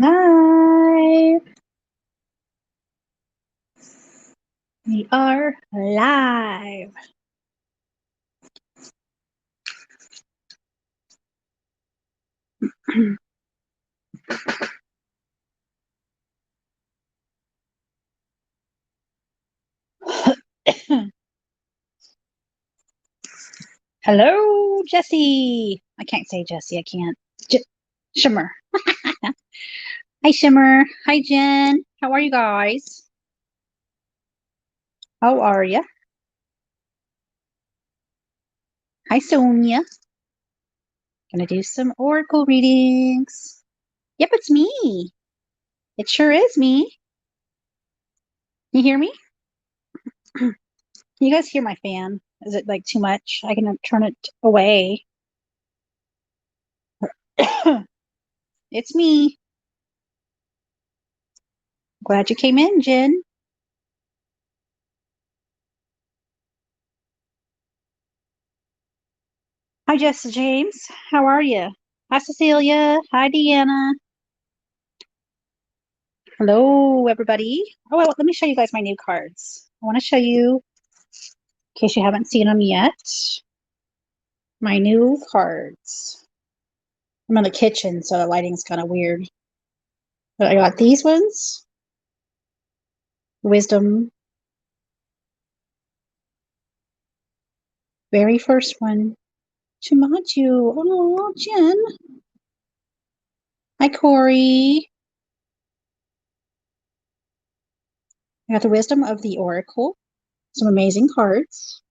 Live. We are live. Hello, Jesse. I can't say Jesse. I can't. Shimmer. Hi, Shimmer. Hi, Jen. How are you guys? How are you? Hi, Sonia. Gonna do some oracle readings. Yep, it's me. It sure is me. You hear me? Can you guys hear my fan? Is it like too much? I can turn it away. It's me. Glad you came in, Jen. Hi, Jess James. How are you? Hi, Cecilia. Hi, Deanna. Hello, everybody. Oh, well, let me show you guys my new cards. I want to show you, in case you haven't seen them yet, my new cards. I'm in the kitchen, so the lighting's kind of weird. But I got these ones. Wisdom. Very first one. Chimaju. Oh, Jen. Hi, Corey. I got the Wisdom of the Oracle. Some amazing cards.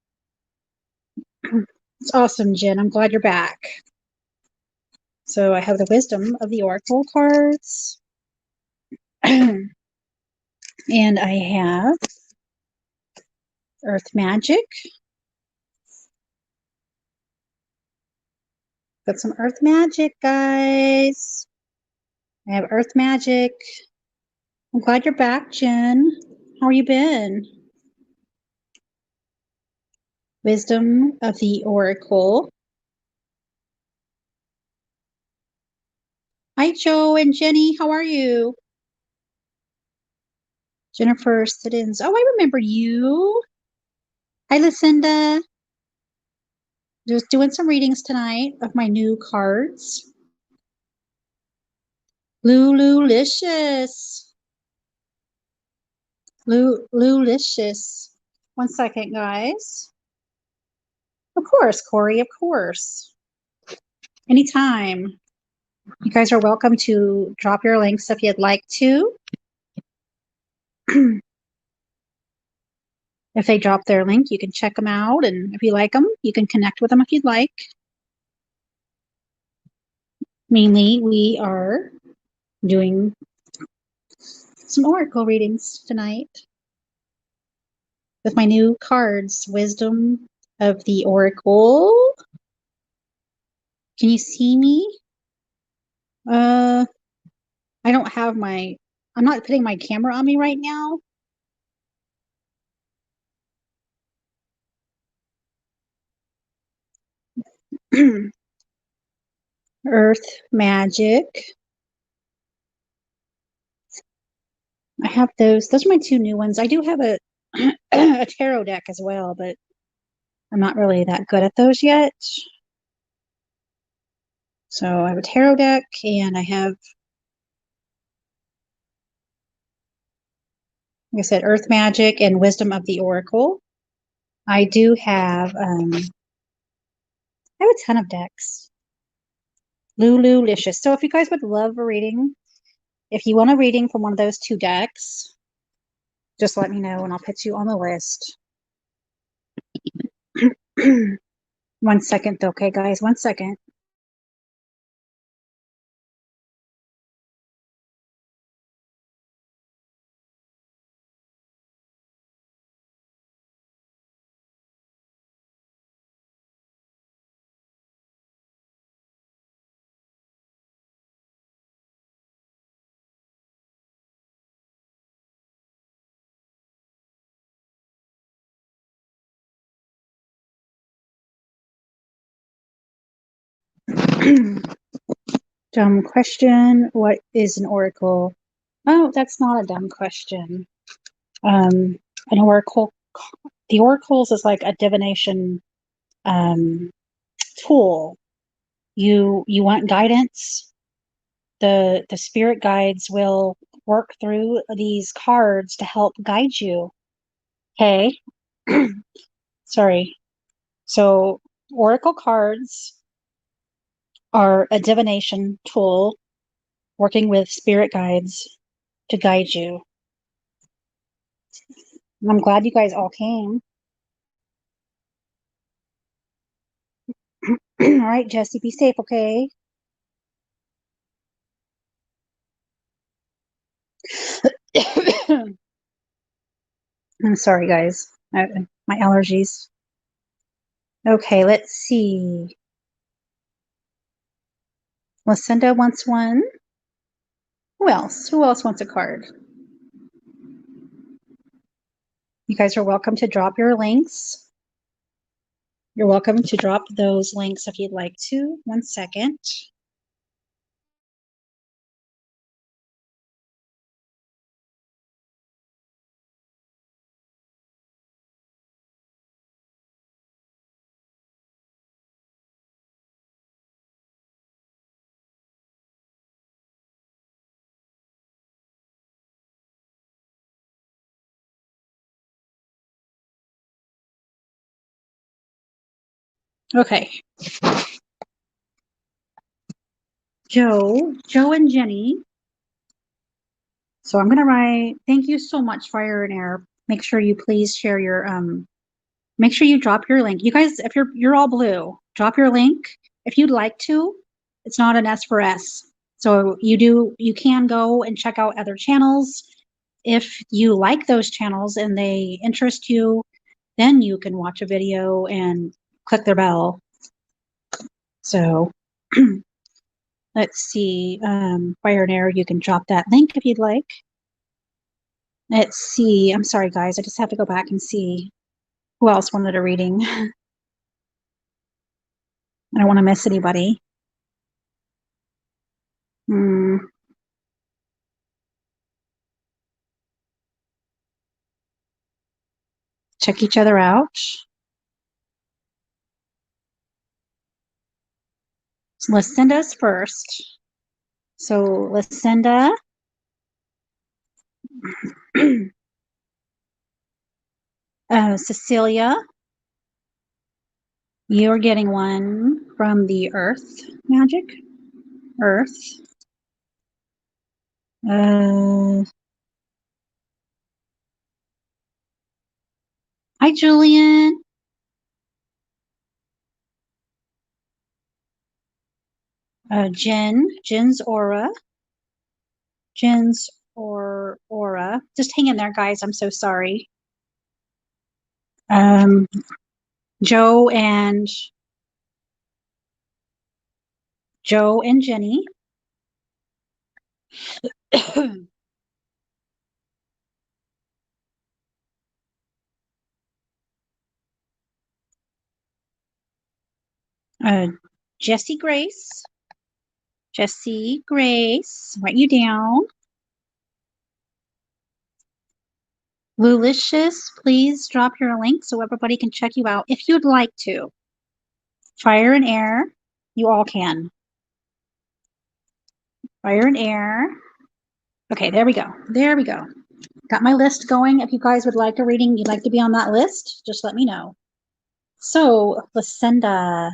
It's awesome, Jen. I'm glad you're back. So I have the Wisdom of the Oracle cards. And I have Earth Magic. Got some Earth Magic, guys. I have Earth Magic. I'm glad you're back, Jen. How are you been? Wisdom of the Oracle. Hi, Joe and Jenny. How are you? Jennifer Siddons. Oh, I remember you. Hi, Lucinda. Just doing some readings tonight of my new cards. Lululicious. Lulicious. One second, guys. Of course, Corey, of course. Anytime. You guys are welcome to drop your links if you'd like to. If they drop their link, you can check them out. And if you like them, you can connect with them if you'd like. Mainly, we are doing some oracle readings tonight with my new cards, Wisdom of the Oracle. Can you see me? I don't have I'm not putting my camera on me right now. Earth Magic. I have those. Those are my two new ones. I do have a a tarot deck as well, but I'm not really that good at those yet. So I have a tarot deck and I have, like I said, Earth Magic and Wisdom of the Oracle. I do have, I have a ton of decks. Lululicious. So if you guys would love a reading, if you want a reading from one of those two decks, just let me know and I'll put you on the list. One second, okay, guys, 1 second. Dumb question. What is an oracle? Oh, that's not a dumb question. An oracle, the oracles is like a divination tool. You want guidance? The spirit guides will work through these cards to help guide you. Okay. Sorry. So oracle cards are a divination tool working with spirit guides to guide you. I'm glad you guys all came. All right, Jesse, be safe, okay? I'm sorry, guys. My allergies. Okay, let's see. Lucinda wants one. Who else? Who else wants a card? You guys are welcome to drop your links. You're welcome to drop those links if you'd like to. 1 second. Okay. Joe and Jenny. So I'm gonna write, thank you so much, Fire and Air. Make sure you please share your make sure you drop your link. You guys, if you're all blue, drop your link. If you'd like to, it's not an S for S. So you can go and check out other channels. If you like those channels and they interest you, then you can watch a video and click their bell. So let's see, Fire and Air, you can drop that link if you'd like. Let's see. I'm sorry, guys. I just have to go back and see who else wanted a reading. I don't want to miss anybody. Check each other out. So Lucinda's first. So Lucinda. Cecilia, you're getting one from the Earth Magic. Earth. Hi, Julian. Jen's aura. Jen's or aura. Just hang in there, guys. I'm so sorry. Joe and Jenny. Jessie Grace. Jessie Grace. Write you down. Lulicious, please drop your link so everybody can check you out if you'd like to. Fire and Air, you all can. Fire and Air. Okay, there we go. There we go. Got my list going. If you guys would like a reading, you'd like to be on that list, just let me know. So, Lucinda,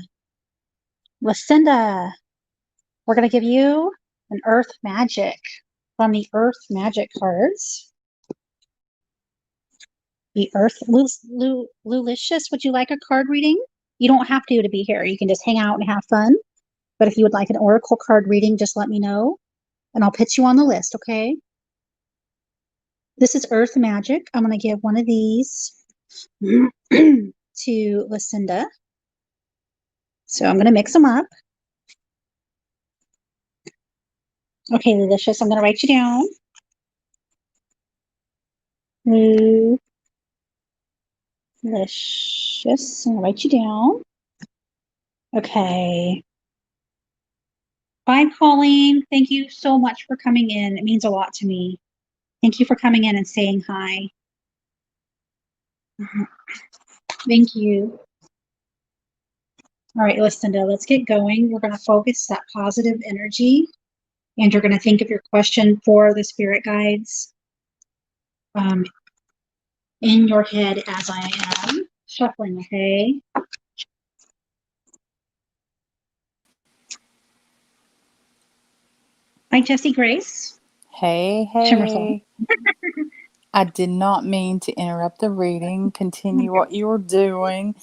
we're going to give you an Earth Magic from the Earth Magic cards. The Earth, Lulicious, would you like a card reading? You don't have to be here. You can just hang out and have fun. But if you would like an oracle card reading, just let me know and I'll put you on the list, okay? This is Earth Magic. I'm going to give one of these to Lucinda. So I'm going to mix them up. Okay, Lulicious, I'm going to write you down. Lulicious, I'm going to write you down. Okay. Bye, Colleen. Thank you so much for coming in. It means a lot to me. Thank you for coming in and saying hi. Thank you. All right, Lucinda, let's get going. We're going to focus that positive energy, and you're going to think of your question for the spirit guides in your head as I am shuffling, okay? Hi, Jessie Grace. Hey, Shimmersong. I did not mean to interrupt the reading. Continue what you were doing.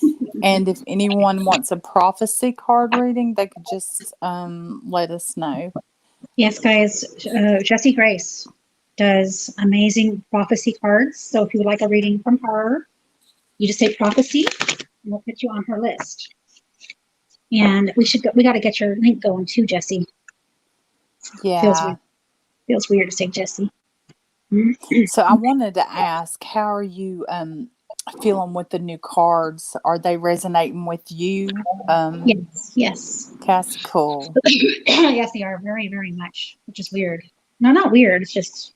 And if anyone wants a prophecy card reading, they could just let us know. Yes, guys, Jessie Grace does amazing prophecy cards. So if you would like a reading from her, you just say prophecy, and we'll put you on her list. And we got to get your link going too, Jessie. Yeah. Feels weird to say Jessie. So I wanted to ask, how are you feeling with the new cards? Are they resonating with you? Yes. That's cool. Yes, they are very, very much, which is weird. No, not weird. It's just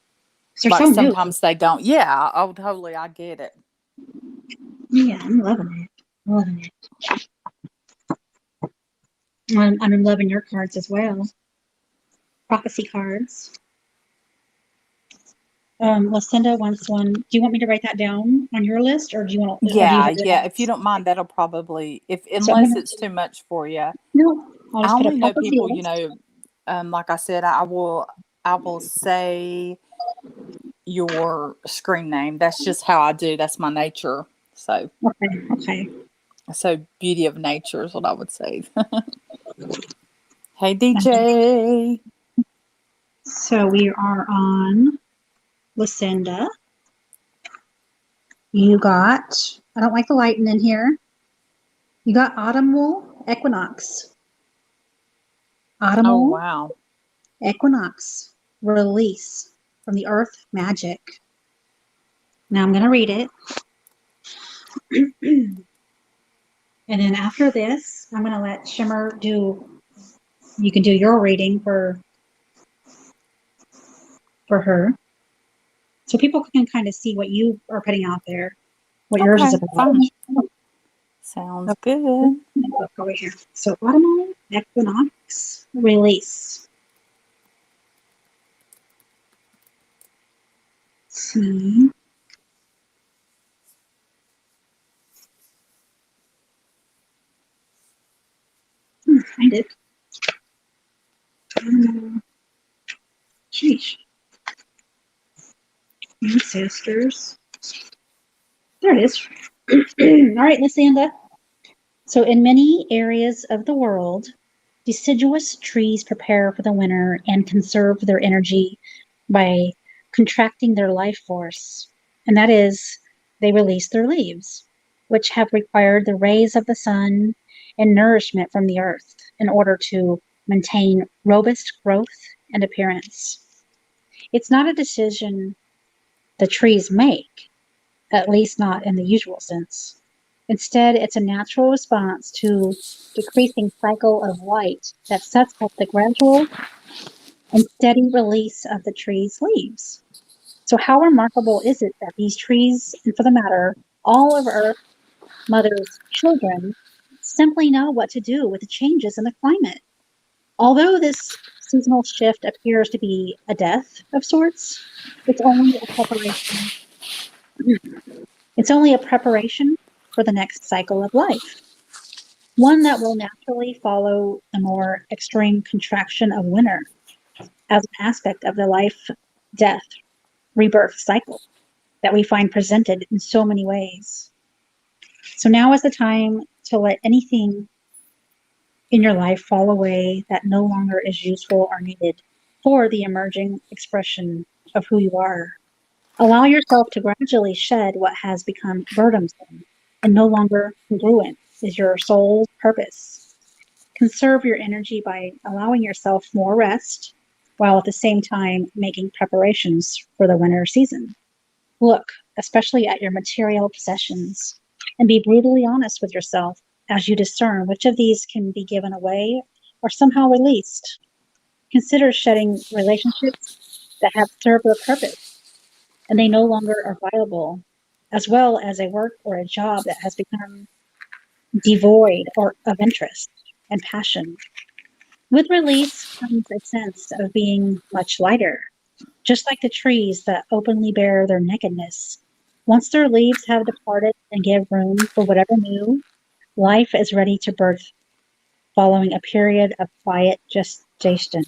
they're Like so new. sometimes they don't. Yeah, oh, totally. I get it. Yeah, I'm loving it. I'm loving your cards as well. Prophecy cards. Lucinda wants one. Do you want me to write that down on your list, or do you want? Yeah. If you don't mind, that'll probably, unless it's too much for you. No, I'll I just put a only know couple people, deals. like I said, I will say your screen name. That's just how I do. That's my nature. So Okay. So beauty of nature is what I would say. Hey DJ. So we are on Lucinda. You got, I don't like the lighting in here. You got autumnal equinox. Oh, Autumnal wow. equinox release from the earth magic. Now I'm going to read it. And then after this, I'm going to let Shimmer you can do your reading for her. So people can kind of see what you are putting out there, what yours is about. Fine. Sounds good. Look over here. So autumnal equinox release. Let's see. Find it. Sheesh. Ancestors. There it is. All right, Lucinda. So in many areas of the world, deciduous trees prepare for the winter and conserve their energy by contracting their life force. And that is, they release their leaves, which have required the rays of the sun and nourishment from the earth in order to maintain robust growth and appearance. It's not a decision the trees make, at least not in the usual sense. Instead, it's a natural response to decreasing cycle of light that sets up the gradual and steady release of the tree's leaves. So how remarkable is it that these trees, and for the matter, all of Earth Mother's children, simply know what to do with the changes in the climate? Although this seasonal shift appears to be a death of sorts, it's only a preparation. It's only a preparation for the next cycle of life, one that will naturally follow a more extreme contraction of winter as an aspect of the life, death, rebirth cycle that we find presented in so many ways. So now is the time to let anything in your life fall away that no longer is useful or needed for the emerging expression of who you are. Allow yourself to gradually shed what has become burdensome and no longer congruent is your soul's purpose. Conserve your energy by allowing yourself more rest while at the same time making preparations for the winter season. Look, especially at your material possessions, and be brutally honest with yourself as you discern which of these can be given away or somehow released. Consider shedding relationships that have served their purpose and they no longer are viable, as well as a work or a job that has become devoid or of interest and passion. With release comes a sense of being much lighter, just like the trees that openly bare their nakedness. Once their leaves have departed and give room for whatever new, life is ready to birth following a period of quiet gestation.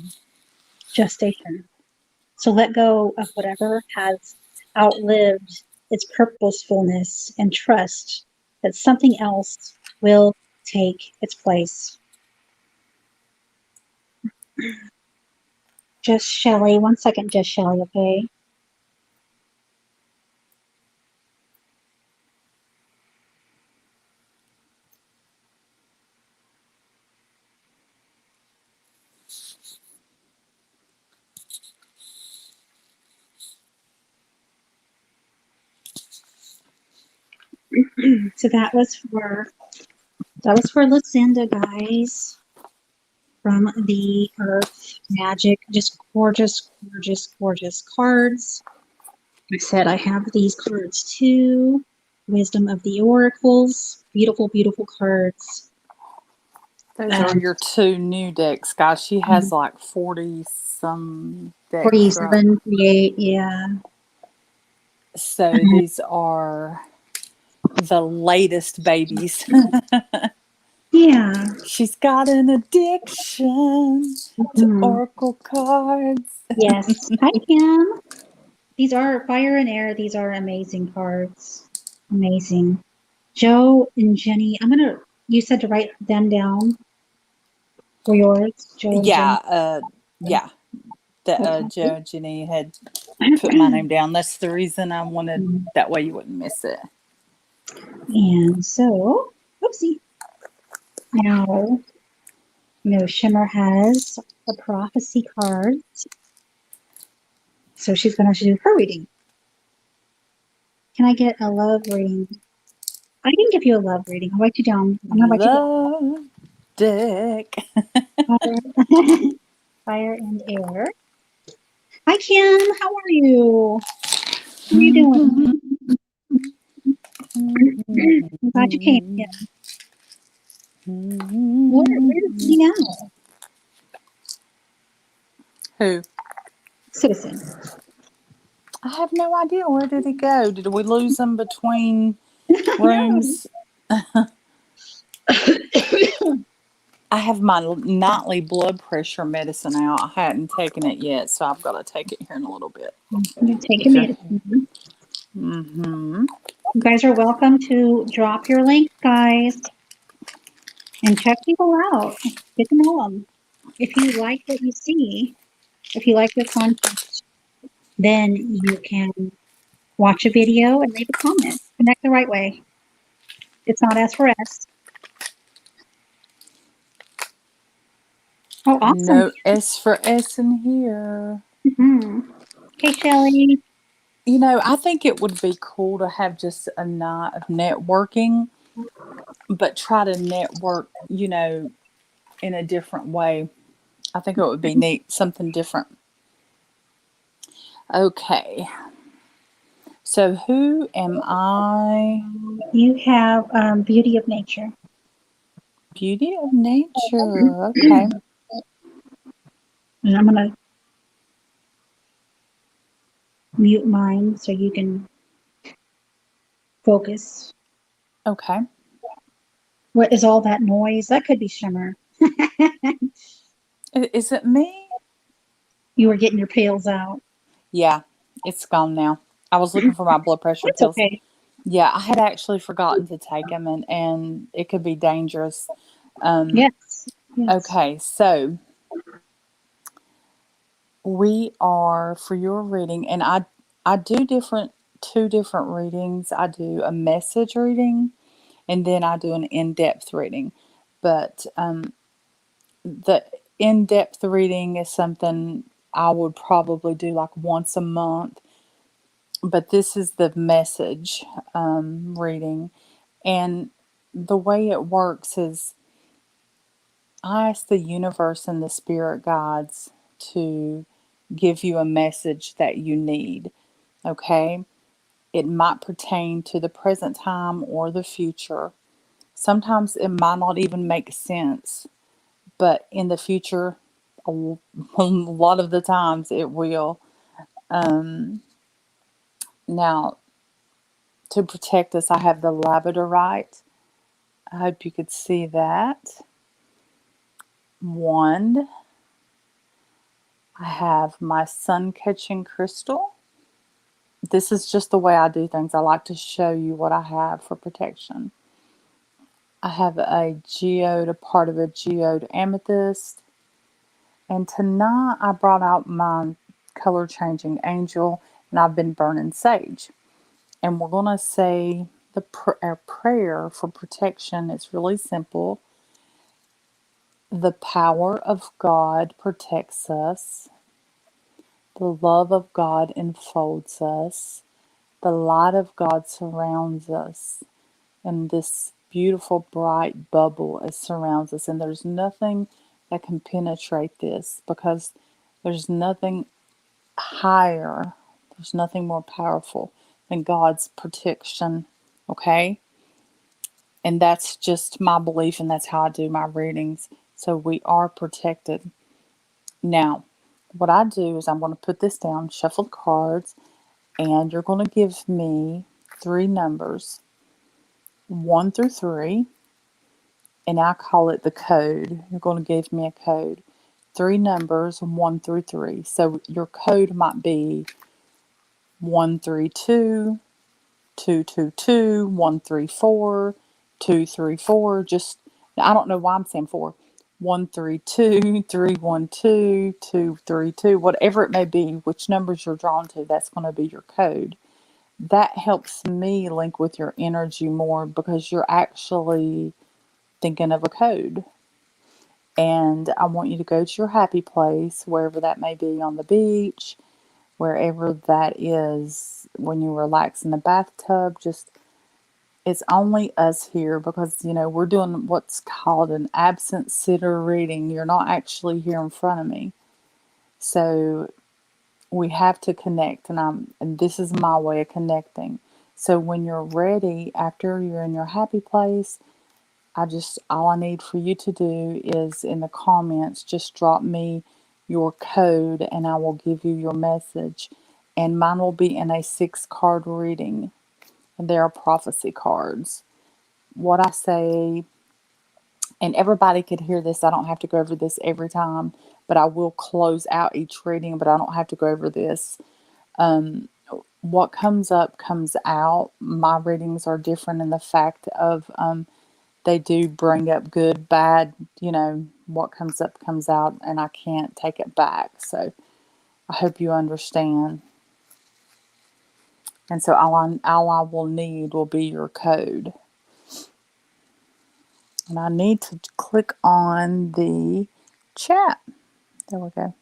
So let go of whatever has outlived its purposefulness and trust that something else will take its place. Just Shelley, one second, just Shelley, okay? So that was for Lucinda, guys, from the Earth Magic. Just gorgeous, gorgeous, gorgeous cards. I said I have these cards too. Wisdom of the Oracles. Beautiful, beautiful cards. Those are your two new decks, guys. She has like 40 some decks. 47, 48, yeah. So these are the latest babies. Yeah. She's got an addiction to Mhm. oracle cards. Yes. Hi, Kim. These are Fire and Air. These are amazing cards. Amazing. Joe and Jenny. You said to write them down for yours, Joe and Jenny. Yeah. That Okay. Joe and Jenny had put my name down. That's the reason I wanted, that way you wouldn't miss it. And so, oopsie. Now, Shimmer has the prophecy cards. So she's going to do her reading. Can I get a love reading? I can give you a love reading. I'll write you down. I'm going to write Love deck. you Fire and Air. Hi, Kim. How are you? How are you doing? I'm glad you came. Kim. Where is he now? Who? Citizen. I have no idea. Where did he go? Did we lose him between rooms? I have my nightly blood pressure medicine out. I hadn't taken it yet, so I've got to take it here in a little bit. You take a medicine. Mm-hmm. You guys are welcome to drop your links, guys, and check people out. Get to know them. If you like what you see, if you like their content, then you can watch a video and leave a comment. Connect the right way. It's not S for S. Oh, awesome. No S for S in here. Mm-hmm. Hey, Shelly. I think it would be cool to have just a night of networking, but try to network, in a different way. I think it would be neat, something different. Okay. So who am I? You have Beauty of Nature. Beauty of Nature. Okay. And I'm going to mute mine so you can focus. Okay. What is all that noise? That could be Shimmer. Is it me? You were getting your pills out. Yeah, it's gone now. I was looking for my blood pressure That's pills. okay. Yeah, I had actually forgotten to take them, and it could be dangerous. Yes. Okay, so we are for your reading, and I do two different readings. I do a message reading, and then I do an in-depth reading. But the in-depth reading is something I would probably do like once a month. But this is the message reading, and the way it works is I ask the universe and the spirit guides to give you a message that you need. Okay? It might pertain to the present time or the future. Sometimes it might not even make sense, but in the future, a lot of the times it will. Now, to protect us, I have the labradorite. I hope you could see that. Wand. I have my sun catching crystal. This is just the way I do things. I like to show you what I have for protection. I have a geode, a part of a geode amethyst. And tonight I brought out my color changing angel, and I've been burning sage. And we're going to say our prayer for protection. It's really simple. The power of God protects us. The love of God enfolds us. The light of God surrounds us. And this beautiful bright bubble it surrounds us. And there's nothing that can penetrate this, because there's nothing higher, there's nothing more powerful than God's protection. Okay? And that's just my belief, and that's how I do my readings. So we are protected. Now, what I do is I'm going to put this down, shuffle the cards, and you're going to give me 3 numbers, 1 through 3, and I call it the code. You're going to give me a code. 3 numbers, 1 through 3. So your code might be 132, 222, 134, 234. Just, I don't know why I'm saying 4. 132, 312, 232, whatever it may be, which numbers you're drawn to, that's going to be your code. That helps me link with your energy more, because you're actually thinking of a code. And I want you to go to your happy place, wherever that may be, on the beach, wherever that is, when you relax in the bathtub. Just, it's only us here, because, we're doing what's called an absent sitter reading. You're not actually here in front of me. So we have to connect, and this is my way of connecting. So when you're ready, after you're in your happy place, all I need for you to do is, in the comments, just drop me your code and I will give you your message. And mine will be in a 6-card reading. And they are prophecy cards. What I say, and everybody could hear this, I don't have to go over this every time, but I will close out each reading, but I don't have to go over this. What comes up comes out. My readings are different in the fact of they do bring up good, bad, what comes up comes out, and I can't take it back. So I hope you understand. And so all I will need will be your code. And I need to click on the chat. There we go.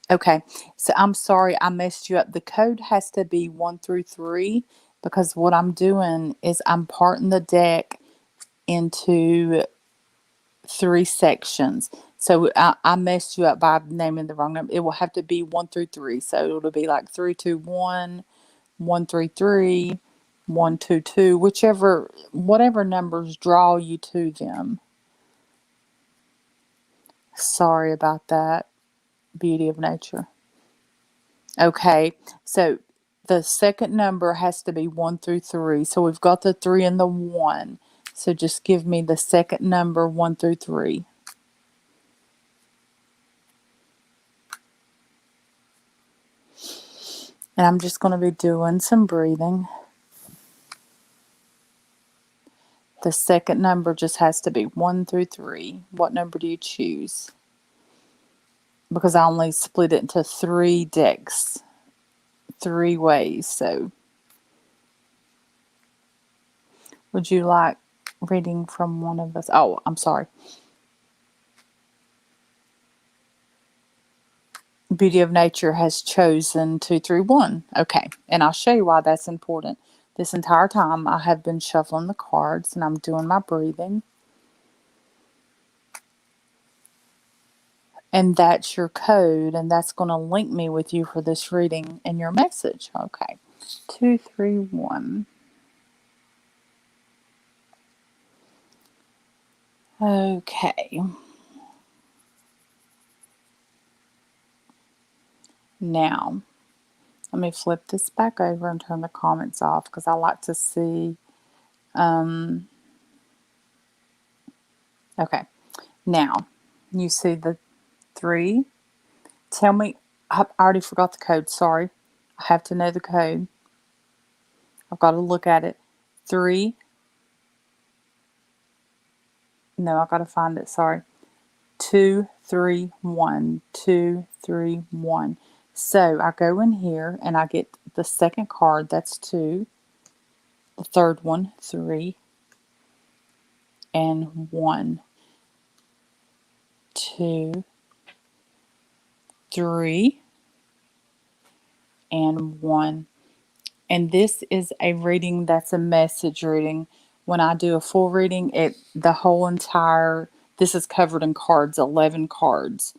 Okay, so I'm sorry I messed you up. The code has to be 1 through 3, because what I'm doing is I'm parting the deck into 3 sections. So I messed you up by naming the wrong number. It will have to be 1 through 3. So it'll be like 3, 2, 1, 1, 3, 3, 1, 2, 2, whatever numbers draw you to them. Sorry about that, beauty of nature. Okay, so the second number has to be 1 through 3. So we've got the 3 and the 1. So just give me the second number, 1 through 3. And I'm just going to be doing some breathing. The second number just has to be 1 through 3. What number do you choose? Because I only split it into 3 decks, 3 ways. So would you like reading from one of us? Oh, I'm sorry. Beauty of Nature has chosen 2 through 1. Okay, and I'll show you why that's important. This entire time I have been shuffling the cards and I'm doing my breathing. And that's your code, and that's going to link me with you for this reading and your message. Okay. 231. Okay. Now, let me flip this back over and turn the comments off because I like to see. Okay. Now, you see the 3. Tell me, I already forgot the code. Sorry. I have to know the code. I've got to look at it. 3. No, I've got to find it. Sorry. 2, 3, 1. 2, 3, 1. So I go in here and I get the second card. That's 2. The third one, 3. And 1. 2, 3, and 1. And this is a reading that's a message reading. When I do a full reading, the whole entire, this is covered in cards, 11 cards.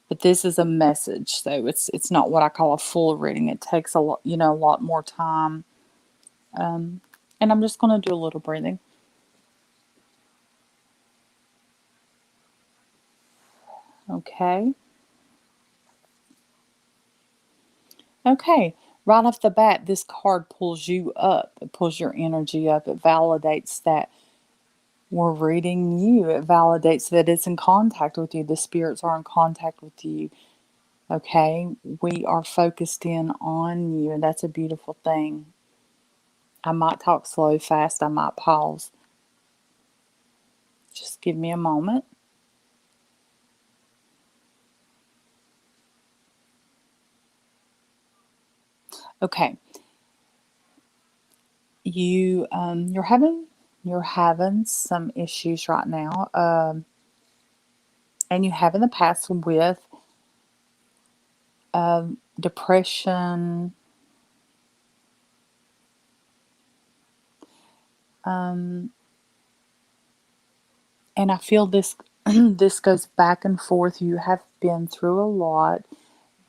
But this is a message, so it's not what I call a full reading. It takes a lot, a lot more time. And I'm just going to do a little breathing. Okay. Okay. Right off the bat, this card pulls you up. It pulls your energy up. It validates that we're reading you. It validates that it's in contact with you. The spirits are in contact with you. Okay. We are focused in on you, and that's a beautiful thing. I might talk slow, fast. I might pause. Just give me a moment. Okay. You're having some issues right now, and you have in the past with depression, and I feel this this goes back and forth. You have been through a lot,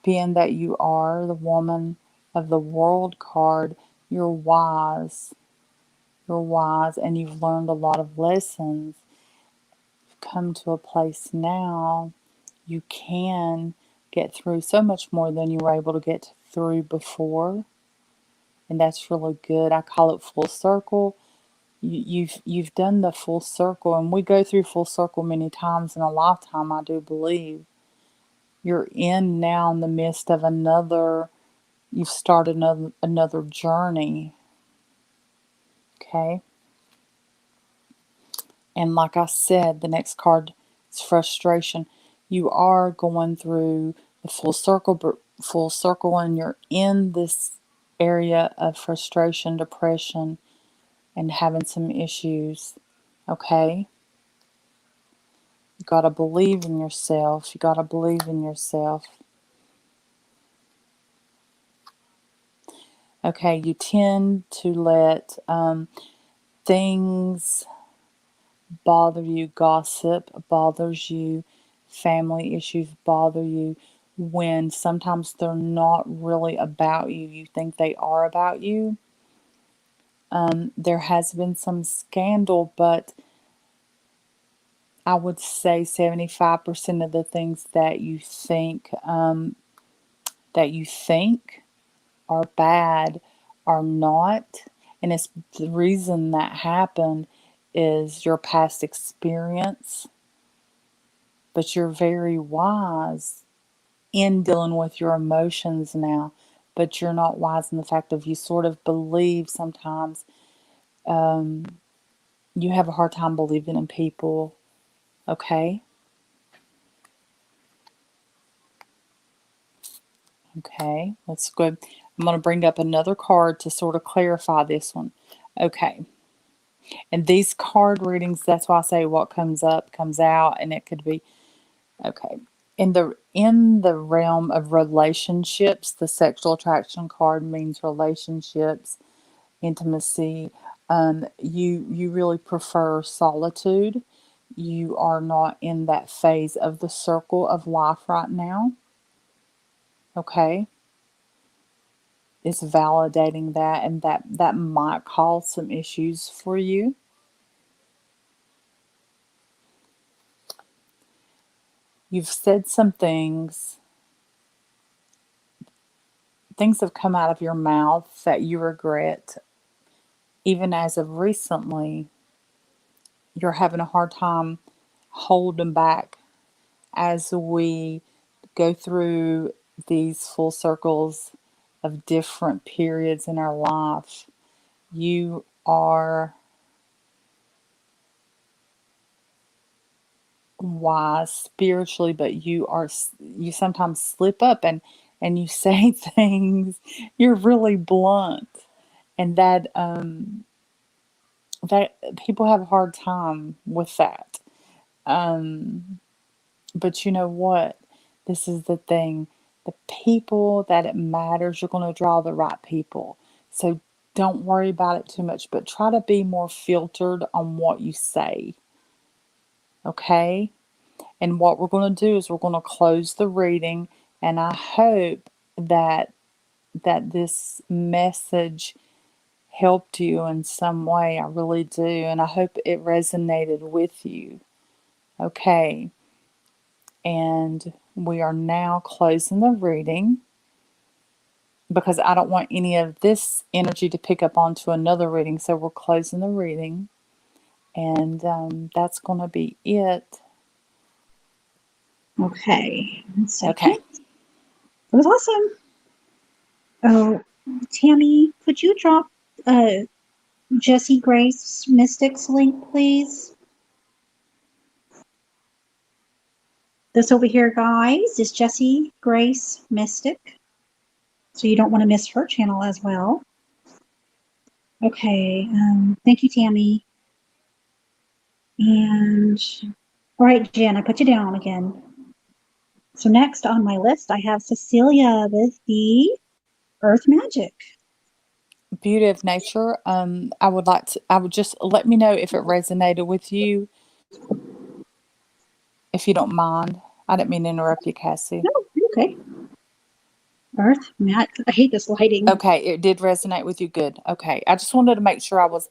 being that you are the woman of the World card. You're wise. You're wise, and you've learned a lot of lessons. You've come to a place now you can get through so much more than you were able to get through before, and that's really good. I call it full circle. You've done the full circle, and we go through full circle many times in a lifetime. I do believe you're in now in the midst of another. You've started another journey. Okay. And like I said, the next card is frustration. You are going through the full circle, and you're in this area of frustration, depression, and having some issues. Okay? You got to believe in yourself. You got to believe in yourself. Okay, you tend to let things bother you, gossip bothers you, family issues bother you when sometimes they're not really about you. You think they are about you. There has been some scandal, but I would say 75% of the things that you think are bad are not. And it's the reason that happened is your past experience. But you're very wise in dealing with your emotions now. But you're not wise in the fact of you sort of believe sometimes. You have a hard time believing in people. Okay? Okay, let's go. I'm going to bring up another card to sort of clarify this one. Okay. And these card readings, that's why I say what comes up comes out, and it could be okay. In the realm of relationships, the sexual attraction card means relationships. intimacy. You really prefer solitude. You are not in that phase of the circle of life right now. Okay, it's validating that, and that might cause some issues for you. You've said some things have come out of your mouth that you regret, even as of recently. You're having a hard time holding back as we go through these full circles of different periods in our life. You are wise spiritually, but you sometimes slip up and you say things. You're really blunt, and that people have a hard time with that. But you know what? This is the thing. The people that it matters, you're going to draw the right people. So don't worry about it too much, but try to be more filtered on what you say. Okay? And what we're going to do is we're going to close the reading, and I hope that this message helped you in some way. I really do, and I hope it resonated with you. Okay. And we are now closing the reading because I don't want any of this energy to pick up onto another reading. So we're closing the reading, and that's going to be it. Okay. 1 second. Okay. It was awesome. Oh, Tammy, could you drop Jessie Grace Mystics link, please? This over here, guys, is Jessie Grace Mystic. So you don't want to miss her channel as well. Okay. Thank you, Tammy. And all right, Jen, I put you down again. So next on my list, I have Cecilia with the Earth Magic. Beauty of Nature. I would just let me know if it resonated with you, if you don't mind. I didn't mean to interrupt you, Cassie. No, okay. Earth Magic. I hate this lighting. Okay, it did resonate with you. Good. Okay, I just wanted to make sure I was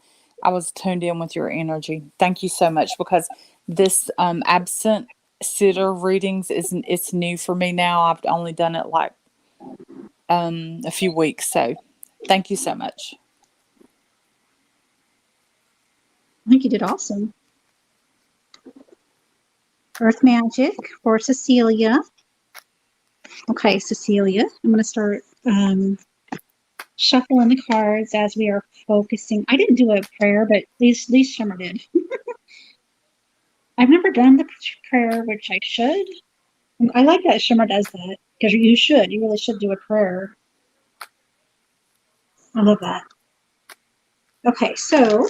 tuned in with your energy. Thank you so much, because this absent sitter readings it's new for me now. I've only done it like a few weeks, so thank you so much. I think you did awesome. Earth Magic for Cecilia. Okay, Cecilia, I'm going to start shuffling the cards as we are focusing. I didn't do a prayer, but at least Shimmer did. I've never done the prayer, which I should. I like that Shimmer does that, because you should. You really should do a prayer. I love that. Okay, so.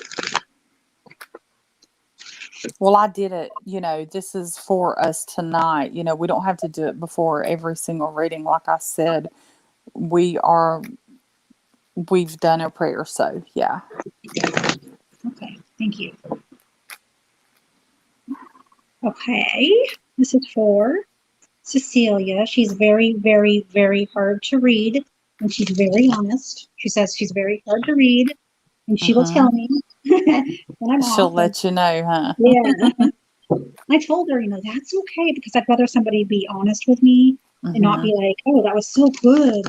Well, I did it. This is for us tonight. We don't have to do it before every single reading. Like I said, we've done a prayer. So, yeah. Okay, thank you. Okay, this is for Cecilia. She's very, very, very hard to read, and she's very honest. She says she's very hard to read, and she will tell me when I'm She'll off. let you know, huh? Yeah. I told her, that's okay, because I'd rather somebody be honest with me and not be like, oh, that was so good.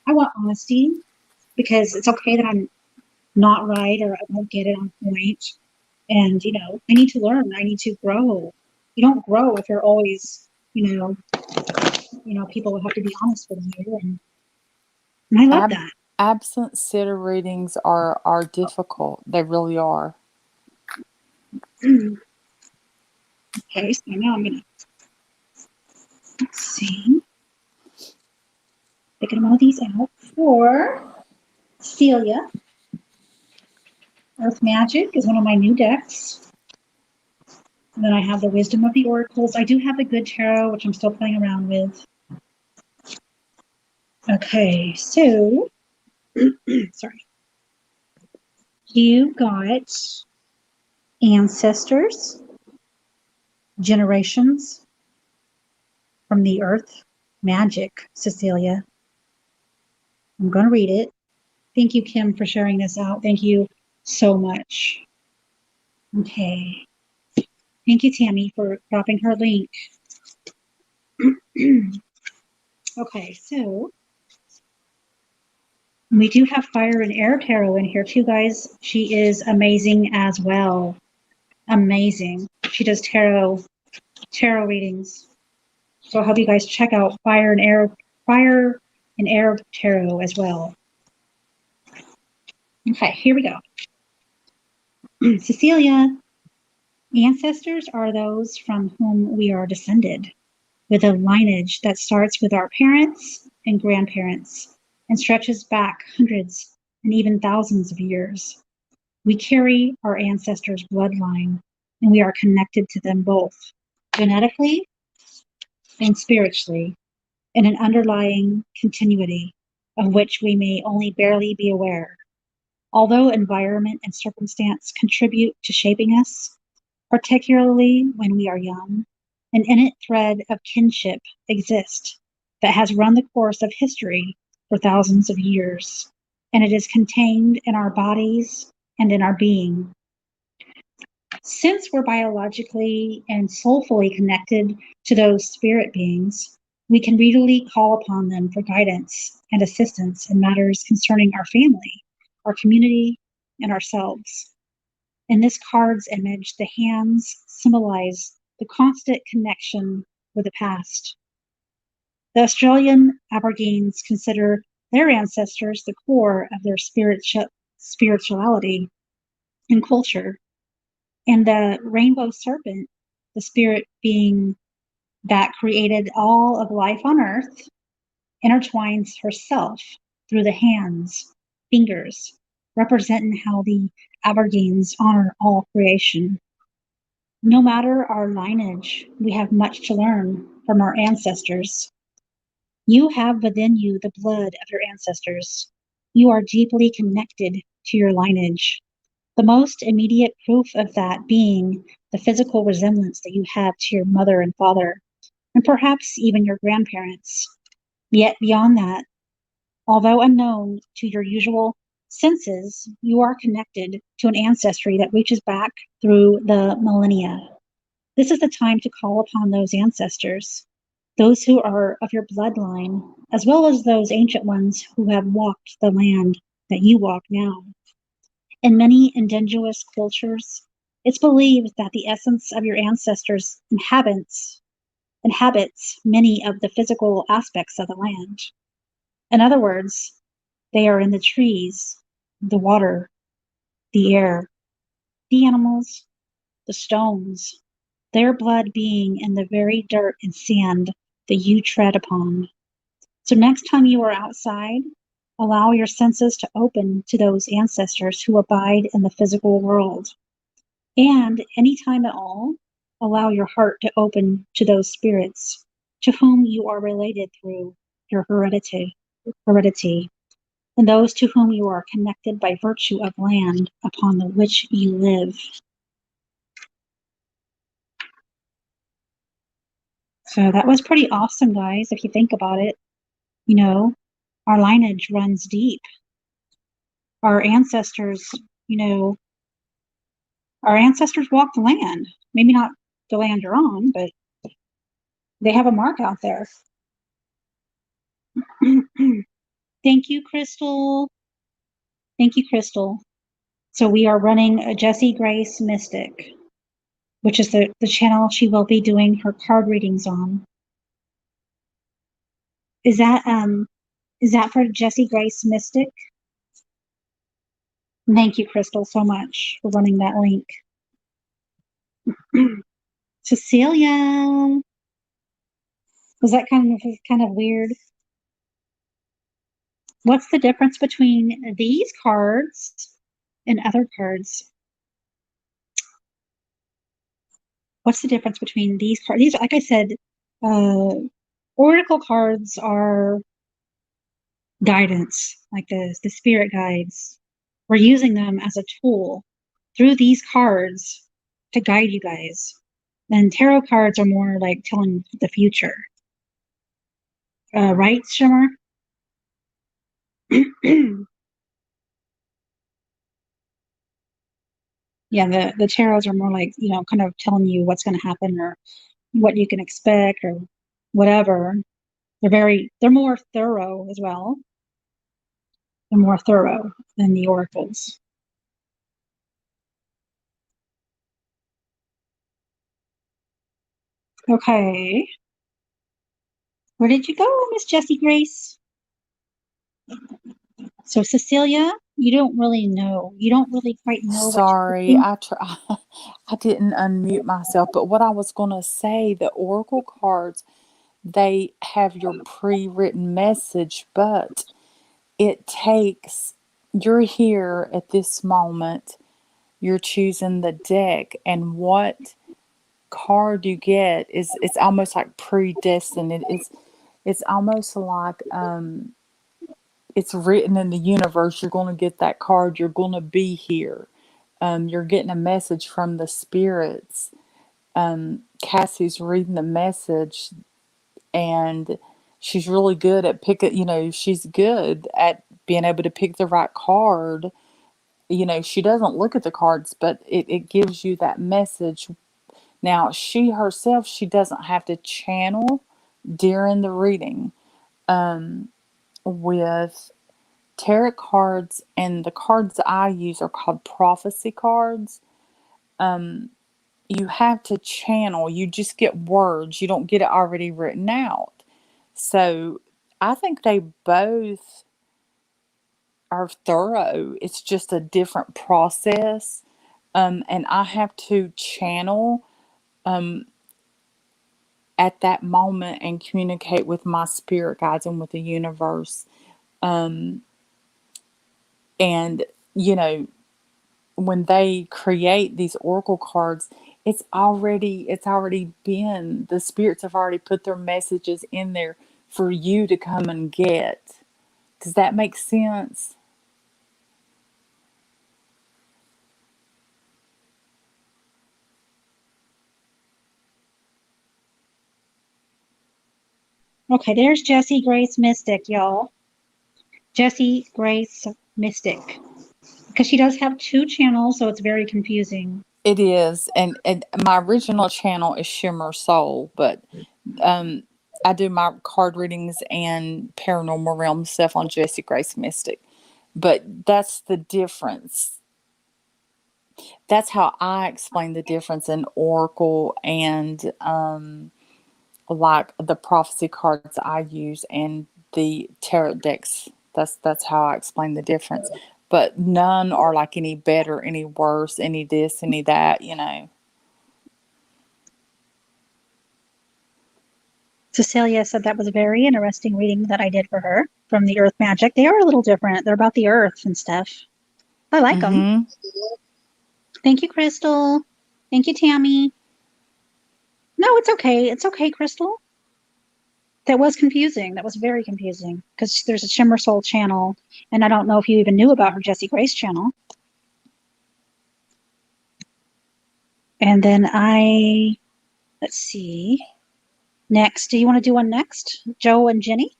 I want honesty, because it's okay that I'm not right or I won't get it on point. And, I need to learn. I need to grow. You don't grow if you're always, people will have to be honest with you. And I love that. Absent sitter readings are difficult. They really are. Okay, so now I'm going to, let's see. Picking all these out for Celia. Earth Magic is one of my new decks. And then I have the Wisdom of the Oracles. I do have the Good Tarot, which I'm still playing around with. Okay, so, sorry. You got ancestors, generations from the earth, magic, Cecilia. I'm going to read it. Thank you, Kim, for sharing this out. Thank you so much. Okay. Thank you, Tammy, for dropping her link. Okay, so we do have Fire and Air Tarot in here too, guys. She is amazing as well. Amazing. She does tarot readings. So I hope you guys check out Fire and Air Tarot as well. Okay, here we go. Cecilia, ancestors are those from whom we are descended, with a lineage that starts with our parents and grandparents and stretches back hundreds and even thousands of years. We carry our ancestors' bloodline, and we are connected to them both genetically and spiritually in an underlying continuity of which we may only barely be aware. Although environment and circumstance contribute to shaping us, particularly when we are young, an innate thread of kinship exists that has run the course of history for thousands of years, and it is contained in our bodies and in our being. Since we're biologically and soulfully connected to those spirit beings, we can readily call upon them for guidance and assistance in matters concerning our family, our community, and ourselves. In this card's image, the hands symbolize the constant connection with the past. The Australian Aborigines consider their ancestors the core of their spirituality and culture. And the rainbow serpent, the spirit being that created all of life on earth, intertwines herself through the hands, fingers, representing how the Aborigines honor all creation. No matter our lineage, we have much to learn from our ancestors. You have within you the blood of your ancestors. You are deeply connected to your lineage. The most immediate proof of that being the physical resemblance that you have to your mother and father, and perhaps even your grandparents. Yet beyond that, although unknown to your usual senses, you are connected to an ancestry that reaches back through the millennia. This is the time to call upon those ancestors, those who are of your bloodline, as well as those ancient ones who have walked the land that you walk now. In many indigenous cultures, it's believed that the essence of your ancestors inhabits many of the physical aspects of the land. In other words, they are in the trees, the water, the air, the animals, the stones, their blood being in the very dirt and sand that you tread upon. So next time you are outside, allow your senses to open to those ancestors who abide in the physical world. And anytime at all, allow your heart to open to those spirits to whom you are related through your heredity, and those to whom you are connected by virtue of land upon the which you live. So that was pretty awesome, guys, if you think about it. You know, our lineage runs deep. Our ancestors, our ancestors walked the land. Maybe not the land you're on, but they have a mark out there. Thank you, Crystal. Thank you, Crystal. So we are running a Jessie Grace Mystic, which is the channel she will be doing her card readings on. Is that for Jessie Grace Mystic? Thank you, Crystal, so much for running that link. Cecilia, was that kind of weird? What's the difference between these cards and other cards? What's the difference between these cards? These, like I said, oracle cards are guidance, like the spirit guides. we're using them as a tool through these cards to guide you guys. And tarot cards are more like telling the future. Right, Shimmer? Yeah, the tarots are more like, kind of telling you what's going to happen or what you can expect or whatever. They're more thorough as well. They're more thorough than the oracles. Okay. Where did you go, Miss Jessie Grace? So Cecilia, you don't really know. You don't really quite know what you're Sorry, looking. I didn't unmute myself, but what I was going to say, the oracle cards, they have your pre-written message, but you're here at this moment, you're choosing the deck, and what card you get it's almost like predestined. It's almost like it's written in the universe. You're going to get that card. You're going to be here. You're getting a message from the spirits. Cassie's reading the message, and she's really good at she's good at being able to pick the right card. She doesn't look at the cards, but it gives you that message. Now, she herself, she doesn't have to channel during the reading. With tarot cards, and the cards I use are called prophecy cards. You have to channel. You just get words. You don't get it already written out. So I think they both are thorough. It's just a different process. And I have to channel at that moment and communicate with my spirit guides and with the universe. And, when they create these oracle cards, it's already been, the spirits have already put their messages in there for you to come and get. Does that make sense? Okay, there's Jessie Grace Mystic, y'all. Jessie Grace Mystic. Because she does have two channels, so it's very confusing. It is. And my original channel is Shimmer Soul, but I do my card readings and paranormal realm stuff on Jessie Grace Mystic. But that's the difference. That's how I explain the difference in Oracle and like the prophecy cards I use and the tarot decks. That's how I explain the difference. But none are like any better, any worse, any this, any that. Cecilia said that was a very interesting reading that I did for her from the Earth Magic. They are a little different. They're about the Earth and stuff. I like them. Mm-hmm. Thank you, Crystal. Thank you, Tammy. No, it's okay. It's okay, Crystal. That was confusing. That was very confusing because there's a Shimmer Soul channel, and I don't know if you even knew about her Jessie Grace channel. And then let's see. Next, do you want to do one next? Joe and Jenny?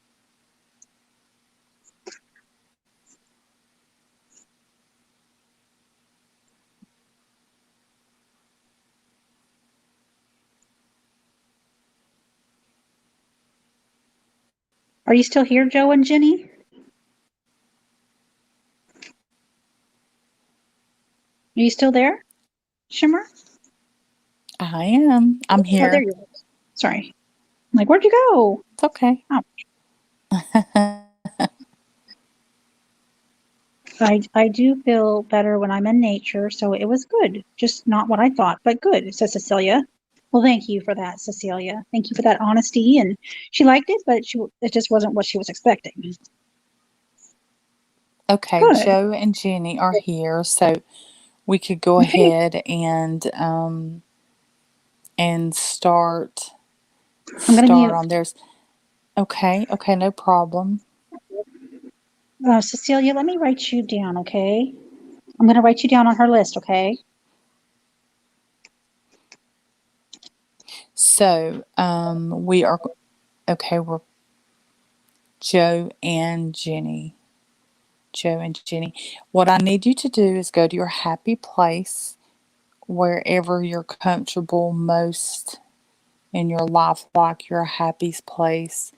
Are you still here, Joe and Jenny? Are you still there, Shimmer? I am. I'm Oh, there here. you are. Sorry. I'm like, where'd you go? It's okay. Oh. I do feel better when I'm in nature, so it was good. Just not what I thought, but good, says Cecilia. Well, thank you for that, Cecilia. Thank you for that honesty. And she liked it, but it just wasn't what she was expecting. Okay, Good. Joe and Jenny are here, so we could go Okay. ahead and start I'm going to mute. on theirs. Okay, no problem. Cecilia, let me write you down, okay? I'm going to write you down on her list, okay? So, we are okay. We're Joe and Jenny. Joe and Jenny. What I need you to do is go to your happy place, wherever you're comfortable most in your life, like your happiest place.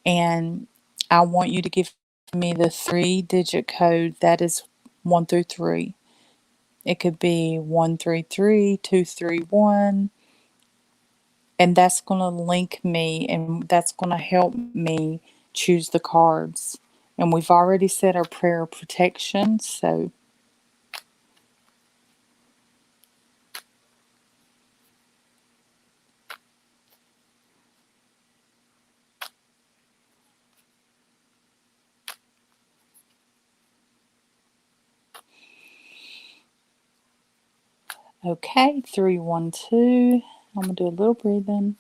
And I want you to give me the 3-digit code that is 1 through 3. It could be 133, 231, and that's going to link me and that's going to help me choose the cards. And we've already said our prayer of protection, so okay, 312. I'm going to do a little breathing.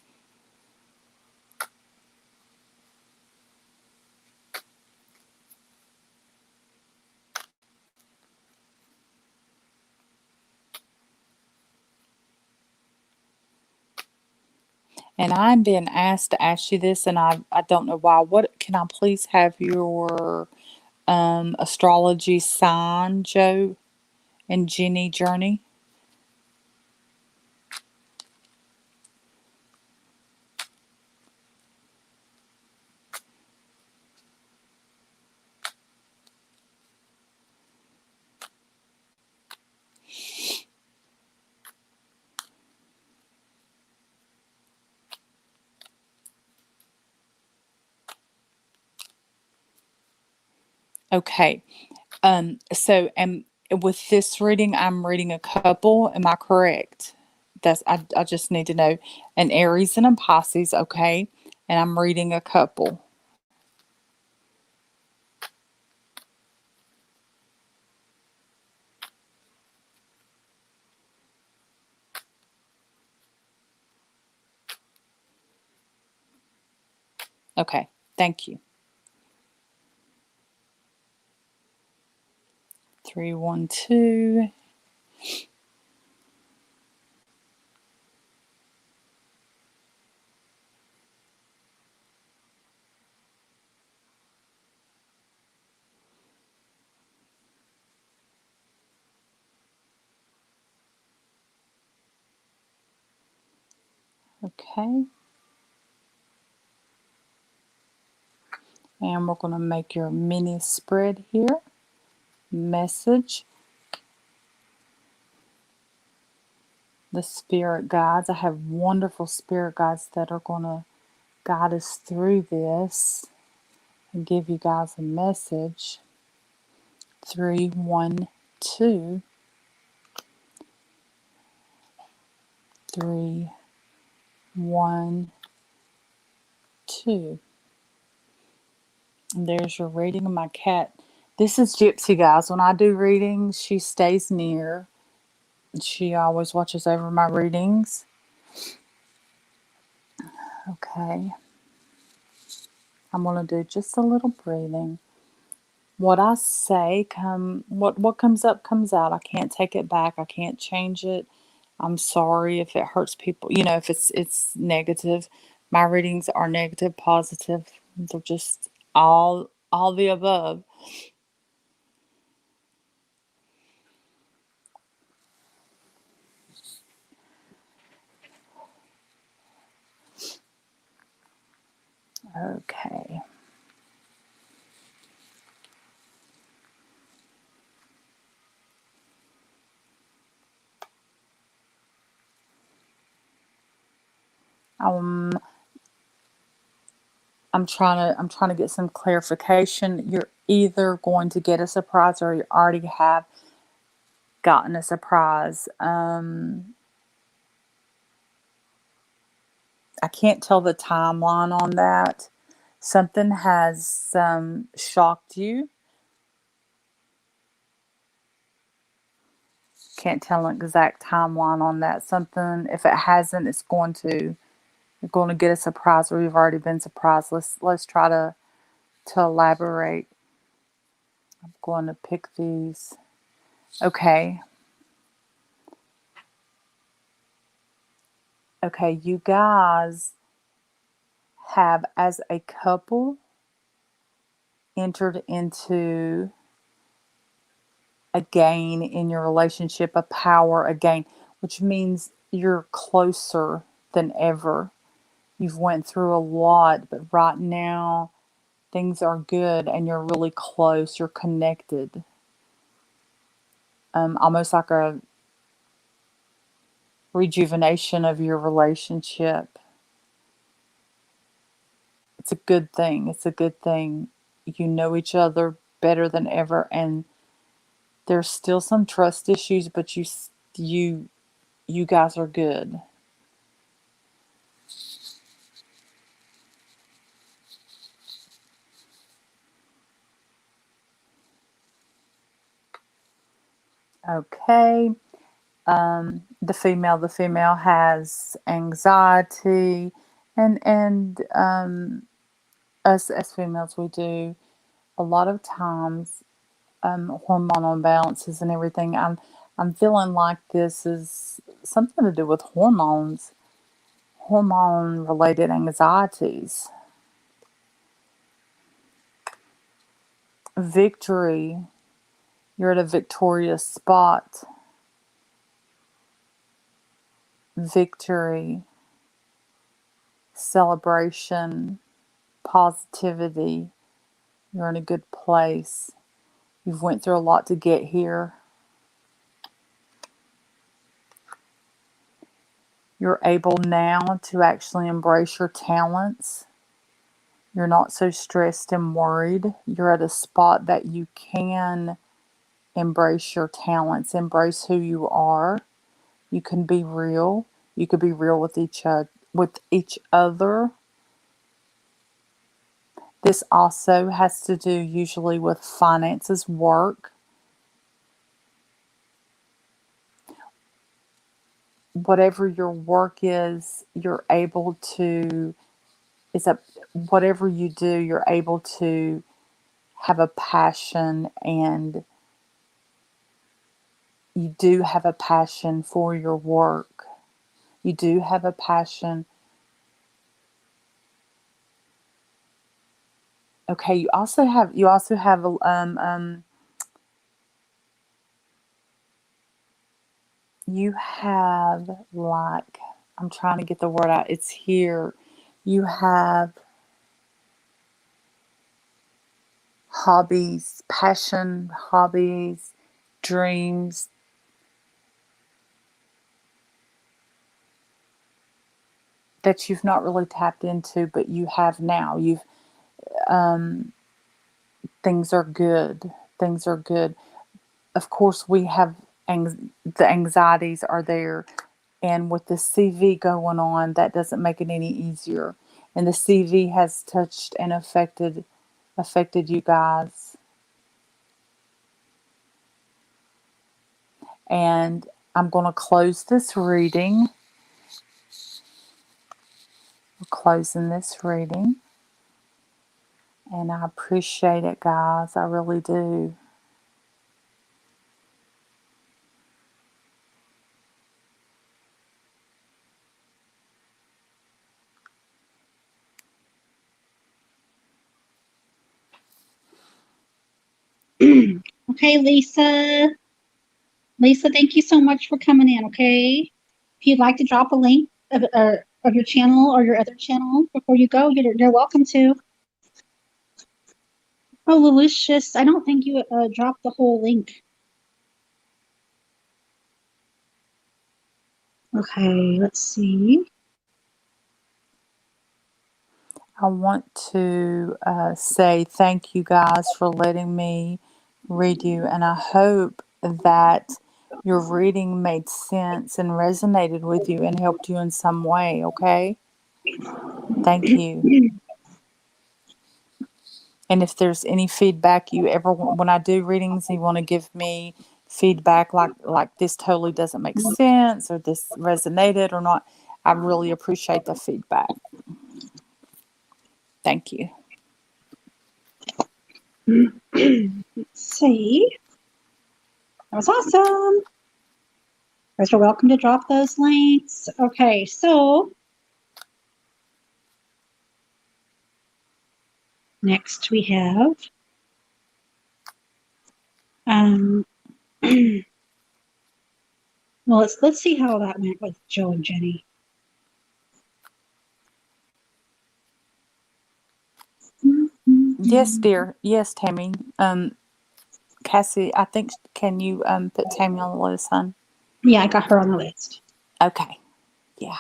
And I'm being asked to ask you this, and I don't know why. What can I please have your astrology sign, Joe and Jenny Journey? Okay. So and with this reading, I'm reading a couple. Am I correct? I just need to know an Aries and a Pisces, okay? And I'm reading a couple. Okay, thank you. 312. Okay. And we're going to make your mini spread here. Message. The spirit guides. I have wonderful spirit guides that are going to guide us through this and give you guys a message. 312. 312. And there's your reading of my cat. This is Gypsy, guys. When I do readings, she stays near. She always watches over my readings. Okay. I'm going to do just a little breathing. What I say what comes up comes out. I can't take it back. I can't change it. I'm sorry if it hurts people. If it's negative. My readings are negative, positive. They're just all the above. Okay. Um I'm trying to get some clarification. You're either going to get a surprise or you already have gotten a surprise. I can't tell the timeline on that. Something has shocked you. Can't tell an exact timeline on that. Something, if it hasn't, it's going to. You're going to get a surprise, or you've already been surprised. Let's try to elaborate. I'm going to pick these. Okay. Okay, you guys have, as a couple, entered into a gain in your relationship, a power, a gain, which means you're closer than ever. You've went through a lot, but right now things are good and you're really close. You're connected. Almost like a rejuvenation of your relationship. It's a good thing. It's a good thing. You know each other better than ever, and there's still some trust issues, but you guys are good. Okay. The female has anxiety, and us as females, we do a lot of times hormonal imbalances and everything. I'm feeling like this is something to do with hormone related anxieties. Victory. You're at a victorious spot. Victory, celebration, positivity. You're in a good place. You've went through a lot to get here. You're able now to actually embrace your talents. You're not so stressed and worried. You're at a spot that you can embrace your talents, embrace who you are. You can be real. You could be real with each other. This also has to do usually with finances, work. Whatever your work is, you're able to, is a, whatever you do, you're able to have a passion, and you do have a passion for your work. You do have a passion. Okay, you also have you have, like, I'm trying to get the word out. It's here. You have hobbies, passion, hobbies, dreams that you've not really tapped into, but you have now. Um, things are good. Things are good. Of course, we have the anxieties are there, and with the CV going on, that doesn't make it any easier. And the CV has touched and affected you guys. And I'm going to close this reading. We're closing this reading. And I appreciate it, guys. I really do. Okay, Lisa. Lisa, thank you so much for coming in. Okay, if you'd like to drop a link of your channel or your other channel before you go, you're welcome to. Oh, Lulicious, I don't think you dropped the whole link. Okay, let's see. I want to say thank you guys for letting me read you, and I hope that your reading made sense and resonated with you and helped you in some way, okay? Thank you. And if there's any feedback you ever when I do readings, you want to give me feedback like this totally doesn't make sense or this resonated or not, I really appreciate the feedback. Thank you. Let's see. That was awesome. You guys are welcome to drop those links. Okay, so next we have well, let's see how that went with Joe and Jenny. Yes, dear. Yes, Tammy. Cassie, I think, can you put Tammy on the list, hon? Yeah, I got her on the list. Okay. Yeah.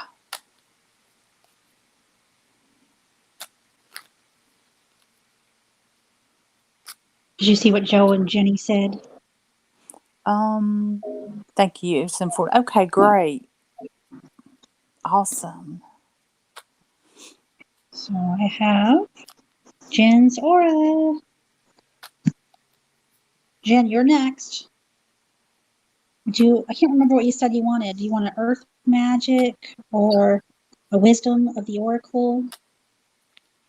Did you see what Joe and Jenny said? Thank you. It's important. Okay, great. Awesome. So I have Jen's aura. Jen, you're next. I can't remember what you said you wanted. Do you want an earth magic or a wisdom of the oracle?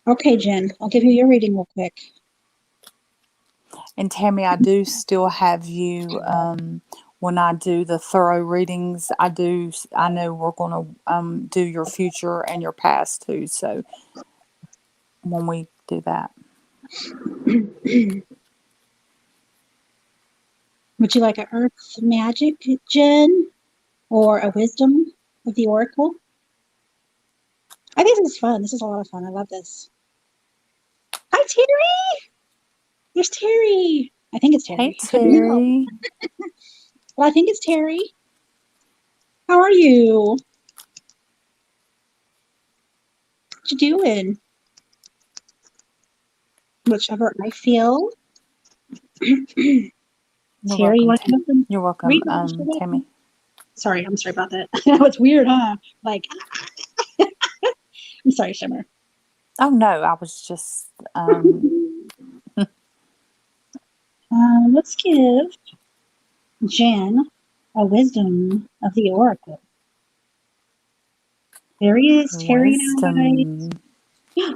Okay, Jen, I'll give you your reading real quick. And Tammy, I do still have you, when I do the thorough readings, I know we're going to do your future and your past too. So when we do that. Would you like an earth magic, Jen, or a wisdom of the oracle? I think this is fun. This is a lot of fun. I love this. Hi, Terry. There's Terry. I think it's Terry. Hey, Terry. Well, I think it's Terry. How are you? What you doing? Whichever I feel. Terry, you want to come up and You're welcome, read? Tammy. Sorry, I'm sorry about that. That was weird, huh? Like, I'm sorry, Shimmer. Oh no, I was just Let's give Jen a wisdom of the oracle. There he is, Terry now, guys.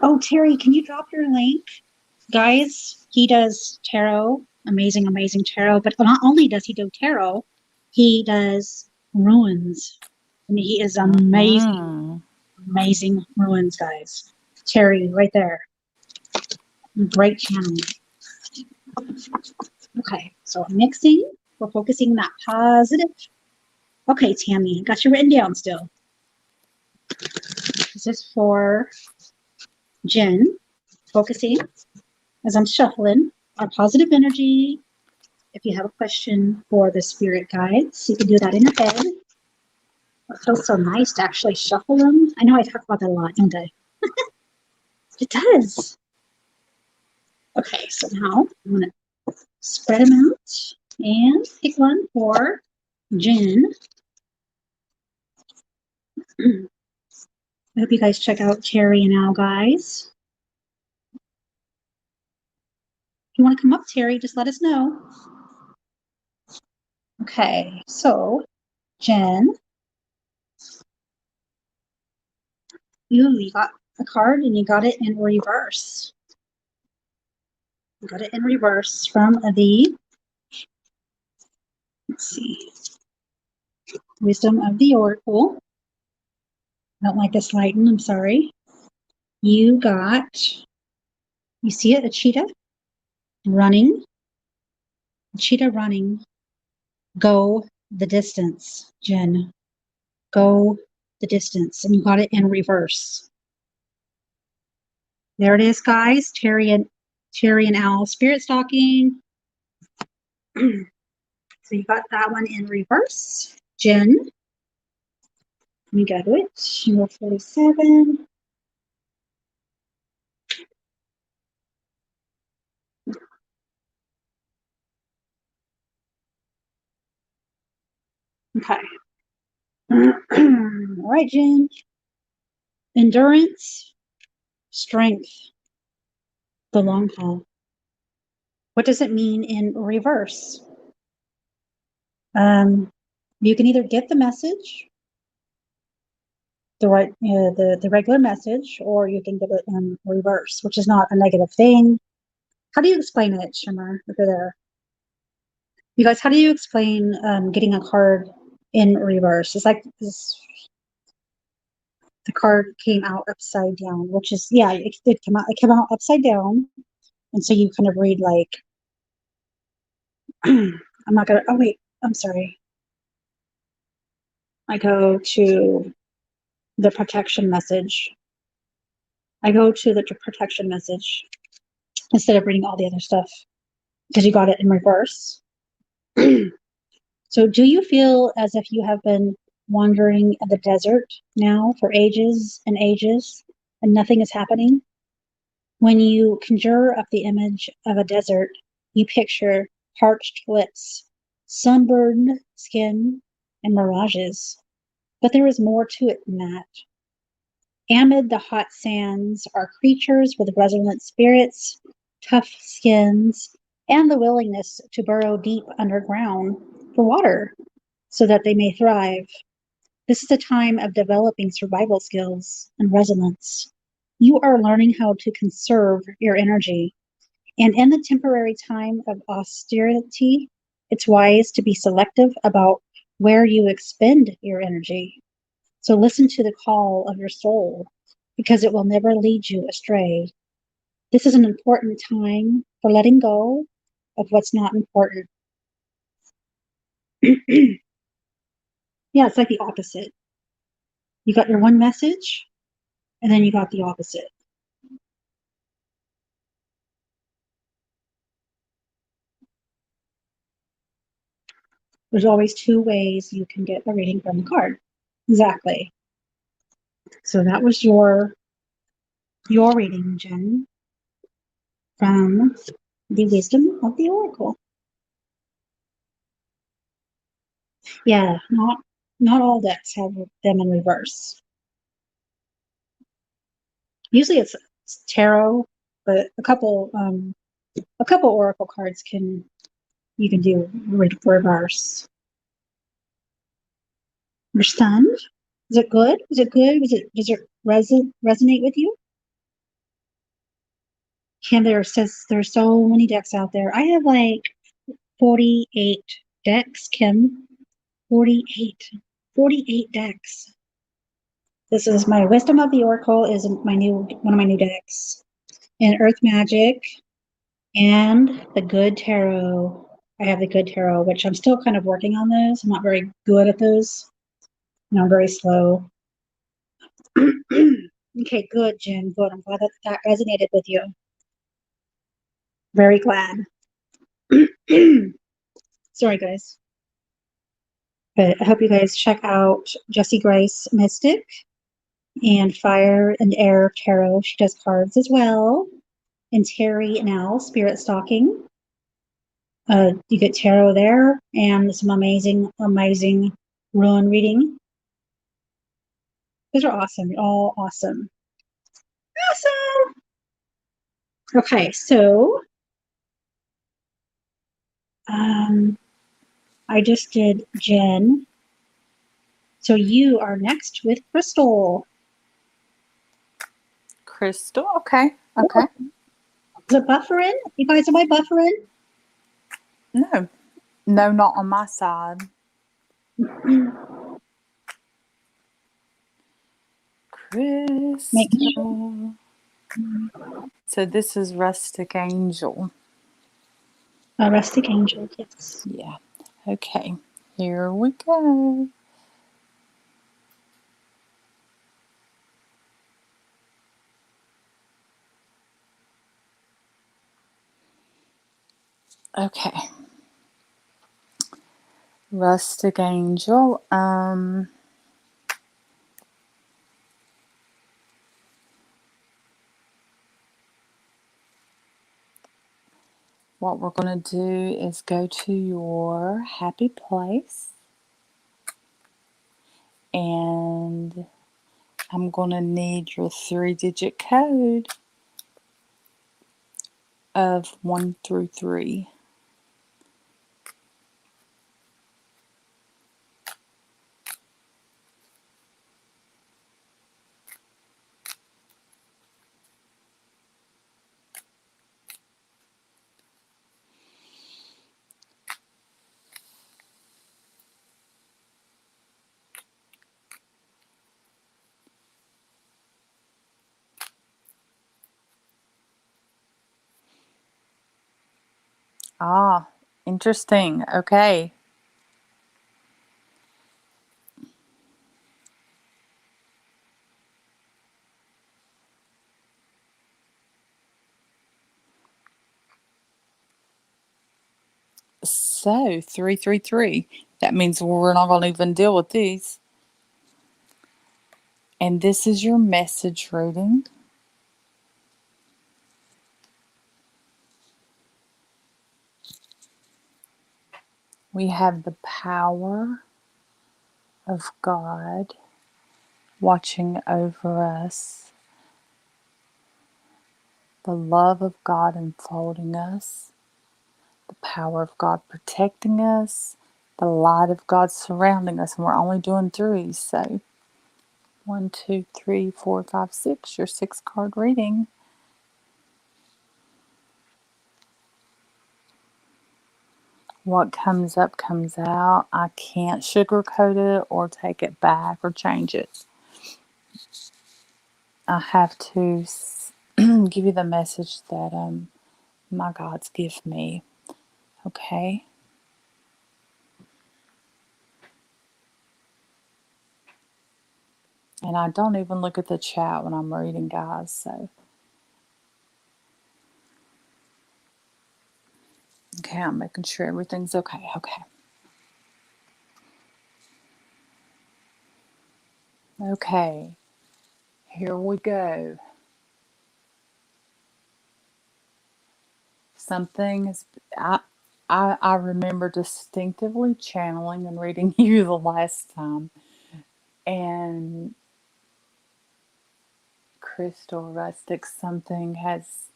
Oh, Terry, can you drop your link? Guys, he does tarot, amazing, amazing tarot, but not only does he do tarot, he does ruins. And he is amazing, amazing ruins, guys. Terry, right there. Great channel. Okay, so mixing, we're focusing on that positive. Okay, Tammy, got you written down still. This is for Jen, focusing as I'm shuffling our positive energy. If you have a question for the spirit guides, you can do that in your head. It feels so nice to actually shuffle them. I know I talk about that a lot, don't I? It does. Okay, so now I'm going to spread them out and pick one for Jen. I hope you guys check out Terry and Al, guys. If you want to come up, Terry, just let us know. Okay, so Jen, you got a card and you got it in reverse. You got it in reverse from the, let's see, Wisdom of the Oracle. I don't like this lighting, I'm sorry. You see it, a cheetah running. A cheetah running. Go the distance, Jen. Go the distance. And you got it in reverse. There it is, guys. Terry and Al spirit stalking. So you got that one in reverse. Jen. You got it. Number 47. Okay. All right, Jen. Endurance, strength, the long haul. What does it mean in reverse? You can either get the message, the regular message, or you can get it in reverse, which is not a negative thing. How do you explain it, Shimmer, if you're there? You guys, how do you explain getting a card in reverse? It's like this, the card came out upside down, which is, yeah, it did come out. It came out upside down. And so you kind of read like, I'm not gonna, oh wait, I'm sorry. I go to the protection message. I go to the protection message instead of reading all the other stuff because you got it in reverse. So do you feel as if you have been wandering in the desert now for ages and ages and nothing is happening? When you conjure up the image of a desert, you picture parched lips, sunburned skin, and mirages. But there is more to it than that. Amid the hot sands are creatures with resilient spirits, tough skins, and the willingness to burrow deep underground for water so that they may thrive. This is a time of developing survival skills and resilience. You are learning how to conserve your energy. And in the temporary time of austerity, it's wise to be selective about where you expend your energy. So listen to the call of your soul because it will never lead you astray. This is an important time for letting go of what's not important. Yeah, it's like the opposite. You got your one message, and then you got the opposite. There's always two ways you can get a reading from the card. Exactly. So that was your reading, Jen, from the Wisdom of the Oracle. Yeah, not all decks have them in reverse. Usually it's tarot, but a couple oracle cards you can do reverse. Understand? Is it good? Is it good? Does it resonate with you? Kim there says there's so many decks out there. I have like 48 decks, Kim. 48. 48 decks. This is my Wisdom of the Oracle is one of my new decks. And Earth Magic and the Good Tarot. I have the Good Tarot, which I'm still kind of working on those. I'm not very good at those. I'm very slow. Okay, good, Jen. Good. I'm glad that resonated with you. Very glad. Sorry, guys. But I hope you guys check out Jessie Grace Mystic and Fire and Air Tarot. She does cards as well. And Terry Nell, Spirit Stalking. You get tarot there and some amazing ruin reading. Those are awesome. All awesome. Awesome. Okay, so I just did Jen. So you are next with Crystal. Crystal, okay. Okay. Is it buffering? You guys, am I buffering? No. No, not on my side. Crystal. So this is Rustic Angel. A Rustic Angel, yes. Yeah. Okay. Here we go. Okay. Rustic Angel. What we're going to do is go to your happy place. And I'm going to need your 3-digit code of 1 through 3. Ah, interesting. Okay. So, 333. That means we're not going to even deal with these. And this is your message reading. We have the power of God watching over us, the love of God enfolding us, the power of God protecting us, the light of God surrounding us. And we're only doing three. So, 1, 2, 3, 4, 5, 6, your 6 card reading. What comes up comes out. I can't sugarcoat it or take it back or change it. I have to give you the message that my God's give me. Okay? And I don't even look at the chat when I'm reading, guys. So, okay, I'm making sure everything's okay. Okay. Okay. Here we go. Something is. I remember distinctively channeling and reading you the last time. And Crystal Rustic, something has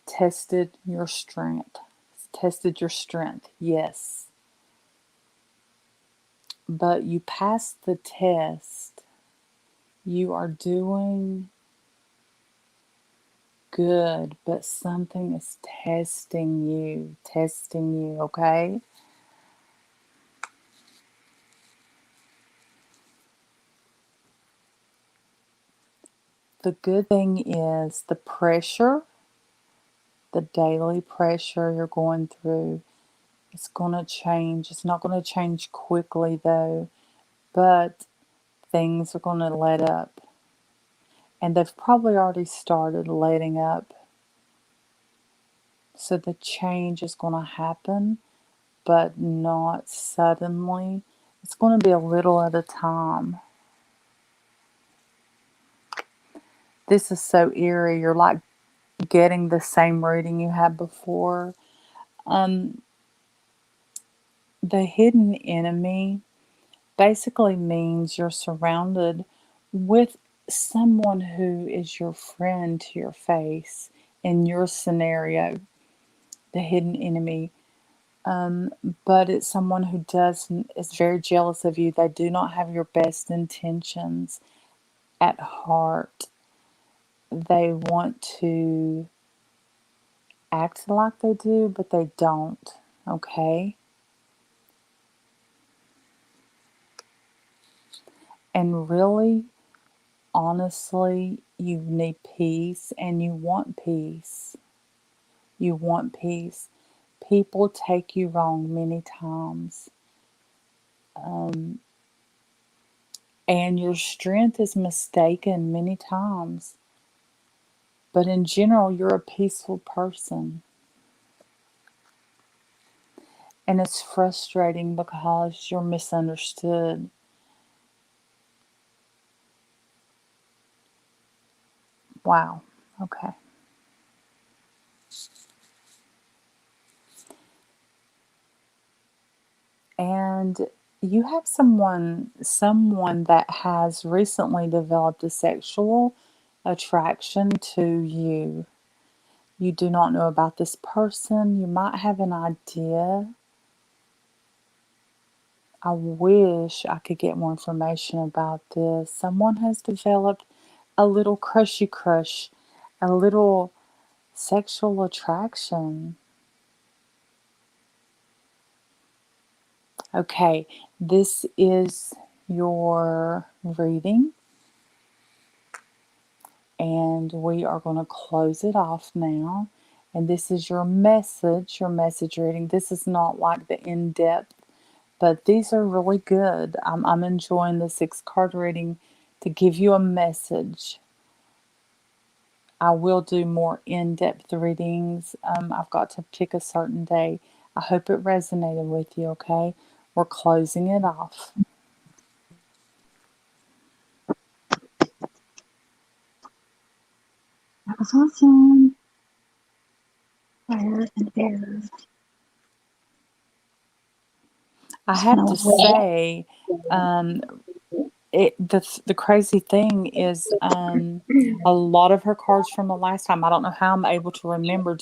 tested your strength. It's tested your strength, yes. But you passed the test. You are doing good, but something is testing you, okay? The good thing is the pressure, the daily pressure you're going through, it's going to change. It's not going to change quickly though, but things are going to let up. And they've probably already started letting up. So the change is going to happen, but not suddenly. It's going to be a little at a time. This is so eerie. You're like getting the same reading you had before. Um, the hidden enemy basically means you're surrounded with someone who is your friend to your face in your scenario, the hidden enemy. Um, but it's someone who is very jealous of you. They do not have your best intentions at heart. They want to act like they do, but they don't. Okay? And really, honestly, you need peace and you want peace. You want peace. People take you wrong many times. And your strength is mistaken many times. But in general, you're a peaceful person. And it's frustrating because you're misunderstood. Wow. Okay. And you have someone that has recently developed a sexual attraction to you. You do not know about this person. You might have an idea. I wish I could get more information about this. Someone has developed a little crushy crush, a little sexual attraction. Okay, this is your reading, and we are going to close it off now. and this is your message reading. This is not like the in-depth, but these are really good. I'm enjoying the 6 card reading to give you a message. I will do more in-depth readings. I've got to pick a certain day. I hope it resonated with you, okay? We're closing it off. That was awesome. Fire and air. I have to say, the crazy thing is, a lot of her cards from the last time. I don't know how I'm able to remember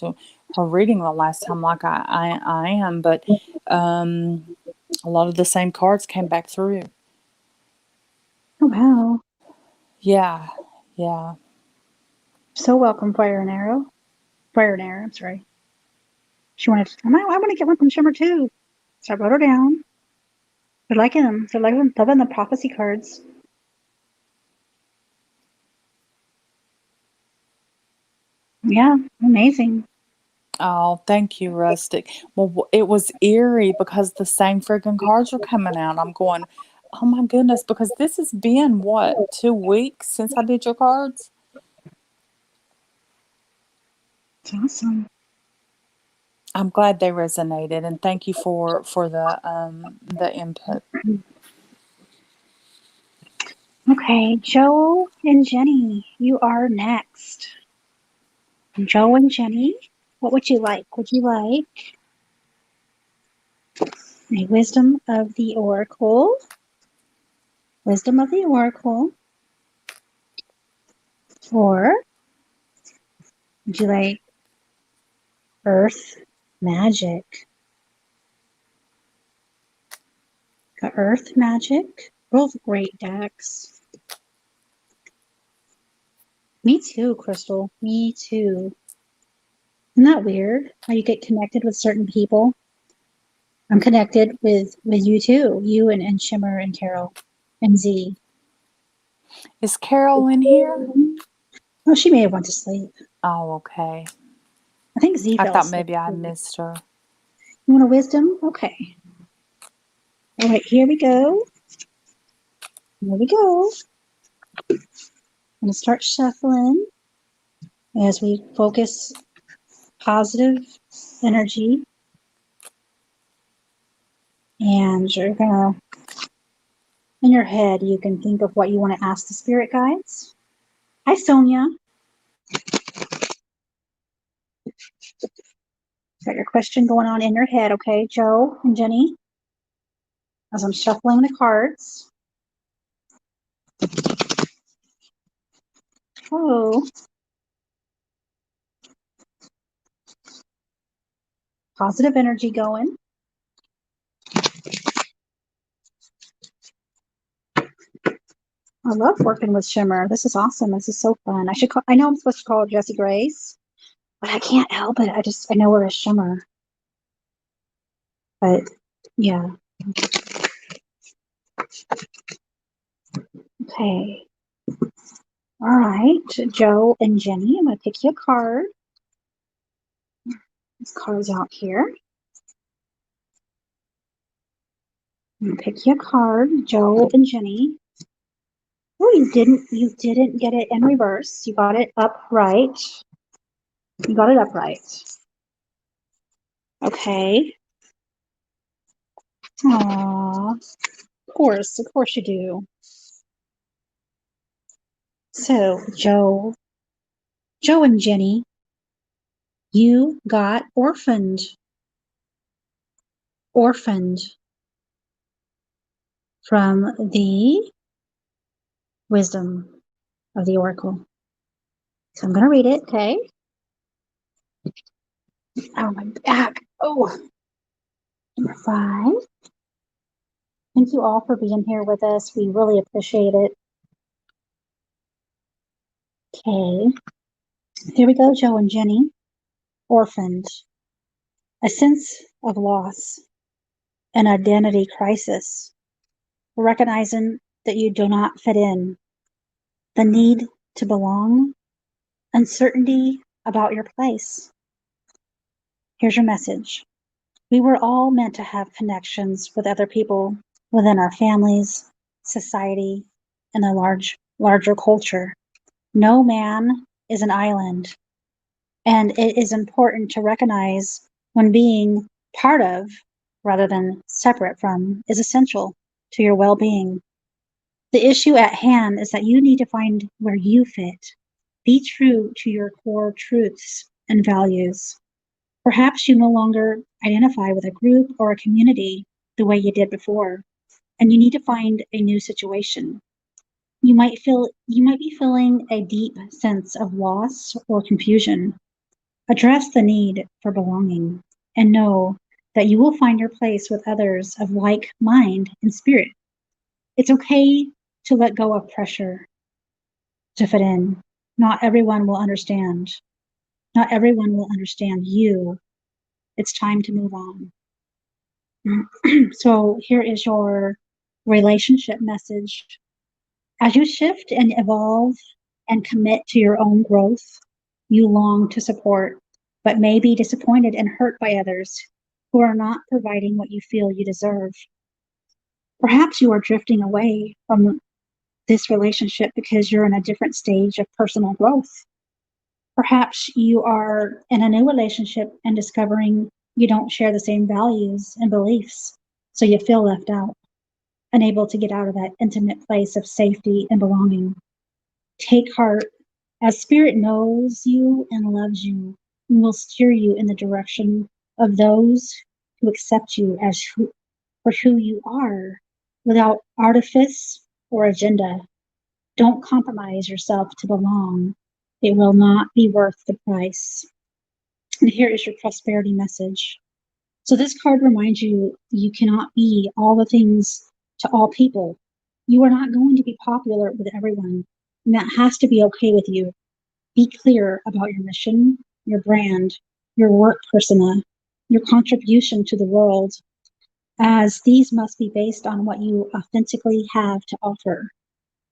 her reading the last time like I am, but a lot of the same cards came back through. Oh, wow. Yeah, yeah. So welcome, Fire and Arrow. Fire and Air, I'm sorry. She wanted, I want to get one from Shimmer too. So I wrote her down. They're liking them. They're loving the prophecy cards. Yeah, amazing. Oh, thank you, Rustic. Well, it was eerie because the same freaking cards are coming out. I'm going, oh my goodness, because this has been what, 2 weeks since I did your cards? It's awesome. I'm glad they resonated, and thank you for the input. Okay, Joe and Jenny, you are next. Joe and Jenny, what would you like? Would you like a Wisdom of the Oracle? Wisdom of the Oracle. Or would you like Earth Magic? Got Earth Magic. Both great decks. Me too, Crystal. Me too. Isn't that weird? How you get connected with certain people? I'm connected with you too. You and Shimmer and Carol and Z. Is Carol in here? Oh, she may have went to sleep. Oh, okay. I think Z I fell thought asleep. maybe I missed her. You want a wisdom? Okay. All right, here we go. Here we go. I'm going to start shuffling as we focus positive energy. And you're going to, in your head, you can think of what you want to ask the spirit guides. Hi, Sonia. Got your question going on in your head, okay, Joe and Jenny? As I'm shuffling the cards. Oh. Positive energy going. I love working with Shimmer. This is awesome. This is so fun. I know I'm supposed to call her Jessie Grace, but I can't help it. I know her as Shimmer. But yeah. Okay. All right, Joe and Jenny, I'm going to pick you a card. This card's out here. I'm going to pick you a card, Joe and Jenny. Oh, you didn't get it in reverse. You got it upright. You got it upright. Okay. Aww. Of course you do. So, Joe and Jenny, you got orphaned. Orphaned from the wisdom of the oracle. So I'm going to read it, okay? Oh, my back. Oh. Number 5. Thank you all for being here with us. We really appreciate it. Okay. Here we go, Joe and Jenny. Orphaned. A sense of loss, an identity crisis, recognizing that you do not fit in, the need to belong, uncertainty about your place. Here's your message. We were all meant to have connections with other people within our families, society, and the larger culture. No man is an island, and it is important to recognize when being part of, rather than separate from, is essential to your well-being. The issue at hand is that you need to find where you fit. Be true to your core truths and values. Perhaps you no longer identify with a group or a community the way you did before, and you need to find a new situation. You might be feeling a deep sense of loss or confusion. Address the need for belonging and know that you will find your place with others of like mind and spirit. It's okay to let go of pressure to fit in. Not everyone will understand. Not everyone will understand you. It's time to move on. So here is your relationship message. As you shift and evolve and commit to your own growth, you long to support, but may be disappointed and hurt by others who are not providing what you feel you deserve. Perhaps you are drifting away from this relationship because you're in a different stage of personal growth. Perhaps you are in a new relationship and discovering you don't share the same values and beliefs, so you feel left out, unable to get out of that intimate place of safety and belonging. Take heart, as Spirit knows you and loves you, and will steer you in the direction of those who accept you for who you are, without artifice or agenda. Don't compromise yourself to belong. It will not be worth the price. And here is your prosperity message. So this card reminds you you cannot be all the things to all people. You are not going to be popular with everyone, and that has to be okay with you. Be clear about your mission, your brand, your work persona, your contribution to the world, as these must be based on what you authentically have to offer,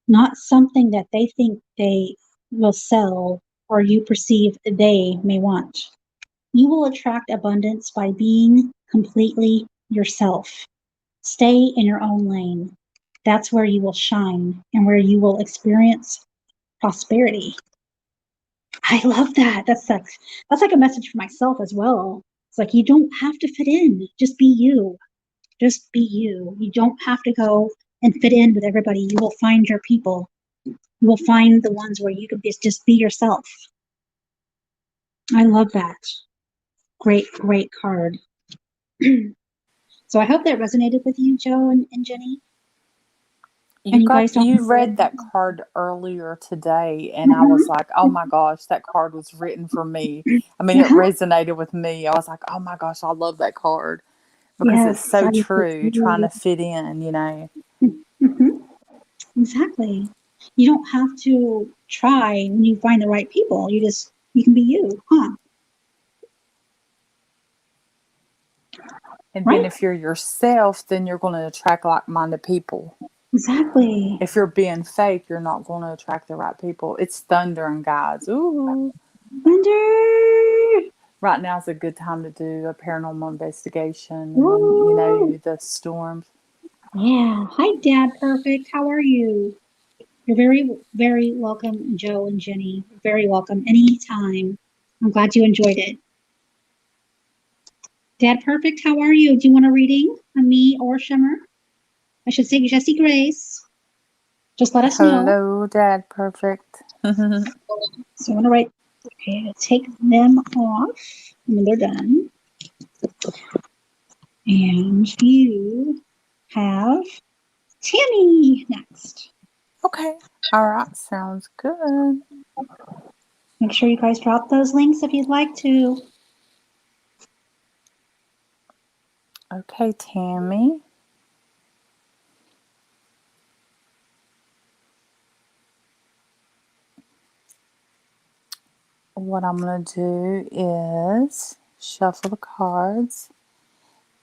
not something that they think they will sell or you perceive they may want. You will attract abundance by being completely yourself. Stay in your own lane. That's where you will shine and where you will experience prosperity. I love that. That's like a message for myself as well. It's like you don't have to fit in. Just be you. Just be you. You don't have to go and fit in with everybody. You will find your people. You will find the ones where you can just be yourself. I love that. Great, great card. So I hope that resonated with you, Joe and Jenny. And you guys don't You read that card earlier today, and I was like, oh my gosh, that card was written for me. I mean, it resonated with me. I was like, oh my gosh, I love that card. Because it's so true, trying to fit in, you know. Mm-hmm. Exactly. You don't have to try when you find the right people. You can be you, huh? And then if you're yourself, then you're going to attract like-minded people. Exactly. If you're being fake, you're not going to attract the right people. It's thundering, guys. Ooh. Thunder! Right now is a good time to do a paranormal investigation and, you know, the storms. Yeah. Hi, Dad Perfect. How are you? You're very, very welcome, Joe and Jenny. Very welcome anytime. I'm glad you enjoyed it. Dad Perfect, how are you? Do you want a reading on me or Shimmer? I should say Jessie Grace. Just let us know. Hello, Dad Perfect. So I'm going to write, okay, take them off. I mean, they're done. And you have Tammy next. Okay. All right. Sounds good. Make sure you guys drop those links if you'd like to. Okay, Tammy. What I'm going to do is shuffle the cards,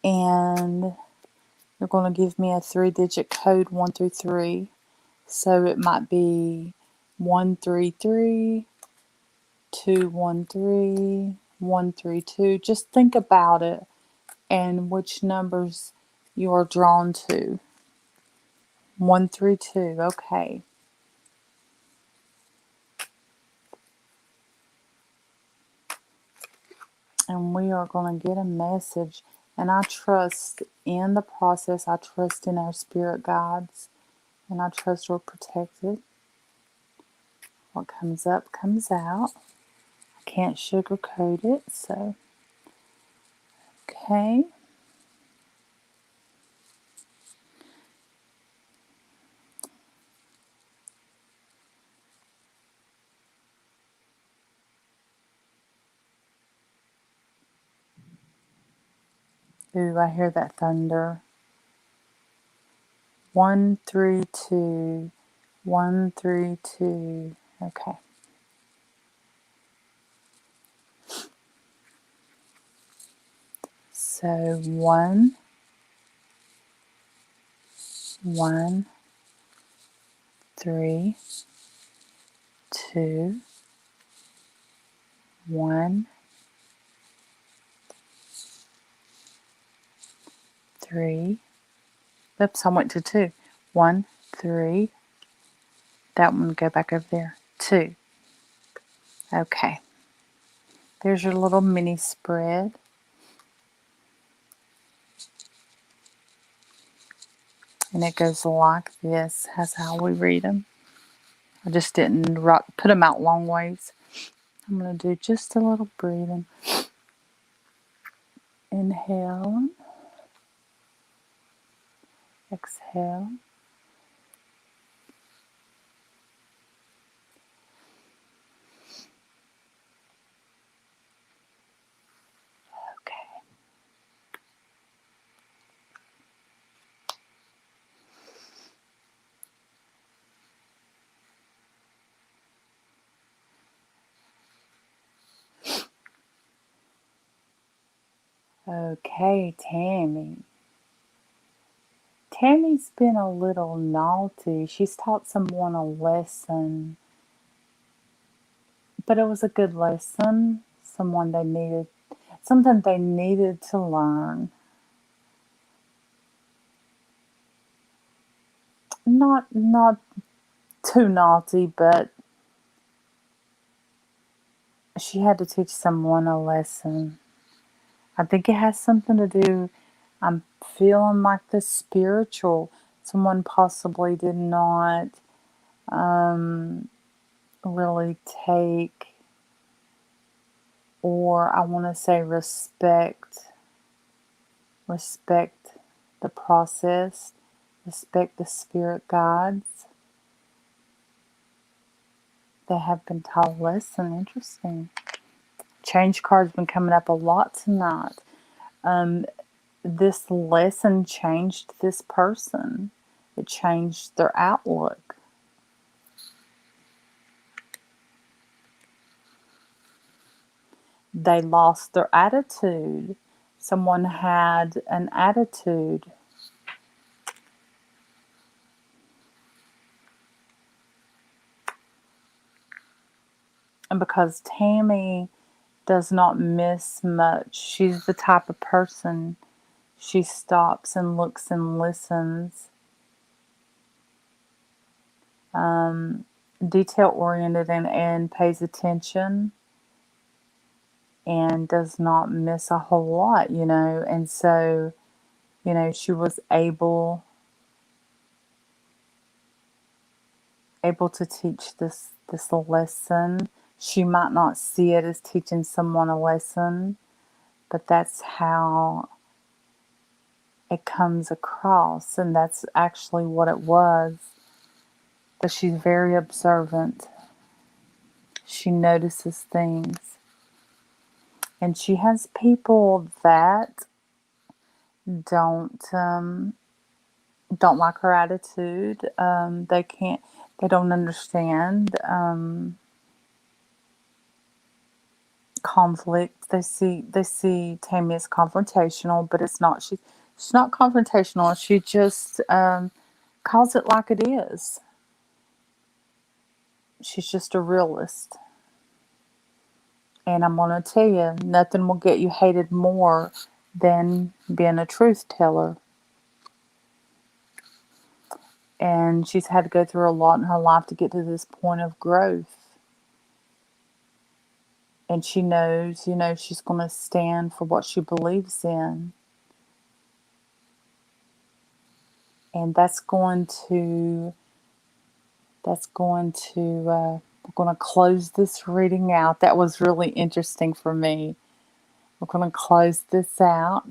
and you're going to give me a 3-digit code 1 through 3. So it might be 133, 213, 132. Just think about it and which numbers you are drawn to. 132. Okay. And we are going to get a message. And I trust in the process. I trust in our spirit guides. And I trust we're protected. What comes up comes out. I can't sugarcoat it. So, okay. Ooh, I hear that thunder. 132. 132. Okay. So 1, 1, 3, 2, 1, 3. Oops, I went to 2. 1, 3. That one go back over there. 2. Okay. There's your little mini spread. And it goes like this. That's how we read them. I just didn't put them out long ways. I'm going to do just a little breathing. Inhale. Exhale. Okay. Okay, Tammy. Tammy's been a little naughty. She's taught someone a lesson, but it was a good lesson. Something they needed to learn. Not too naughty, but she had to teach someone a lesson. I think it has something to do. I'm feeling like the spiritual. Someone possibly did not really take, or I want to say respect the process, respect the spirit guides. They have been taught a lesson. Interesting. Change card's been coming up a lot tonight. This lesson changed this person. It changed their outlook. They lost their attitude. Someone had an attitude. And because Tammy does not miss much, she's the type of person, she stops and looks and listens. Detail oriented and pays attention and does not miss a whole lot, and so she was able to teach this lesson. She might not see it as teaching someone a lesson, but that's how it comes across, and that's actually what it was. But she's very observant. She notices things. And she has people that don't like her attitude. They don't understand conflict. They see Tammy as confrontational, but it's not. She's not confrontational. She just calls it like it is. She's just a realist. And I'm going to tell you, nothing will get you hated more than being a truth teller. And she's had to go through a lot in her life to get to this point of growth. And she knows, she's going to stand for what she believes in. And we're going to close this reading out. That was really interesting for me. We're going to close this out.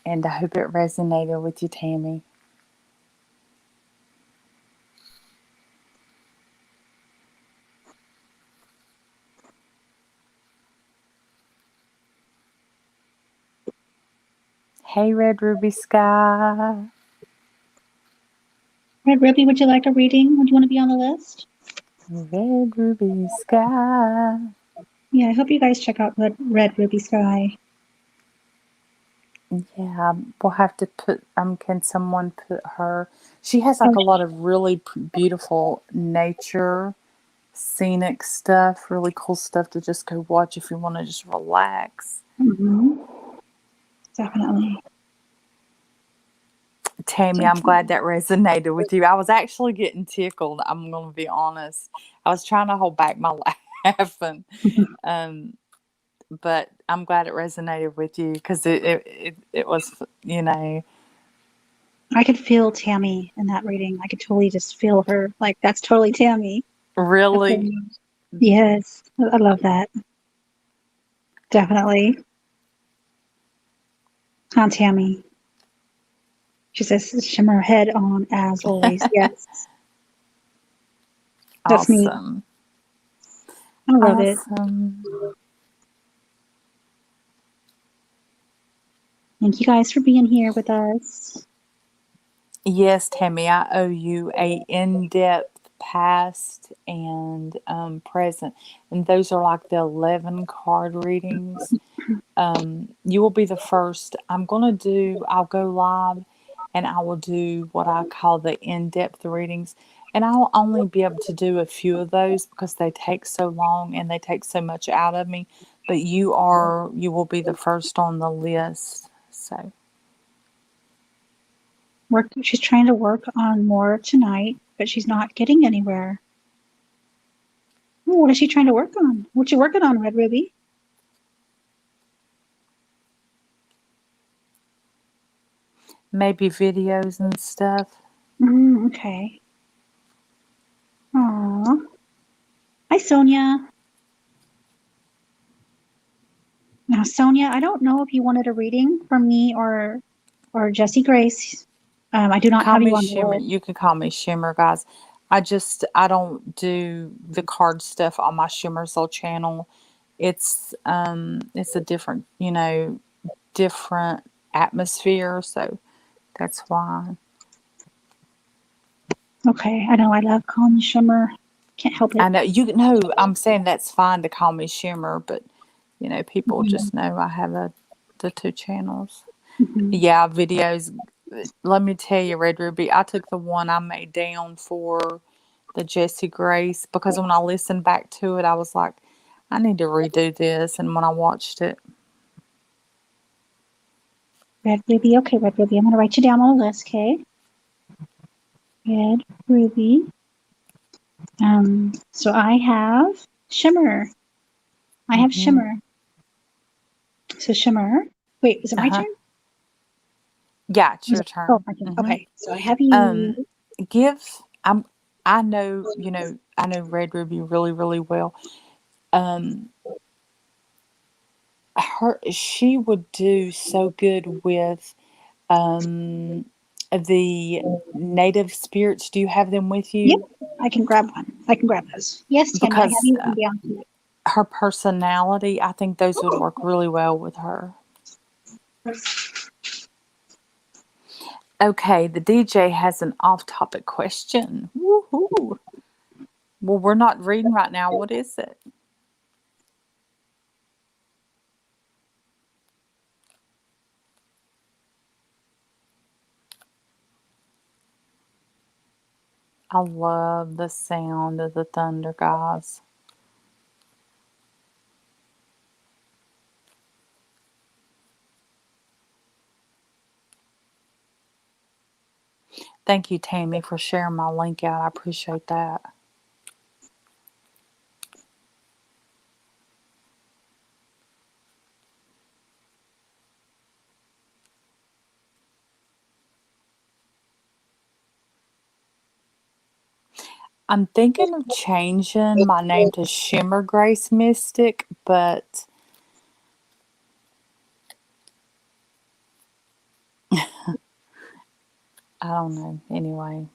And I hope it resonated with you, Tammy. Hey, Red Ruby Sky. Red Ruby, would you like a reading? Would you want to be on the list? Red Ruby Sky. Yeah, I hope you guys check out Red Ruby Sky. Yeah, we'll have to put, can someone put her, she has like a lot of really beautiful nature, scenic stuff, really cool stuff to just go watch if you want to just relax. Mm-hmm. Definitely. Tammy, I'm glad that resonated with you. I was actually getting tickled. I'm going to be honest. I was trying to hold back my laughing. But I'm glad it resonated with you because it was, I could feel Tammy in that reading. I could totally just feel her. Like, that's totally Tammy. really. Yes. I love that. Definitely. On Tammy. She says, shimmer head on as always. Yes. That's me. Awesome. I love it. Thank you guys for being here with us. Yes, Tammy, I owe you a in-depth past and present, and those are like the 11 card readings. You will be the first. I'll go live, and I will do what I call the in-depth readings, and I'll only be able to do a few of those because they take so long and they take so much out of me. But you will be the first on the list. So. She's trying to work on more tonight, but she's not getting anywhere. What is she trying to work on? What you working on, Red Ruby? Maybe videos and stuff. Okay. Aw. Hi, Sonia. Now, Sonia, I don't know if you wanted a reading from me or Jessie Grace. I do not Call have me you on the Shimmer. list. You can call me Shimmer, guys. I don't do the card stuff on my Shimmer Soul channel. It's a different, different atmosphere, so that's why. Okay, I know I love calling you Shimmer. Can't help it. I know I'm saying that's fine to call me Shimmer, but people just know I have the two channels. Mm-hmm. Yeah, videos. Let me tell you, Red Ruby, I took the one I made down for the Jessie Grace because when I listened back to it, I was like, I need to redo this. And when I watched it, Red Ruby. Okay, Red Ruby. I'm going to write you down on the list, okay? Red Ruby. So I have Shimmer. I have Shimmer. So Shimmer. Wait, is it my turn? Yeah, it's your turn. Oh, my turn. Okay, so I have you. I know Red Ruby really, really well. She would do so good with the native spirits. Do you have them with you? Yep, I can grab one. I can grab those. Yes, Tammy, I have Because you written down too. her personality, I think those would work really well with her. Okay, the DJ has an off-topic question. Woohoo! Well, we're not reading right now. What is it? I love the sound of the thunder, guys. Thank you, Tammy, for sharing my link out. I appreciate that. I'm thinking of changing my name to Shimmer Grace Mystic, but I don't know. Anyway,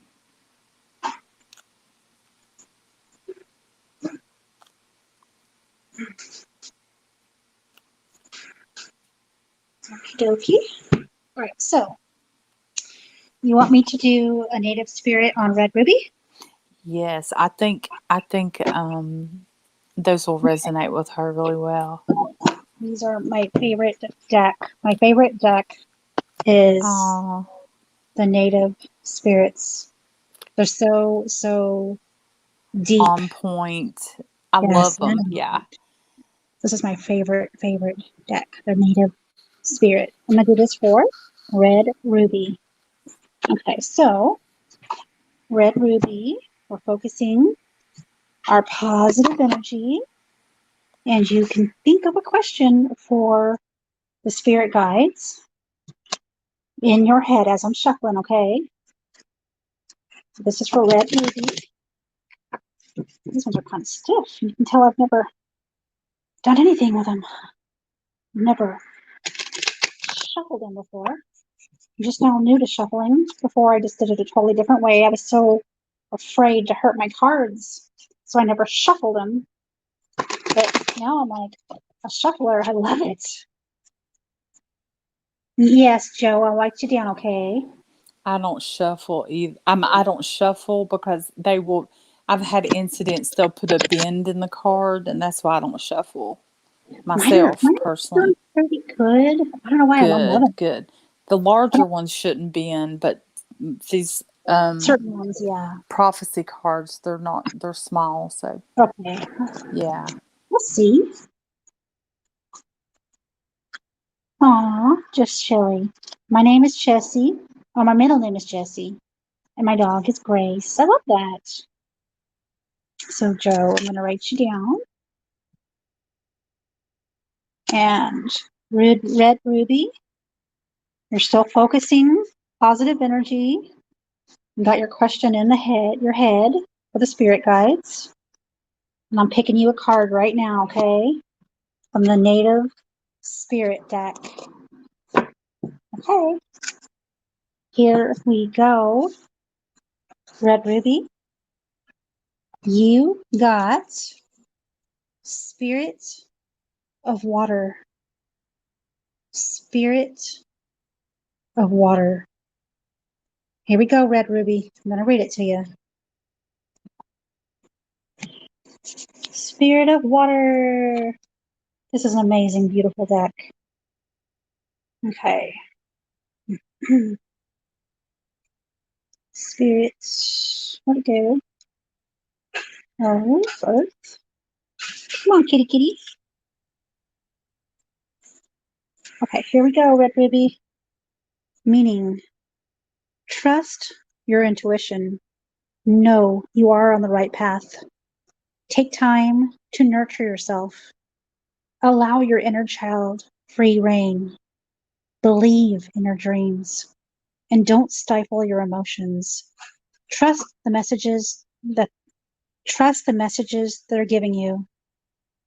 Okie dokie. All right, so you want me to do a native spirit on Red Ruby? yes, I think those will resonate with her really well. These are my favorite deck. My favorite deck is Aw, the native spirits. They're so deep. on point. I Yes, love them. Yeah. this is my favorite deck. The native spirit. I'm gonna do this for Red Ruby. Okay, so Red Ruby, we're focusing our positive energy, and you can think of a question for the spirit guides in your head as I'm shuffling, okay? This is for Red Ruby. These ones are kind of stiff. You can tell I've never done anything with them. Never shuffled them before. I'm just now new to shuffling. Before I just did it a totally different way. I was so afraid to hurt my cards, so I never shuffled them. But now I'm like a shuffler. I love it. Yes, Joe, I'll write you down, okay? I don't shuffle either. I don't shuffle because they will. I've had incidents. They'll put a bend in the card, and that's why I don't shuffle myself Mine are personally. pretty good. I don't know why I'm Good, loving good. The larger ones shouldn't bend, but these certain ones, yeah. prophecy cards, they're not. They're small, so Okay, yeah. let's see. Aw, just chilly. My name is Jessie. Oh, my middle name is Jessie. And my dog is Grace. I love that. So, Joe, I'm going to write you down. And Red Ruby, you're still focusing positive energy. You got your question in your head for the spirit guides. And I'm picking you a card right now, okay? From the Native Spirit deck. Okay. Here we go. Red Ruby, you got Spirit of Water. Spirit of Water. Here we go, Red Ruby. I'm going to read it to you. Spirit of Water. This is an amazing, beautiful deck. Okay. Spirits. Where'd it go? Oh, Earth. Come on, kitty kitty. Okay, here we go, Red Ruby. Meaning, trust your intuition. Know you are on the right path. Take time to nurture yourself. Allow your inner child free reign. Believe in your dreams and don't stifle your emotions. Trust the messages that they're giving you.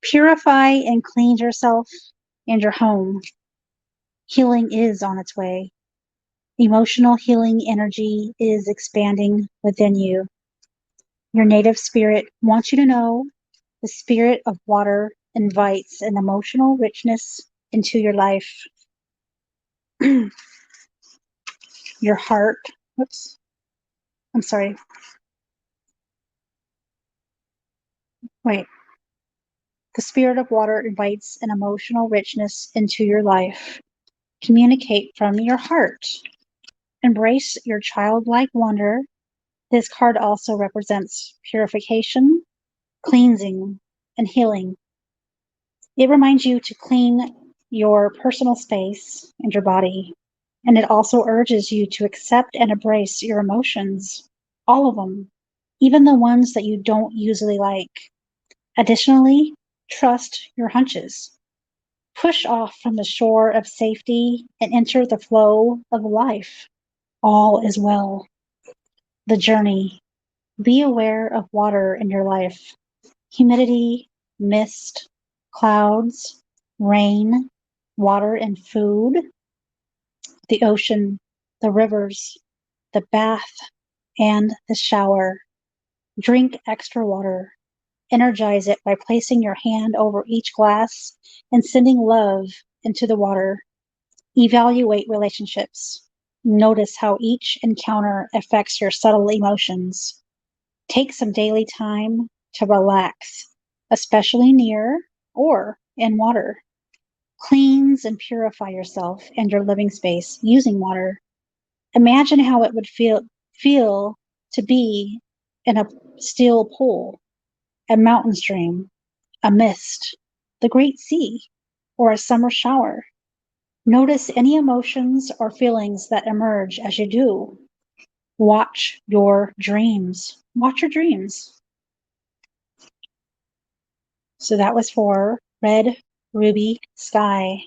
Purify and cleanse yourself and your home. Healing is on its way. Emotional healing energy is expanding within you. Your native spirit wants you to know the spirit of water invites an emotional richness into your life. Your heart. Whoops. I'm sorry. Wait. The spirit of water invites an emotional richness into your life. Communicate from your heart. Embrace your childlike wonder. This card also represents purification, cleansing, and healing. It reminds you to clean your personal space and your body. And it also urges you to accept and embrace your emotions, all of them, even the ones that you don't usually like. Additionally, trust your hunches. Push off from the shore of safety and enter the flow of life. All is well. The journey. Be aware of water in your life. Humidity, mist, clouds, rain, water and food, the ocean, the rivers, the bath, and the shower. Drink extra water. Energize it by placing your hand over each glass and sending love into the water. Evaluate relationships. Notice how each encounter affects your subtle emotions. Take some daily time to relax, especially near or in water. Cleanse and purify yourself and your living space using water. Imagine how it would feel to be in a still pool, a mountain stream, a mist, the great sea, or a summer shower. Notice any emotions or feelings that emerge as you do. Watch your dreams. Watch your dreams. So that was for Red Ruby Sky.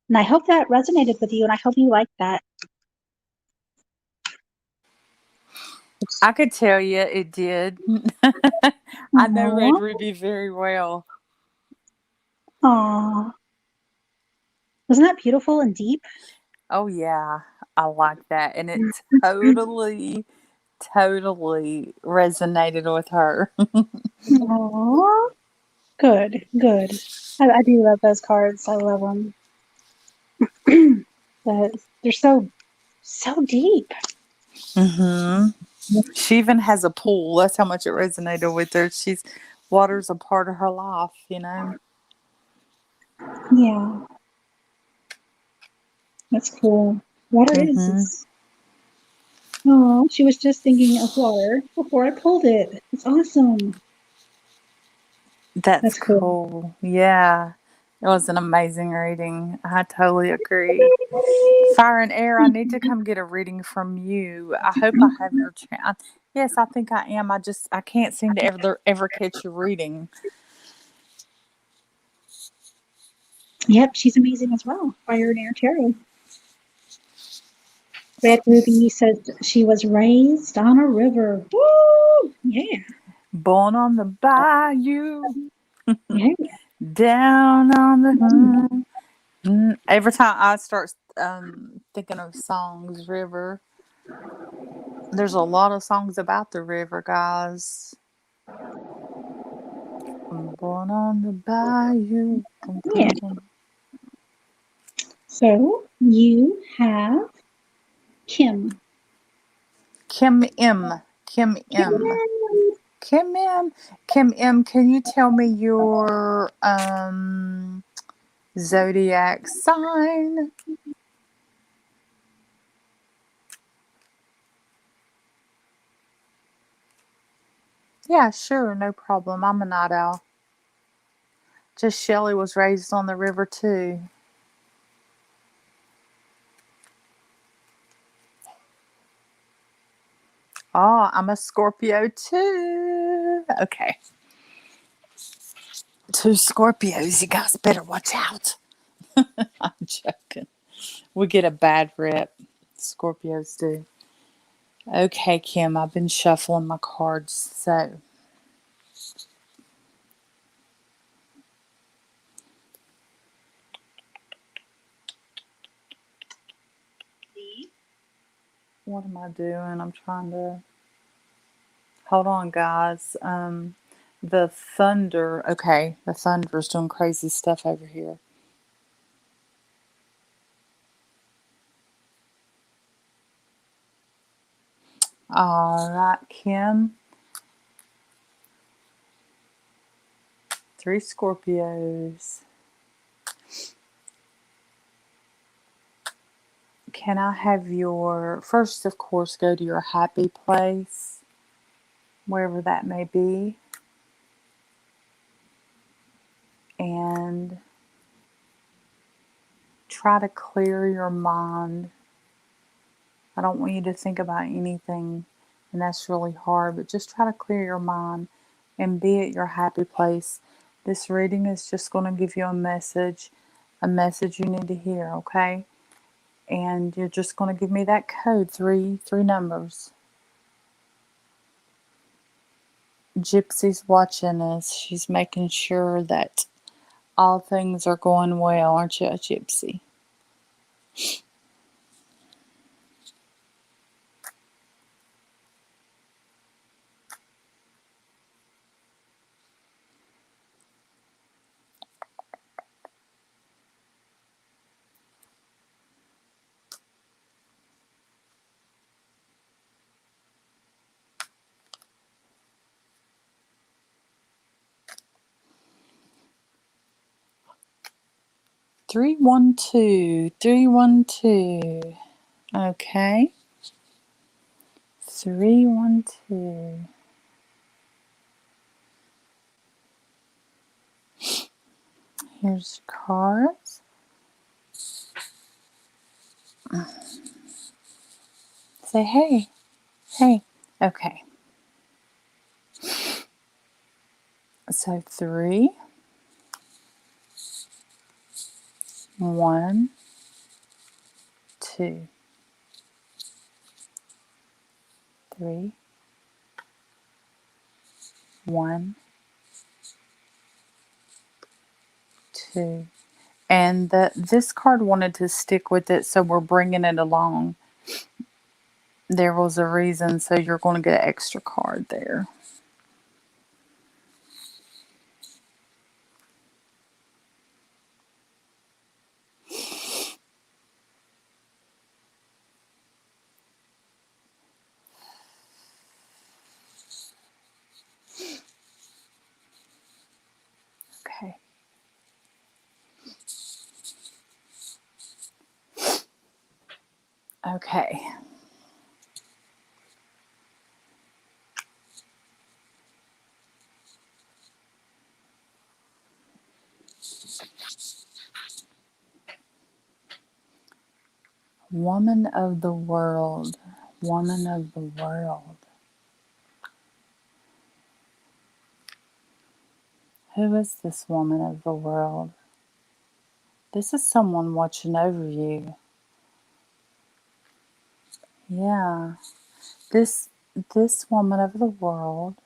And I hope that resonated with you, and I hope you liked that. I could tell you it did. I know Red Ruby very well. Aww. Wasn't that beautiful and deep? Oh, yeah. I like that. And it totally resonated with her. Aww. Good, good. I do love those cards. I love them. They're so deep. She even has a pool. That's how much it resonated with her. Water's a part of her life, Yeah. That's cool. Water is. Oh, she was just thinking of water before I pulled it. It's awesome. That's That's cool. cool. Yeah. It was an amazing reading. I totally agree. Fire and Air, I need to come get a reading from you. I hope I have your channel. Yes, I think I am. I can't seem to ever catch your reading. Yep, she's amazing as well. Fire and Air Tarot. Red Ruby says she was raised on a river. Woo! Yeah. Born on the bayou. Yeah. Down on the every time I start thinking of songs, river. There's a lot of songs about the river, guys. I'm born on the bayou. Yeah. So you have Kim. Kim M. Kim M. Kim M. Kim M. Can you tell me your zodiac sign? Yeah, sure, no problem. I'm a night owl. Just Shelley was raised on the river too. Oh, I'm a Scorpio too. Okay. Two Scorpios, you guys better watch out. I'm joking. We get a bad rep. Scorpios do. Okay, Kim, I've been shuffling my cards, so. What am I doing? I'm trying to. Hold on, guys. The thunder. Okay, the thunder's doing crazy stuff over here. All right, Kim. 3 Scorpios. Can I have your first, of course, go to your happy place, wherever that may be, and try to clear your mind I don't want you to think about anything, and that's really hard, but just try to clear your mind and be at your happy place. This reading is just going to give you a message you need to hear, okay? And you're just going to give me that code, three numbers. Gypsy's watching us. She's making sure that all things are going well, aren't you, Gypsy? Three, 1, 2, 3, 1, 2. Okay. 3, 1, 2. Here's cards. Say hey. Hey. Okay. So 3, 1, 2. 3, 1, 2. And this card wanted to stick with it, so we're bringing it along. There was a reason, so you're going to get an extra card there. Okay. Okay. Woman of the world. Woman of the world. Who is this woman of the world? This is someone watching over you. Yeah. This woman of the world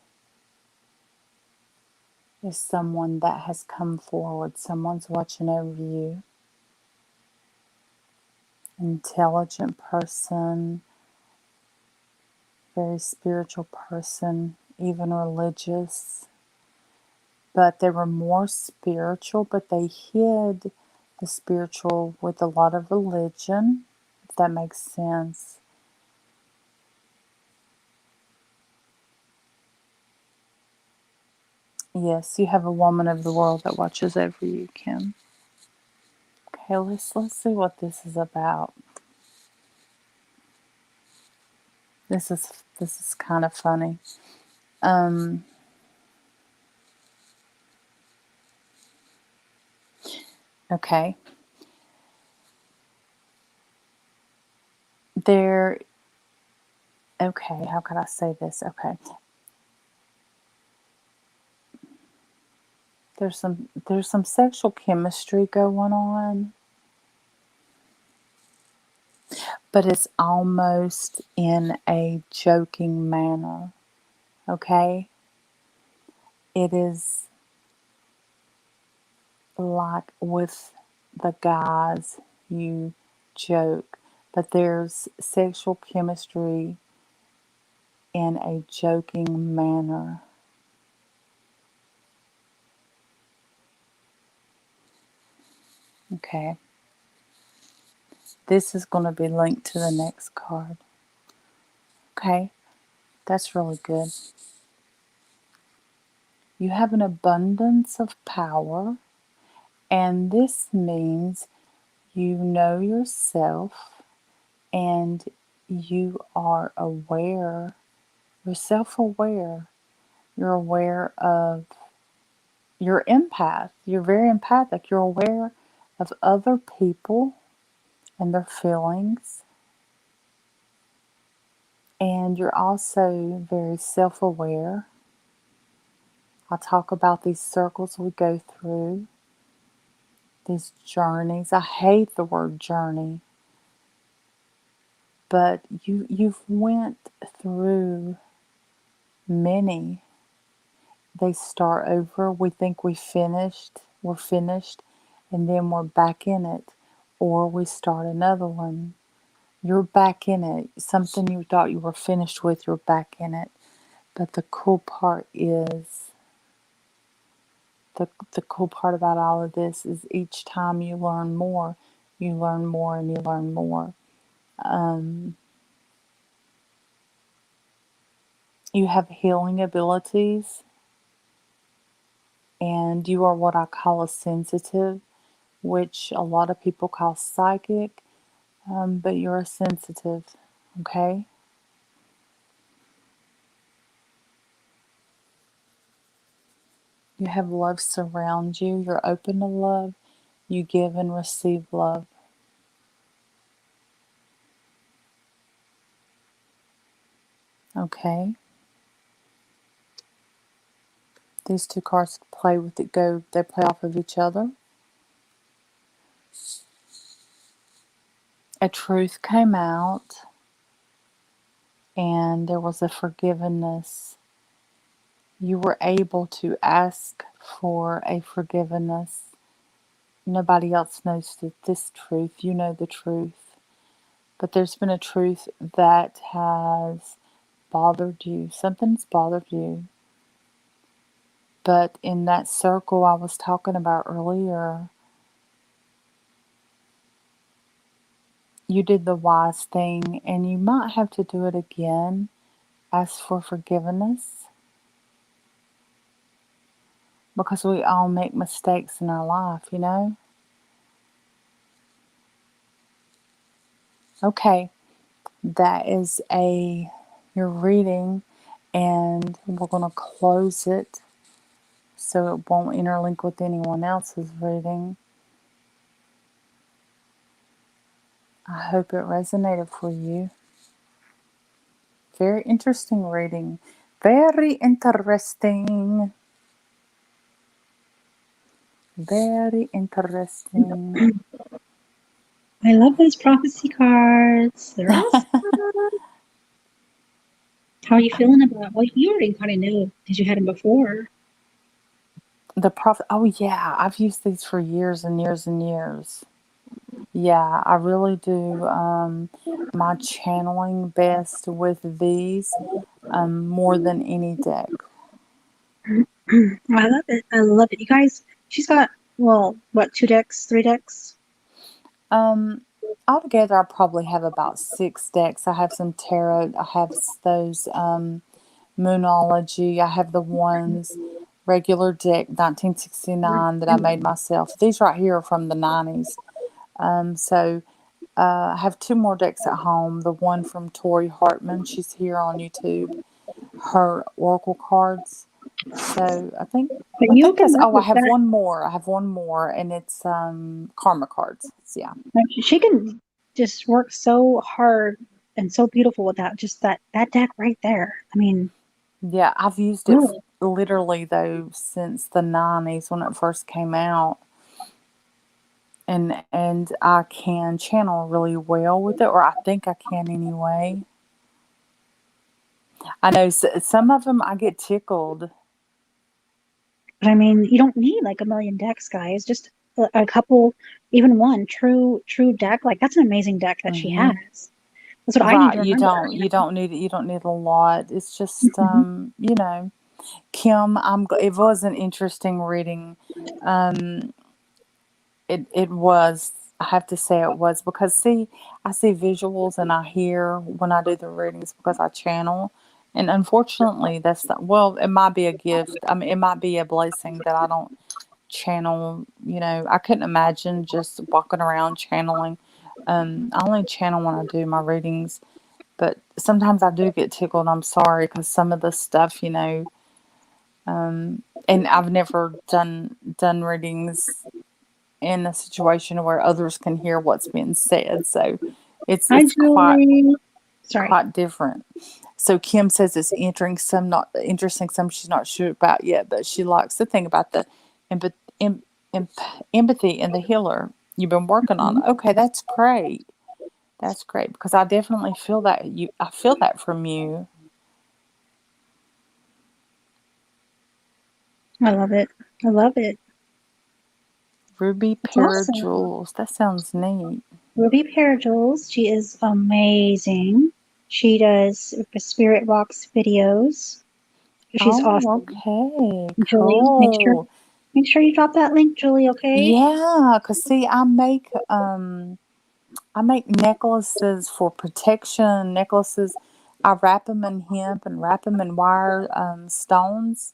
is someone that has come forward. Someone's watching over you. Intelligent person, very spiritual person, even religious. But they were more spiritual, but they hid the spiritual with a lot of religion, if that makes sense. Yes, you have a woman of the world that watches over you, Kim. Okay, let's see what this is about. This is kind of funny. Okay. There. Okay, how could I say this? Okay. There's some sexual chemistry going on, but it's almost in a joking manner. Okay? It is like with the guys you joke, but there's sexual chemistry in a joking manner. Okay. This is going to be linked to the next card. Okay. That's really good. You have an abundance of power, and this means you know yourself and you are aware. You're self aware. You're aware of, you're empath. You're very empathic. You're aware of other people and their feelings. And you're also very self aware. I talk about these circles we go through, these journeys. I hate the word journey, but you've went through many. They start over. We think we're finished, and then we're back in it, or we start another one. You're back in it. Something you thought you were finished with, you're back in it. But the cool part is, the cool part about all of this is each time you learn more, you learn more, and you learn more. You have healing abilities, and you are what I call a sensitive, which a lot of people call psychic, but you're a sensitive, okay? You have love surround you. You're open to love. You give and receive love. Okay? These two cards play with it, they play off of each other. A truth came out, and there was a forgiveness. You were able to ask for a forgiveness. Nobody else knows this truth. You know the truth. But there's been a truth that has bothered you. Something's bothered you. But in that circle I was talking about earlier, you did the wise thing, and you might have to do it again. Ask for forgiveness. Because we all make mistakes in our life, you know? Okay, that is your reading, and we're going to close it so it won't interlink with anyone else's reading. I hope it resonated for you. Very interesting reading. Very interesting. Very interesting. I love those prophecy cards. They're awesome. How are you feeling about? Well, you already kind of know because you had them before. The prophet. Oh yeah, I've used these for years and years and years. Yeah, I really do. My channeling best with these, more than any deck. I love it. I love it. You guys, she's got, well, what, 2 decks, 3 decks? Um, Altogether, I probably have about 6 decks. I have some tarot. I have those Moonology. I have the ones regular deck 1969 that I made myself. These right here are from the 90s. So I have 2 more decks at home. The one from Tori Hartman. She's here on YouTube. Her oracle cards. So But I you think can that's, work oh, I with have that. one more. I have one more, and it's karma cards. So, yeah. She can just work so hard and so beautiful with that. Just that deck right there. I mean, Yeah, I've used it really. literally though since the 90s when it first came out. And I can channel really well with it, or I think I can anyway. I know some of them I get tickled. But I mean, you don't need like a million decks, guys. Just a couple, even one true deck. Like that's an amazing deck that she Hmm. has. That's what I need Right, to remember. you don't need a lot. It's just Kim, it was an interesting reading. Um it was, I have to say it was, because see, I see visuals and I hear when I do the readings because I channel. And unfortunately, that's not, well, it might be a gift. I mean, it might be a blessing that I don't channel. I couldn't imagine just walking around channeling. I only channel when I do my readings, but sometimes I do get tickled. I'm sorry, because some of the stuff, and I've never done readings in a situation where others can hear what's being said. So it's Hi, it's quite Julie. Sorry. quite different. So Kim says it's entering some not interesting, some she's not sure about yet, but she likes the thing about the empath- em- empathy and the healer you've been working on. Okay, that's great. That's great because I definitely feel that I feel that from you. I love it. I love it. Ruby It's awesome. Parajewels. That sounds neat. Ruby Parajules, she is amazing. She does Spirit Box videos. She's Oh, awesome. okay. Julie, Cool. make sure you drop that link, Julie, okay? Yeah, cause see, I make necklaces for protection. Necklaces, I wrap them in hemp and wrap them in wire stones.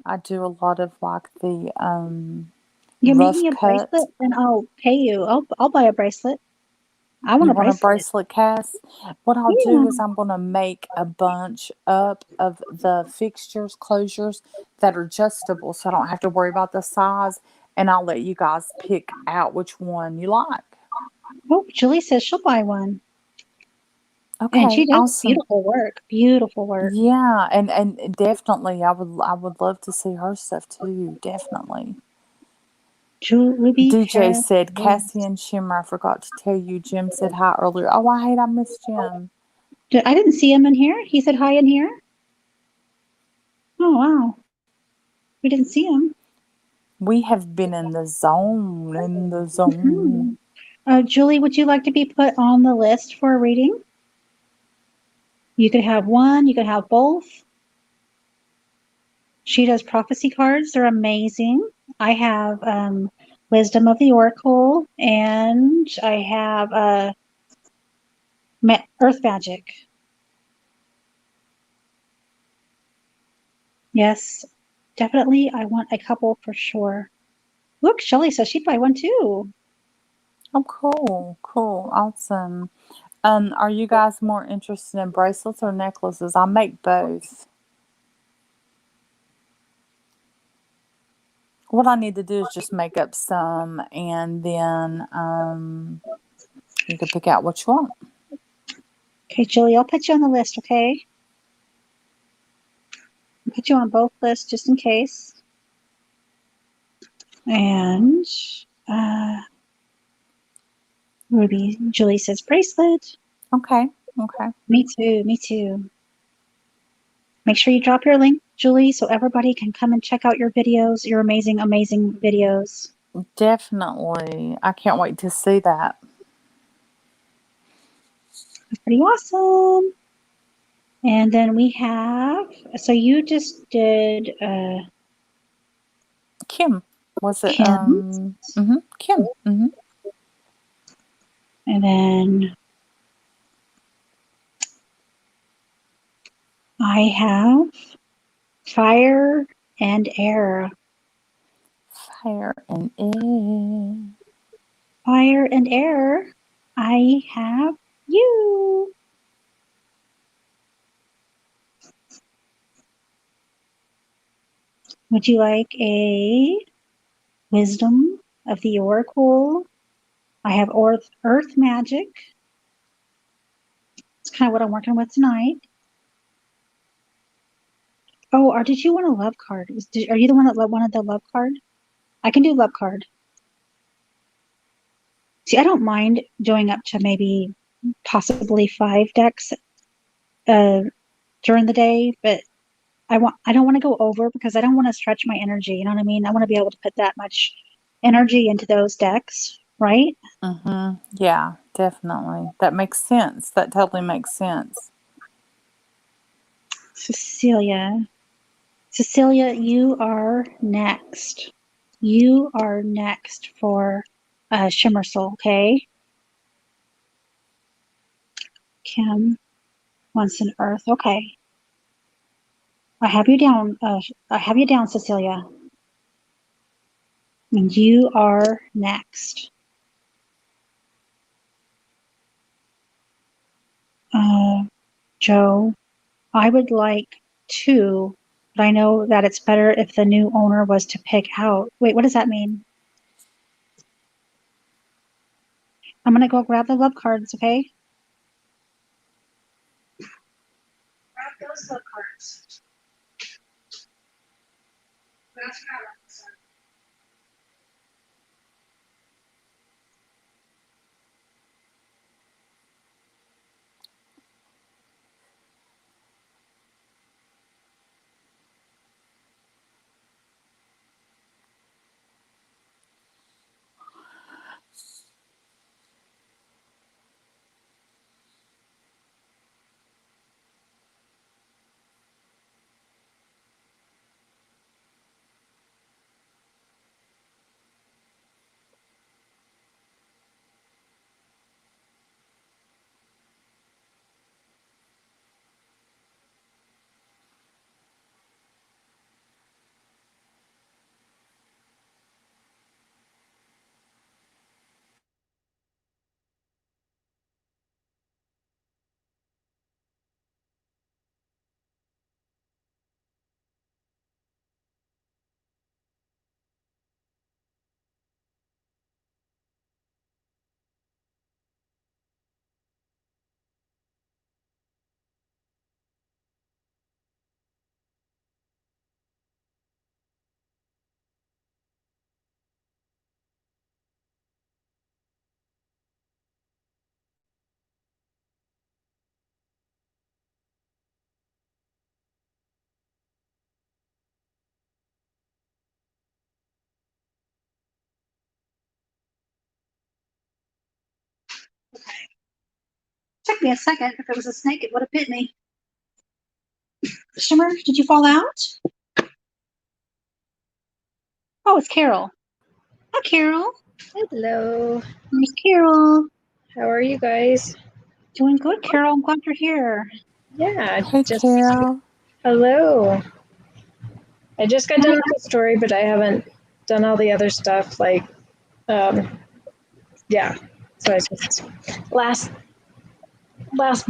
I do a lot of like the You make rough me a cut. bracelet and I'll pay you. I'll buy a bracelet. I want You a want a bracelet. bracelet cast? What I'll Yeah. do is I'm going to make a bunch up of the fixtures, closures that are adjustable so I don't have to worry about the size. And I'll let you guys pick out which one you like. Oh, Julie says she'll buy one. And Okay, she does awesome. beautiful work. Beautiful work. Yeah, and definitely I would love to see her stuff too, definitely. Ruby DJ Paris. said Cassian Shimmer, I forgot to tell you. Jim said hi earlier. Oh, I missed Jim. I didn't see him in here. He said hi in here. Oh, wow. We didn't see him. We have been in the zone, in the zone. Mhm. Julie, would you like to be put on the list for a reading? You could have one, you could have both. She does prophecy cards. They're amazing. I have Wisdom of the Oracle, and I have Earth Magic. Yes, definitely. I want a couple for sure. Look, Shelly says she'd buy one too. Oh, cool, cool, awesome. Are you guys more interested in bracelets or necklaces? I make both. What I need to do is just make up some, and then you can pick out what you want. Okay, Julie, I'll put you on the list, okay? I'll put you on both lists just in case. And Ruby, Julie says bracelet. Okay, okay. Me too, me too. Make sure you drop your link, Julie, so everybody can come and check out your videos, your amazing, amazing videos. Definitely. I can't wait to see that. That's pretty awesome. And then we have, so you just did Kim. Was it Kim, Kim. and then I have Fire and Air. Fire and air. Fire and Air. I have you. Would you like a Wisdom of the Oracle? I have Earth Magic. It's kind of what I'm working with tonight. Oh, or did you want a love card? Are you the one that wanted the love card? I can do love card. See, I don't mind doing up to maybe possibly 5 decks during the day, but I don't want to go over because I don't want to stretch my energy. You know what I mean? I want to be able to put that much energy into those decks, right? Yeah, definitely. That makes sense. That totally makes sense. Cecilia, you are next. You are next for Shimmer Soul, okay? Kim wants an Earth. Okay. I have you down. I have you down, Cecilia. And you are next. Joe, I would like two, but I know that it's better if the new owner was to pick out. Wait, what does that mean? I'm gonna go grab the love cards, okay? those love cards. That's took me a second. If it was a snake, it would have bit me. Shimmer, did you fall out? Oh, it's Carol. Hi, Carol. Hello. There's Carol. How are you guys? Doing good, Carol. I'm glad you're here. Yeah, Hey, Carol. Hello. I just got done with the story, but I haven't done all the other stuff. Yeah. So it's just last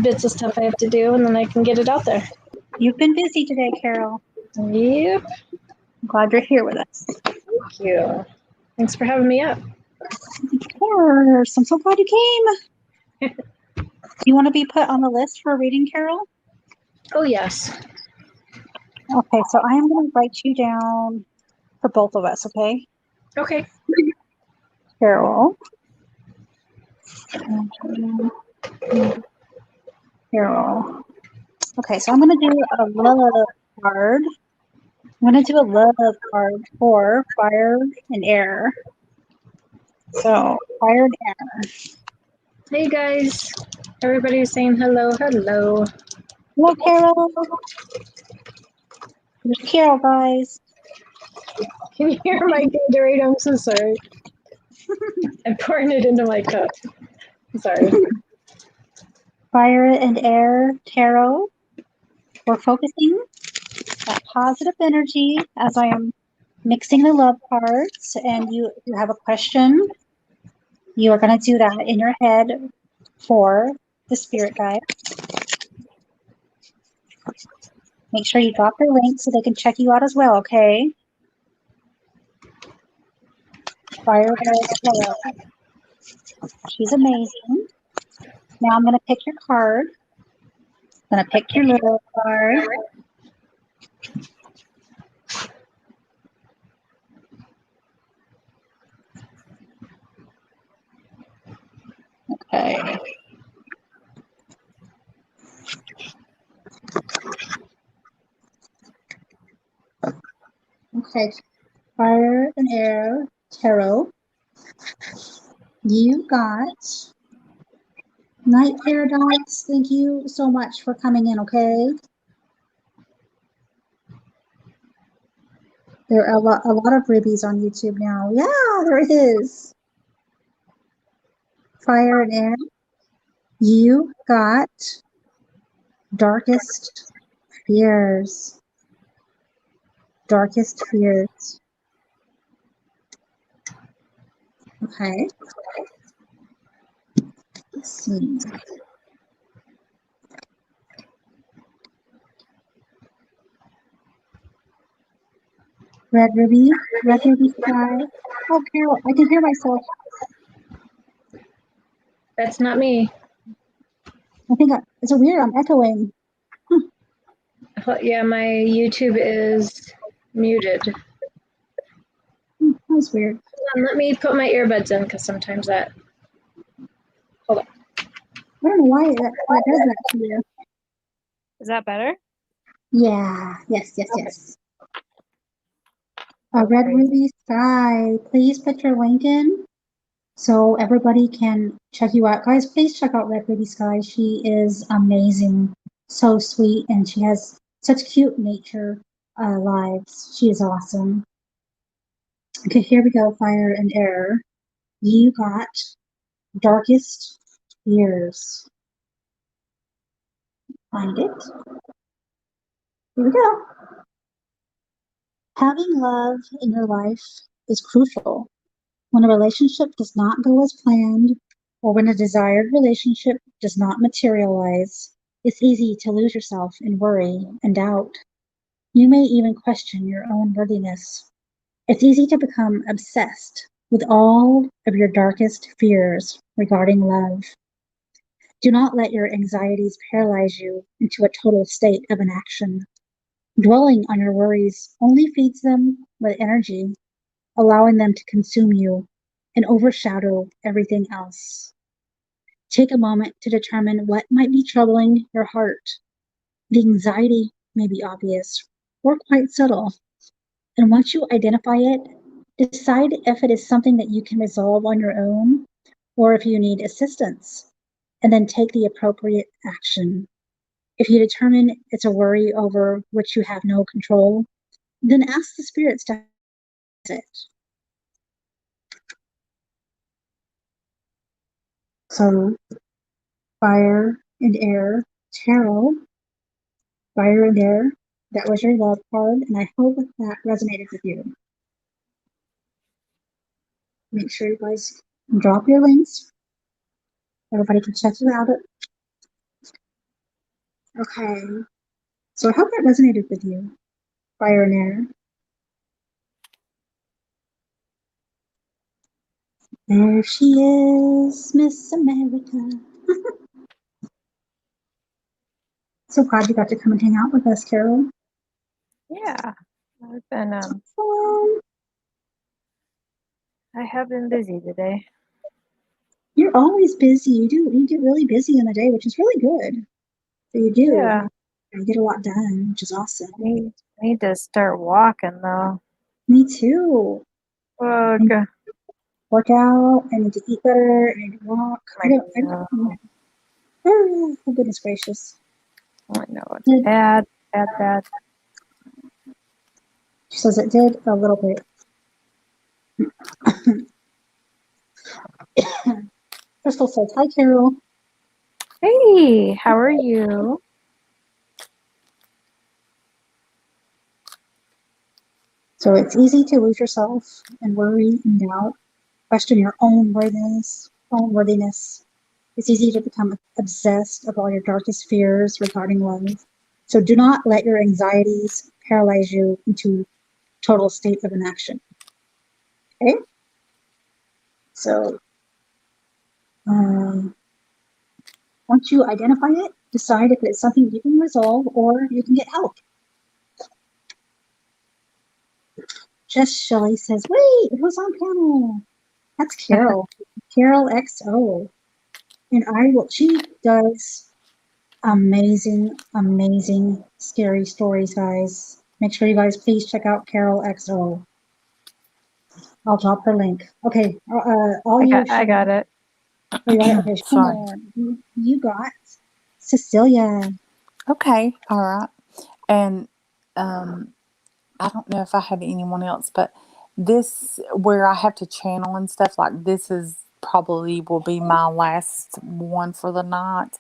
bits of stuff I have to do, and then I can get it out there. You've been busy today, Carol. Yep. I'm glad you're here with us. Thank you. Thanks for having me up. Of course. I'm so glad you came. You want to be put on the list for a reading, Carol? Oh yes. Okay, so I am going to write you down for both of us, okay? Okay. Carol. Carol. Okay, so I'm going to do a love card. I'm going to do a love card for fire and air. So, fire and air. Hey guys. Everybody's saying hello, hello. Hello, Carol. There's Carol, guys. Can you hear my Gatorade? I'm so sorry. I'm pouring it into my cup. Sorry. Fire and air tarot. We're focusing that positive energy as I am mixing the love cards, and you have a question, you are going to do that in your head for the spirit guide. Make sure you drop your link so they can check you out as well, okay? Fire tarot. She's amazing. Now I'm going to pick your card. I'm going to pick your little card. Okay. Okay. Fire and air tarot. You got Night Paradox. Thank you so much for coming in, okay? There are a lot of Ribbies on YouTube now. Yeah, there is. Fire and air. You got Darkest Fears. Darkest Fears. Okay. Let's see. Red Ruby. Red Ruby Sky. Oh, Carol, I can hear myself. That's not me. I think it's a weird, I'm echoing. Yeah, my YouTube is muted. That was weird. Let me put my earbuds in because sometimes that. I don't know why that does that to you. Is that better? Yeah. Yes. Okay. Yes. Red Crazy. Ruby Sky, please put your link in so everybody can check you out. Guys, please check out Red Ruby Sky. She is amazing, so sweet, and she has such cute nature lives. She is awesome. Okay, here we go, Fire and Air. You got Darkest Years. Find it. Here we go. Having love in your life is crucial. When a relationship does not go as planned, or when a desired relationship does not materialize, it's easy to lose yourself in worry and doubt. You may even question your own worthiness. It's easy to become obsessed with all of your darkest fears regarding love. Do not let your anxieties paralyze you into a total state of inaction. Dwelling on your worries only feeds them with energy, allowing them to consume you and overshadow everything else. Take a moment to determine what might be troubling your heart. The anxiety may be obvious or quite subtle, and once you identify it, decide if it is something that you can resolve on your own or if you need assistance, and then take the appropriate action. If you determine it's a worry over which you have no control, then ask the spirits to it. So, Fire and Air Tarot, Fire and Air, that was your love card, and I hope that resonated with you. Make sure you guys drop your links. Everybody can check you out. Okay, so I hope that resonated with you, Fire and Air. There she is, Miss America. So glad you got to come and hang out with us, Carol. Yeah, I've been Um, I have been busy today. You're always busy. You get really busy in the day, which is really good. So you do. Yeah. You get a lot done, which is awesome. Need to start walking though. Me too. Ugh. Work out. I need to eat better. I need to walk. I don't oh, goodness gracious. I know it's bad. She says it did a little bit. Crystal says, hi, Carol. Hey, how are you? So it's easy to lose yourself and worry and doubt, question your own worthiness. It's easy to become obsessed of all your darkest fears regarding love. So do not let your anxieties paralyze you into total state of inaction. Okay? So once you identify it, decide if it's something you can resolve or you can get help. Jess Shelley says, wait, who's on panel? That's Carol. Carol XO. And she does amazing scary stories, guys. Make sure you guys please check out Carol XO. I'll drop her link. Okay, I got it. Oh, you got it? Okay, Sorry. you got Cecilia. Okay, all right. And I don't know if I have anyone else, but this where I have to channel and stuff like this is probably will be my last one for the night.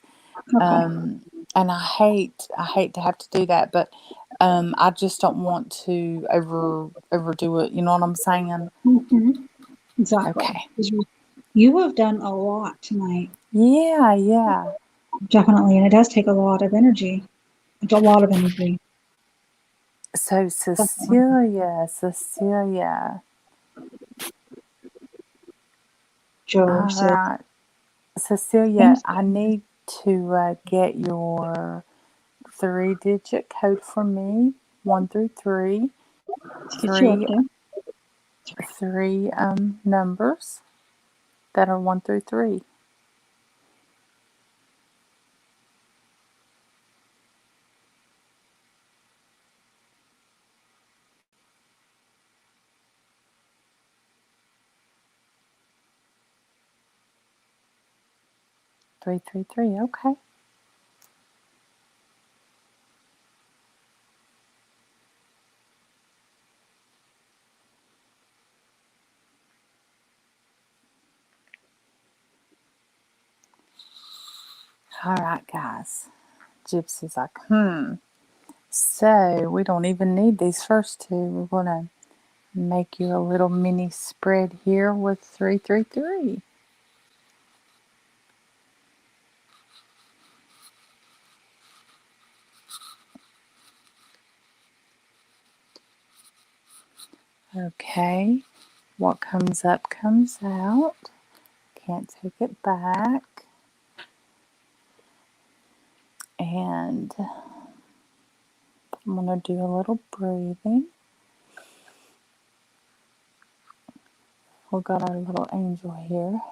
Okay. And I hate to have to do that, but I just don't want to overdo it. You know what I'm saying? Mm-hmm. Exactly. Okay. You have done a lot tonight. Yeah. Definitely, and it does take a lot of energy. A lot of energy. So Cecilia. Joe All said, right. Cecilia, I need to get your 3-digit code for me, 1 through 3. Let's get you up there. Three numbers that are 1 through 3. Three, 3, 3. Okay. All right, guys. Gypsy's like, So we don't even need these first two. We're going to make you a little mini spread here with 3, 3, 3. Okay. What comes up comes out. Can't take it back. And I'm going to do a little breathing. We've got our little angel here.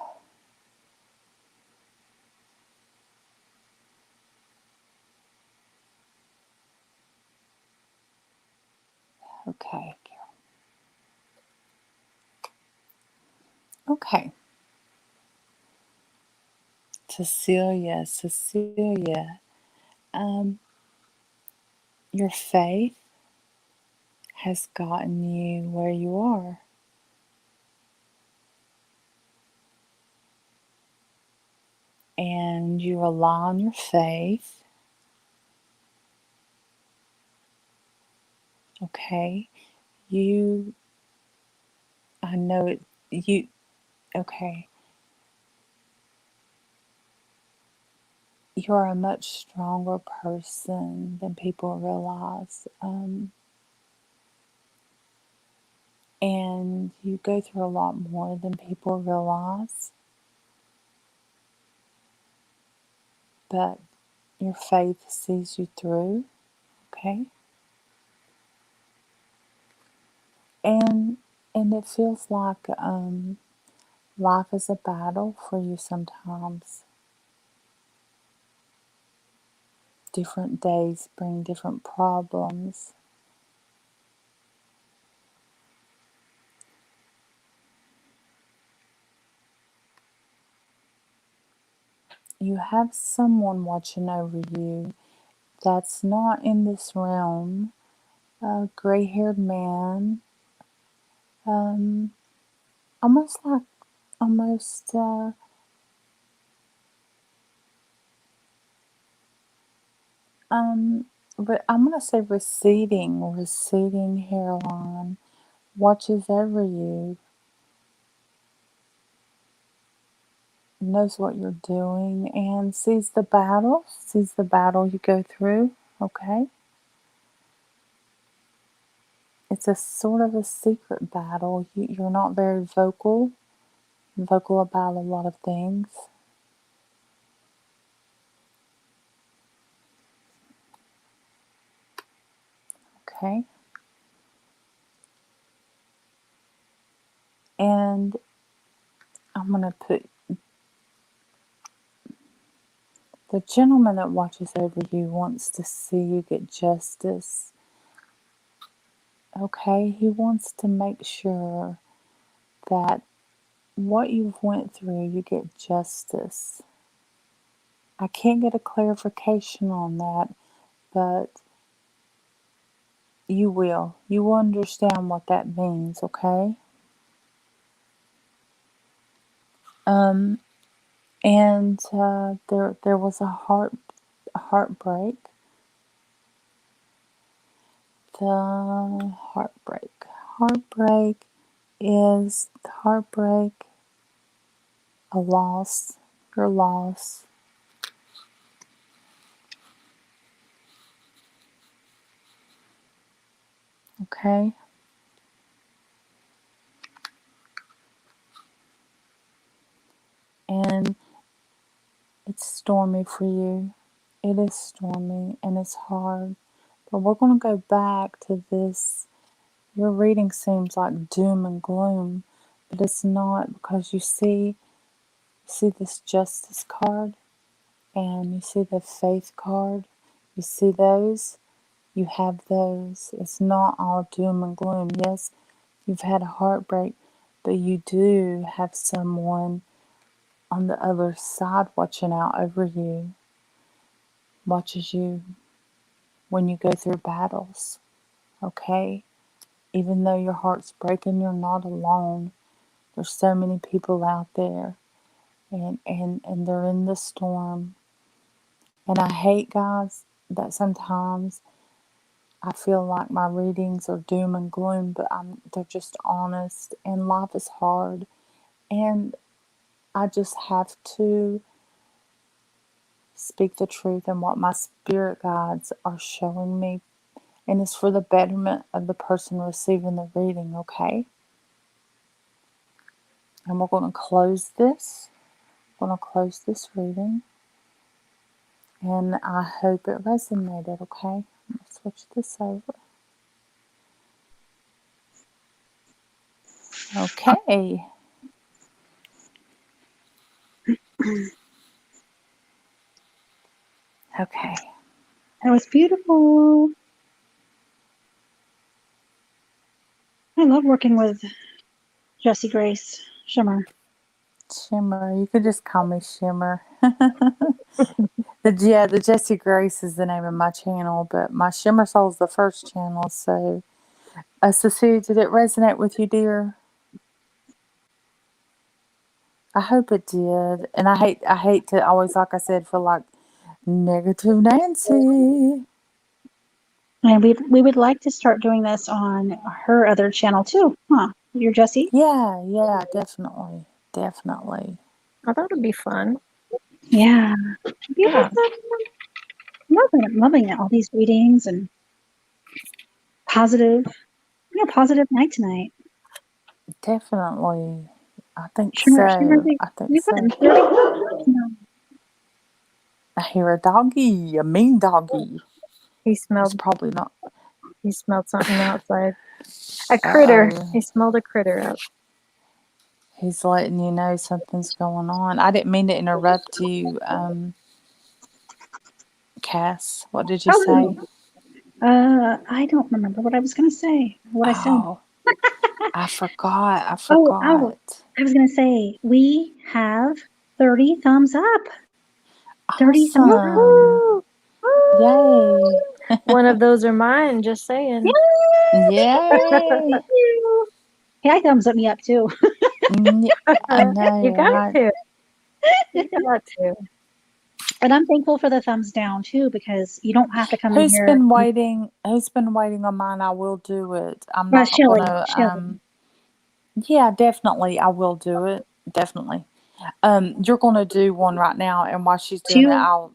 Okay. Okay. Cecilia, your faith has gotten you where you are. And you rely on your faith. Okay. I know it, okay. You're a much stronger person than people realize. And you go through a lot more than people realize. But your faith sees you through. Okay. And it feels like life is a battle for you sometimes. Different days bring different problems. You have someone watching over you that's not in this realm. A gray-haired man, um, almost like, almost, but I'm gonna say receding hairline, watches over you, knows what you're doing, and sees the battle you go through, okay? It's a sort of a secret battle. You're not very vocal about a lot of things. Okay? And I'm going to put the gentleman that watches over you wants to see you get justice. Okay? He wants to make sure that what you've went through, you get justice. I can't get a clarification on that, but you will. You will understand what that means, okay? And there was a heartbreak. The heartbreak is a loss, your loss. Okay. And it's stormy for you. It is stormy and it's hard. But we're going to go back to this. Your reading seems like doom and gloom, but it's not, because you see this justice card and you see the faith card. You see those? You have those. It's not all doom and gloom. Yes, you've had a heartbreak, but you do have someone on the other side watching out over you, watches you when you go through battles. Okay? Even though your heart's breaking, you're not alone. There's so many people out there, and they're in the storm. And I hate, guys, that sometimes I feel like my readings are doom and gloom, but they're just honest, and life is hard, and I just have to speak the truth and what my spirit guides are showing me, and it's for the betterment of the person receiving the reading, okay? And we're going to close this. We're going to close this reading, and I hope it resonated, okay? I'm going to switch this over. Okay. Okay. That was beautiful. I love working with Jessie Grace Shimmer. Shimmer. You could just call me Shimmer. The Jessie Grace is the name of my channel, but my Shimmer Soul is the first channel. So, Cecilia, did it resonate with you, dear? I hope it did. And I hate to always, like I said, feel like negative Nancy. And we would like to start doing this on her other channel too, huh? Your Jessie? Yeah, definitely. Definitely. I thought it'd be fun. Yeah. Yeah. Loving it. All these readings and positive night tonight. Definitely. I think Shimmer, so. I think we've so. gotten 30 now. I hear a doggy, a mean doggy. He It's smelled probably not. something outside. A critter. Uh-oh. He smelled a critter out. He's letting you know something's going on. I didn't mean to interrupt you, Cass. What did you say? I don't remember what I was going to say. What I said. Oh, I forgot. Oh, I was going to say we have 30 thumbs up. 30 thumbs up. Awesome. Yay. One of those are mine, just saying. Yay. Yeah, thumbs up me up too. I know, You got right? to. You got to. And I'm thankful for the thumbs down too, because you don't have to come in Who's here. been waiting on mine? I will do it. I'm not Shelly, gonna yeah, definitely I will do it. Definitely. You're gonna do one right now, and while she's doing it,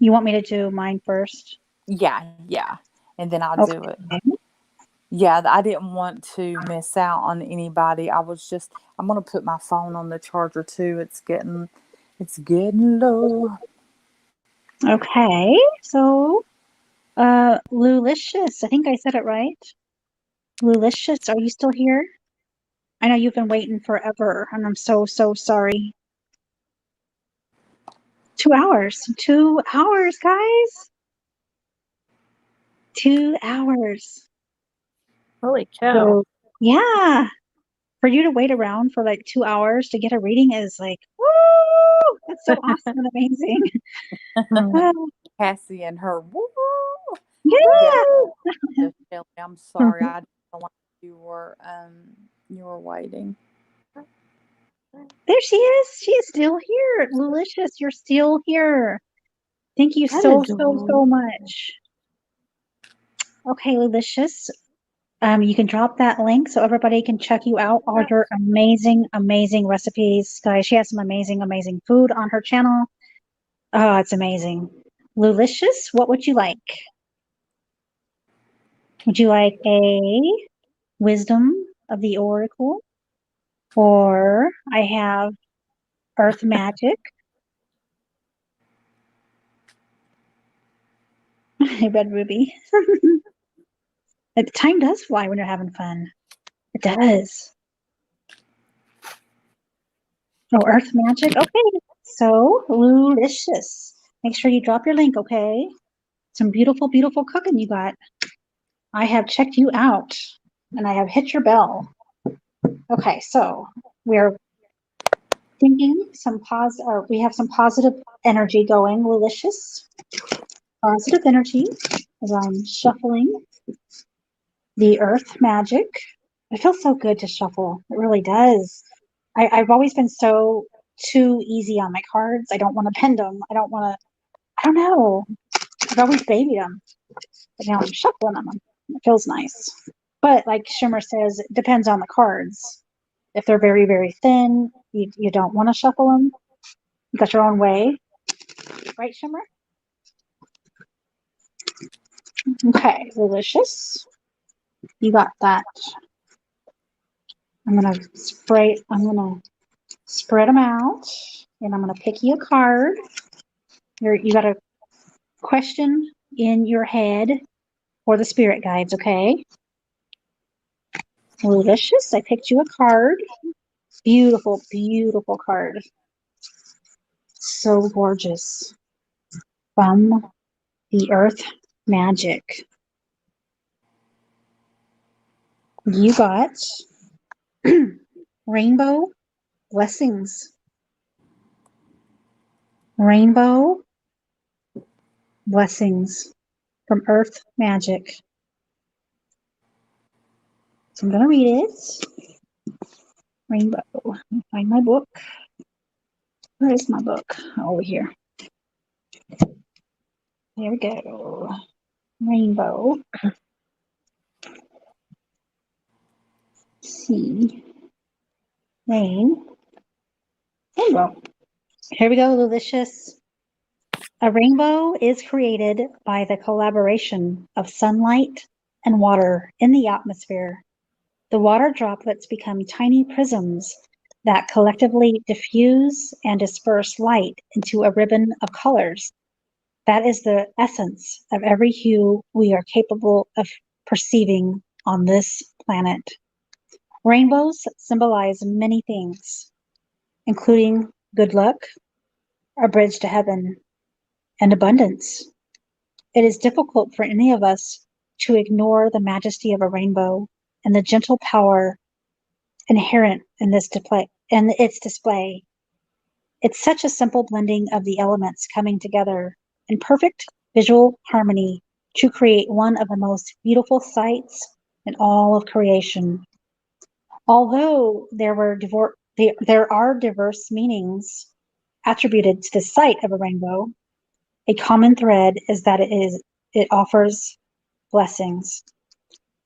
you want me to do mine first? yeah, and then I'll do it. Yeah, I didn't want to miss out on anybody. I'm gonna put my phone on the charger too. It's getting low. Okay, so Lulicious, I think I said it right. Lulicious, are you still here? I know you've been waiting forever, and I'm so sorry. 2 hours. 2 hours, guys. 2 hours. Holy cow. So, yeah. For you to wait around for like 2 hours to get a reading is like, woo! That's so awesome and amazing. Cassie and her woo. Yeah. Shelly, I'm sorry. I didn't feel like you were waiting. There she is. She is still here. Lulicious, you're still here. Thank you so much. Okay, Lulicious. You can drop that link so everybody can check you out. All your amazing recipes. Guys, she has some amazing food on her channel. Oh, it's amazing. Lulicious, what would you like? Would you like a Wisdom of the Oracle? Or I have Earth Magic. Hey, Red Ruby. The time does fly when you're having fun. It does. Oh, Earth Magic. Okay. So, Lulicious. Make sure you drop your link, okay? Some beautiful, beautiful cooking you got. I have checked you out and I have hit your bell. Okay, so we're thinking we have some positive energy going, Lulicious. Positive energy as I'm shuffling the Earth Magic. It feels so good to shuffle. It really does. I've always been so too easy on my cards. I don't want to bend them. I don't know. I've always babied them. But now I'm shuffling them. It feels nice. But like Shimmer says, it depends on the cards. If they're very, very thin, you don't want to shuffle them. You got your own way. Right, Shimmer? Okay, Delicious. You got that. I'm gonna spread them out, and I'm gonna pick you a card. You got a question in your head for the spirit guides, okay? Delicious. I picked you a card. Beautiful, beautiful card. So gorgeous. From the Earth Magic. You got Rainbow Blessings. Rainbow Blessings from Earth Magic. So I'm going to read it. Rainbow. Let me find my book. Where is my book? Over here. There we go. Rainbow. See. Rain. Rainbow. Here we go, Delicious. A rainbow is created by the collaboration of sunlight and water in the atmosphere. The water droplets become tiny prisms that collectively diffuse and disperse light into a ribbon of colors. That is the essence of every hue we are capable of perceiving on this planet. Rainbows symbolize many things, including good luck, a bridge to heaven, and abundance. It is difficult for any of us to ignore the majesty of a rainbow and the gentle power inherent in its display. It's such a simple blending of the elements coming together in perfect visual harmony to create one of the most beautiful sights in all of creation. Although there are diverse meanings attributed to the sight of a rainbow, a common thread is that it offers blessings.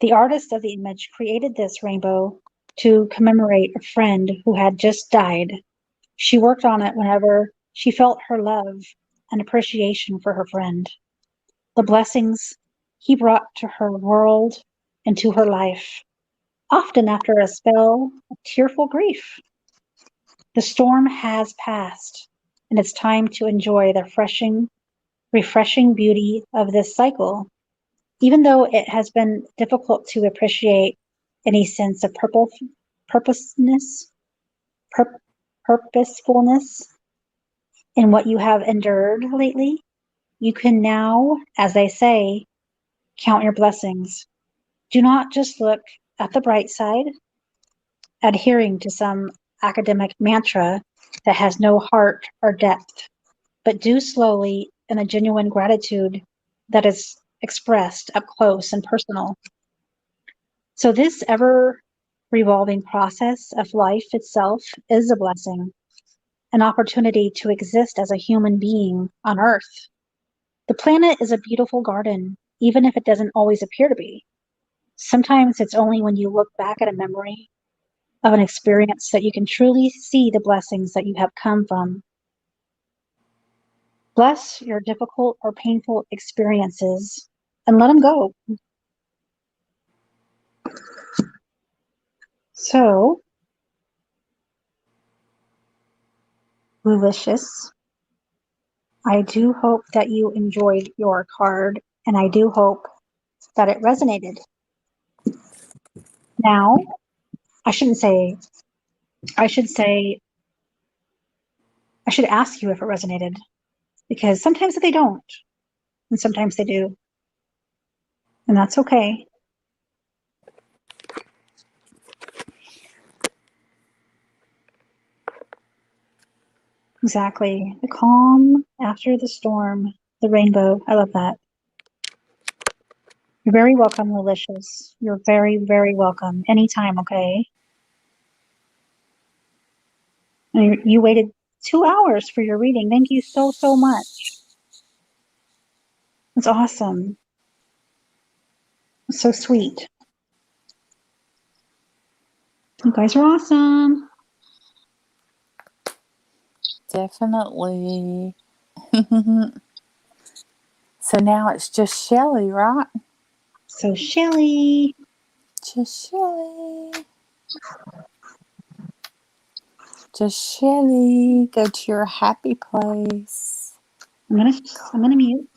The artist of the image created this rainbow to commemorate a friend who had just died. She worked on it whenever she felt her love and appreciation for her friend. The blessings he brought to her world and to her life, often after a spell of tearful grief. The storm has passed, and it's time to enjoy the refreshing beauty of this cycle. Even though it has been difficult to appreciate any sense of purposefulness in what you have endured lately, you can now, as they say, count your blessings. Do not just look at the bright side, adhering to some academic mantra that has no heart or depth, but do slowly in a genuine gratitude that is expressed up close and personal. So this ever revolving process of life itself is a blessing, an opportunity to exist as a human being on Earth. The planet is a beautiful garden, even if it doesn't always appear to be. Sometimes it's only when you look back at a memory of an experience that you can truly see the blessings that you have come from. Bless your difficult or painful experiences and let them go. So, Delicious, I do hope that you enjoyed your card and I do hope that it resonated. Now, I should ask you if it resonated, because sometimes they don't, and sometimes they do, and that's okay. Exactly. The calm after the storm, the rainbow. I love that. You're very welcome, Malicious. You're very, very welcome. Anytime, okay? And you waited 2 hours for your reading. Thank you so, so much. It's awesome. It's so sweet. You guys are awesome. Definitely. So now it's just Shelly, right? So, Shelly. Just Shelly. Just Shelly. Go to your happy place. I'm gonna mute.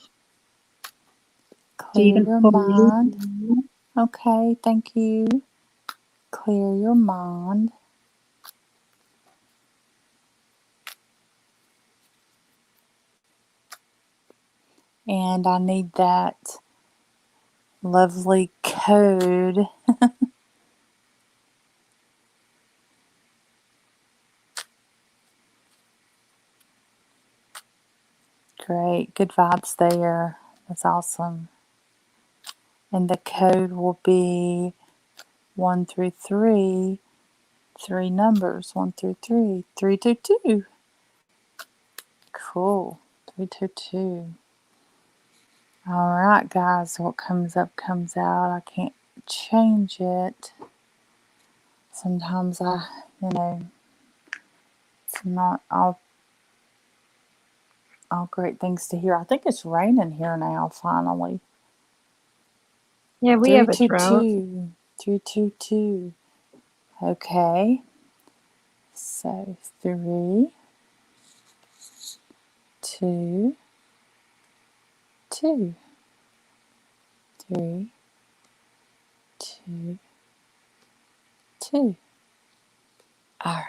So you Clear can your fully. mind. Okay, thank you. Clear your mind. And I need that lovely code. Great. Good vibes there. That's awesome. And the code will be 1 through 3. 3 numbers. 1 through 3. 322. Cool. 322. All right, guys. What comes up comes out. I can't change it. Sometimes it's not all great things to hear. I think it's raining here now, finally. Yeah, we have a drought. 322. 322. Okay. So 3, 2, 2. 3, 2, 2. All right.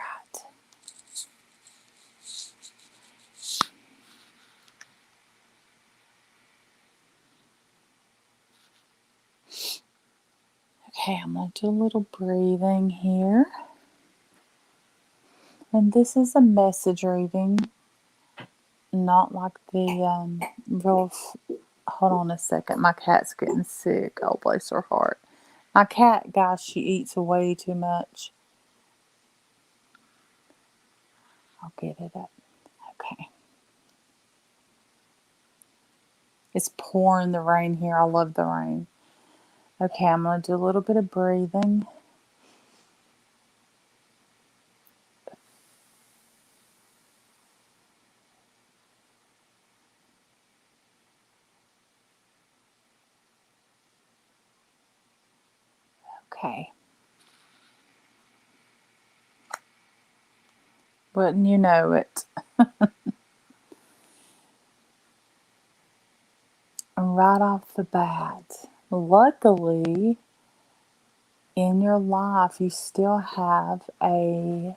Okay, I'm going to do a little breathing here. And this is a message reading, not like the real. Hold on a second. My cat's getting sick. Oh, bless her heart. My cat, guys, she eats way too much. I'll get it up. Okay. It's pouring the rain here. I love the rain. Okay, I'm going to do a little bit of breathing. Okay. Wouldn't you know it? Right off the bat, luckily, in your life, you still have a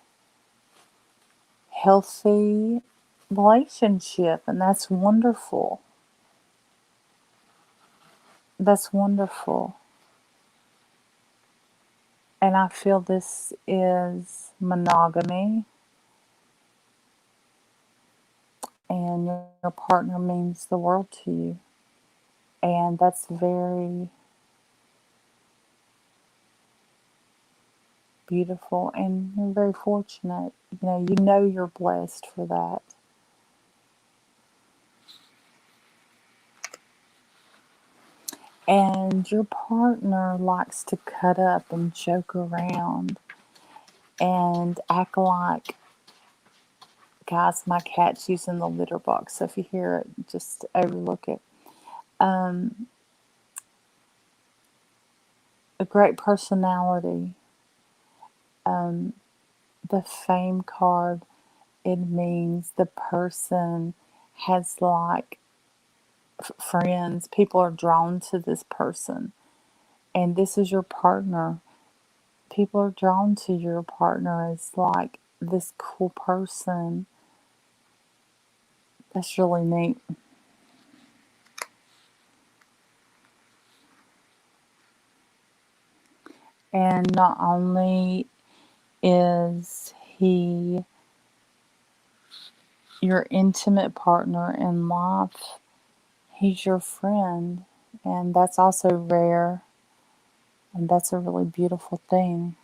healthy relationship, and that's wonderful. That's wonderful. And I feel this is monogamy, and your partner means the world to you. And that's very beautiful, and you're very fortunate. You know you're blessed for that. And your partner likes to cut up and joke around and act like, guys, my cat's using the litter box, so if you hear it, just overlook it. A great personality. The fame card, it means the person has like friends. People are drawn to this person, and this is your partner. People are drawn to your partner as like this cool person. That's really neat. And not only is he your intimate partner in life, he's your friend. And that's also rare. And that's a really beautiful thing.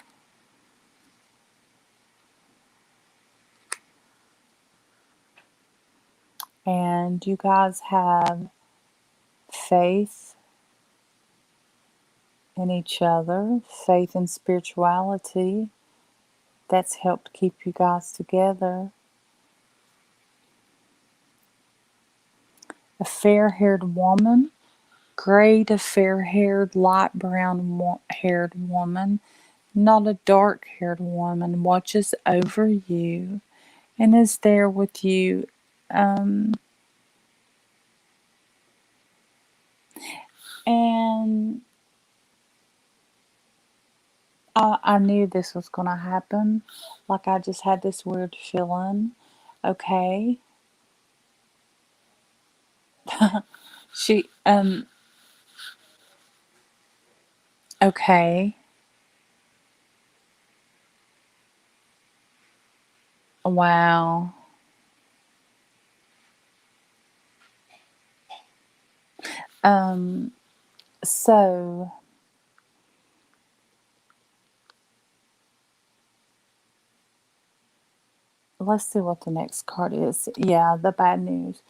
And you guys have faith in each other, faith in spirituality. That's helped keep you guys together. A fair-haired woman, great, a fair-haired, light brown-haired woman, not a dark-haired woman, watches over you and is there with you. And I knew this was going to happen. Like, I just had this weird feeling. Okay. She, okay. Wow. So let's see what the next card is. Yeah, the bad news.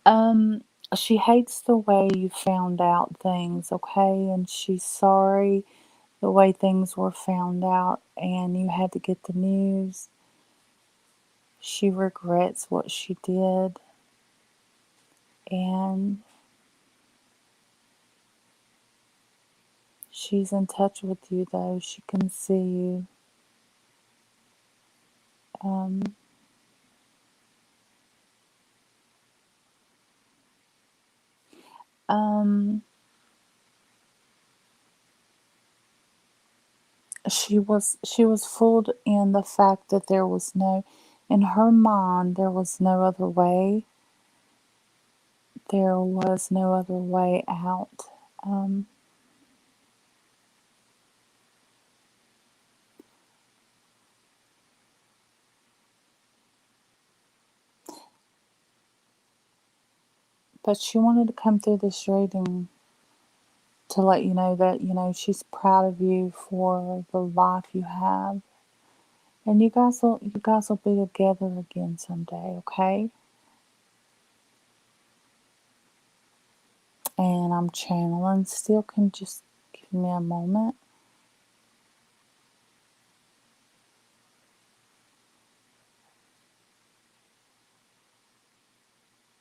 Um, she hates the way you found out things, okay? And she's sorry the way things were found out and you had to get the news. She regrets what she did. And she's in touch with you, though. She can see you. Um, um, she was fooled in the fact that there was no, in her mind, there was no other way. There was no other way out. Um, but she wanted to come through this reading to let you know that, she's proud of you for the life you have. And you guys will be together again someday, okay? And I'm channeling still. Can you just give me a moment?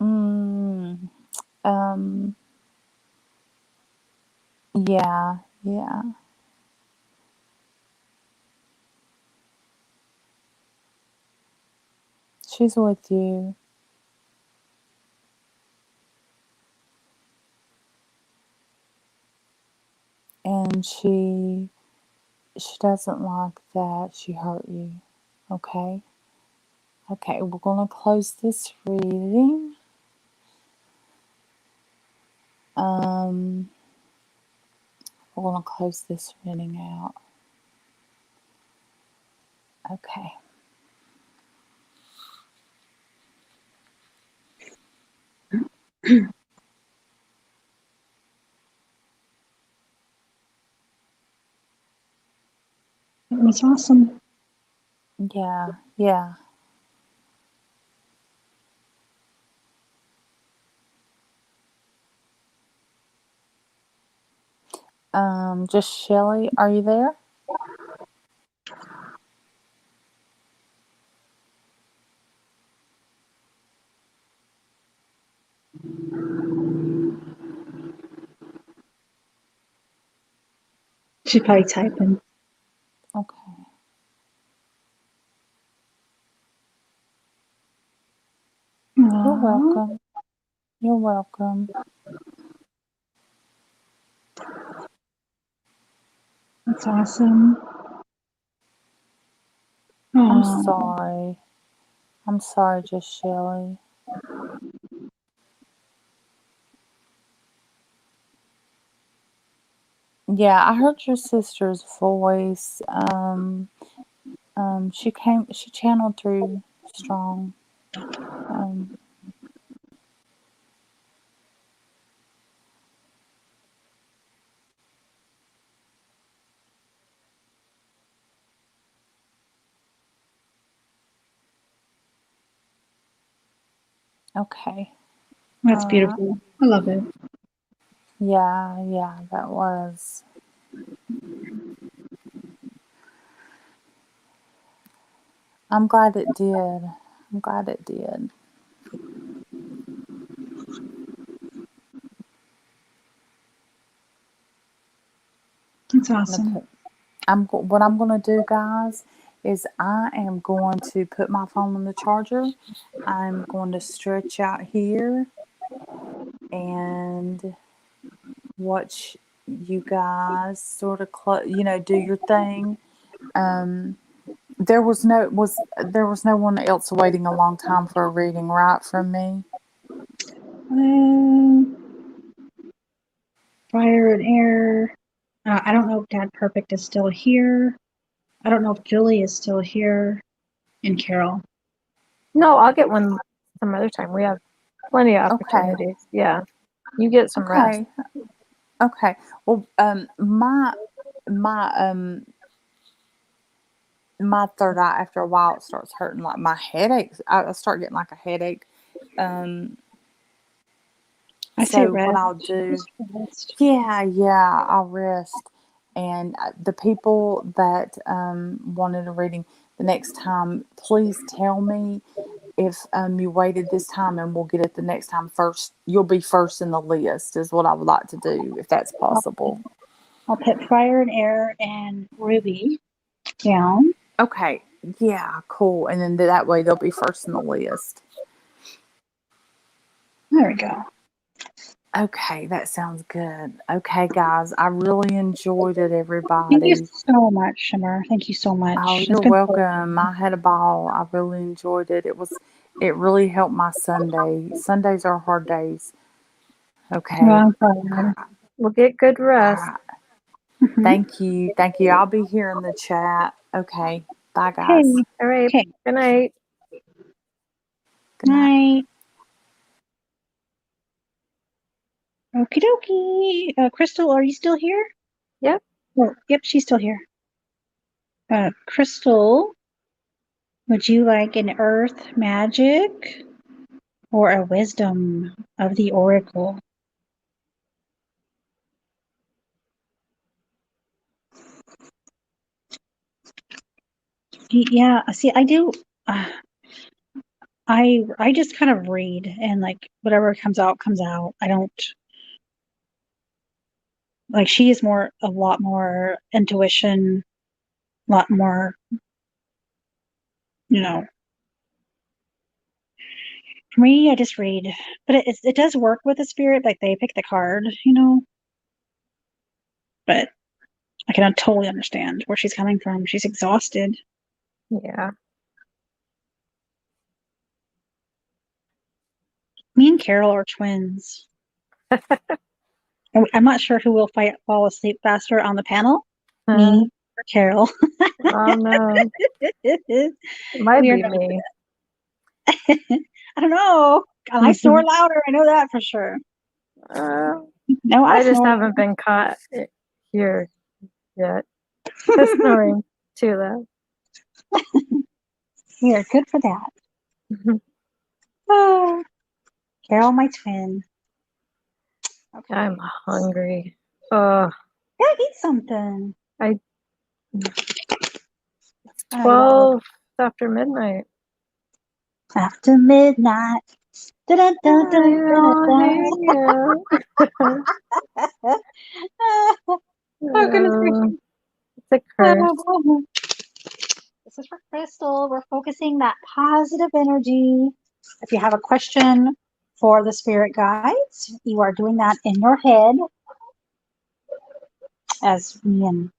Mm, um, yeah, yeah. She's with you. And she doesn't like that she hurt you. Okay? Okay, we're gonna close this reading. Um, we're gonna close this reading out. Okay. It was awesome. Yeah, yeah. Just Shelly, are you there? She's probably typing. Okay. You're Aww. welcome. You're welcome. That's awesome. I'm Oh, sorry. I'm sorry, just Shelly. Yeah, I heard your sister's voice. She channeled through strong. Um, okay. that's All right. beautiful. I love it. Yeah, that was. I'm glad it did. I'm glad it did. That's awesome. Okay. What I'm going to do, guys, is I am going to put my phone on the charger. I'm going to stretch out here and watch you guys sort of do your thing. There was no one else waiting a long time for a reading, right, from me? Fire and air. I don't know if Dad Perfect is still here. I don't know if Julie is still here. And Carol. No, I'll get one some other time. We have plenty of Okay. opportunities. Yeah. You get some rest. Okay. Well, my third eye, after a while, it starts hurting. Like my headache, I start getting like a headache. I say So rest. what I'll do, Rest. yeah, I'll rest. And the people that wanted a reading the next time, please tell me if you waited this time, and we'll get it the next time first. You'll be first in the list, is what I would like to do, if that's possible. I'll put Fire and Air and Ruby down. Okay. Yeah, cool. And then that way they'll be first in the list. There we go. Okay, that sounds good. Okay, guys, I really enjoyed it, everybody. Thank you so much, Shimmer. Thank you so much. Oh, you're welcome. I had a ball. I really enjoyed it. It really helped my Sunday. Sundays are hard days. Okay. Well, We'll get good rest. All right. Thank you. I'll be here in the chat. Okay. Bye, guys. Okay. All right. Okay. Good night. Good night. Okie dokie. Crystal, are you still here? Yep. Oh, yep, she's still here. Crystal, would you like an earth magic or a wisdom of the oracle? Yeah, see, I do. I just kind of read, and like whatever comes out comes out. I don't like. She is a lot more intuition, a lot more, you know. For me, I just read, but it does work with the spirit. Like they pick the card, But I can totally understand where she's coming from. She's exhausted. Yeah. Me and Carol are twins. I'm not sure who will fall asleep faster on the panel, me or Carol. Oh no. It might be me. I don't know. I snore louder. I know that for sure. No, I just haven't been caught here yet. Snoring too loud. You're good for that. Oh, Carol, my twin. Okay. I'm hungry. Oh. Yeah, eat something. It's 12 after midnight. After midnight. Da, da, da, da, oh, goodness gracious. It's a curse. This is for Crystal. We're focusing that positive energy. If you have a question for the spirit guides. You are doing that in your head as me and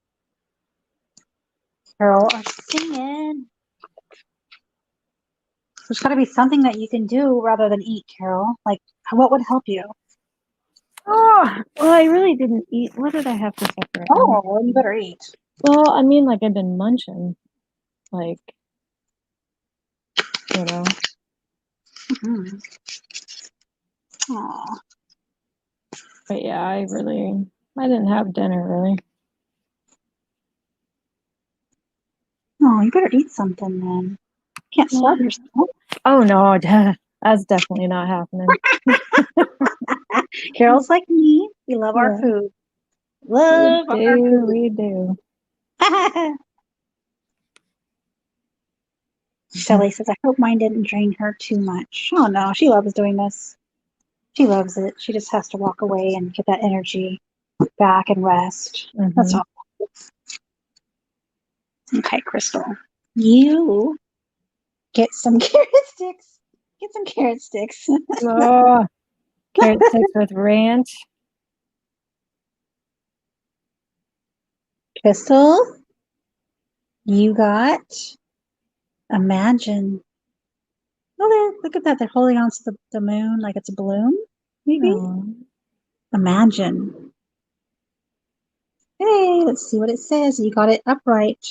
Carol are singing. There's got to be something that you can do rather than eat, Carol. Like, what would help you? Oh, well, I really didn't eat. What did I have for supper? Oh, well, you better eat. Well, I mean, like I've been munching, like, you know. Mm-hmm. Aw. But yeah, I didn't have dinner really. Oh, you better eat something then. Can't starve Yeah. yourself. Oh no, that's definitely not happening. Carol's like me. We love our Yeah. food. Love our food. We do. Shelly says, I hope mine didn't drain her too much. Oh no, she loves doing this. She loves it. She just has to walk away and get that energy back and rest. That's Mhm. all. Okay, Crystal. You get some carrot sticks. Get some carrot sticks. Oh, carrot sticks with ranch. Crystal, you got imagine. Oh, look at that. They're holding on to the moon like it's a balloon, maybe? Oh. Imagine. Hey, let's see what it says. You got it upright.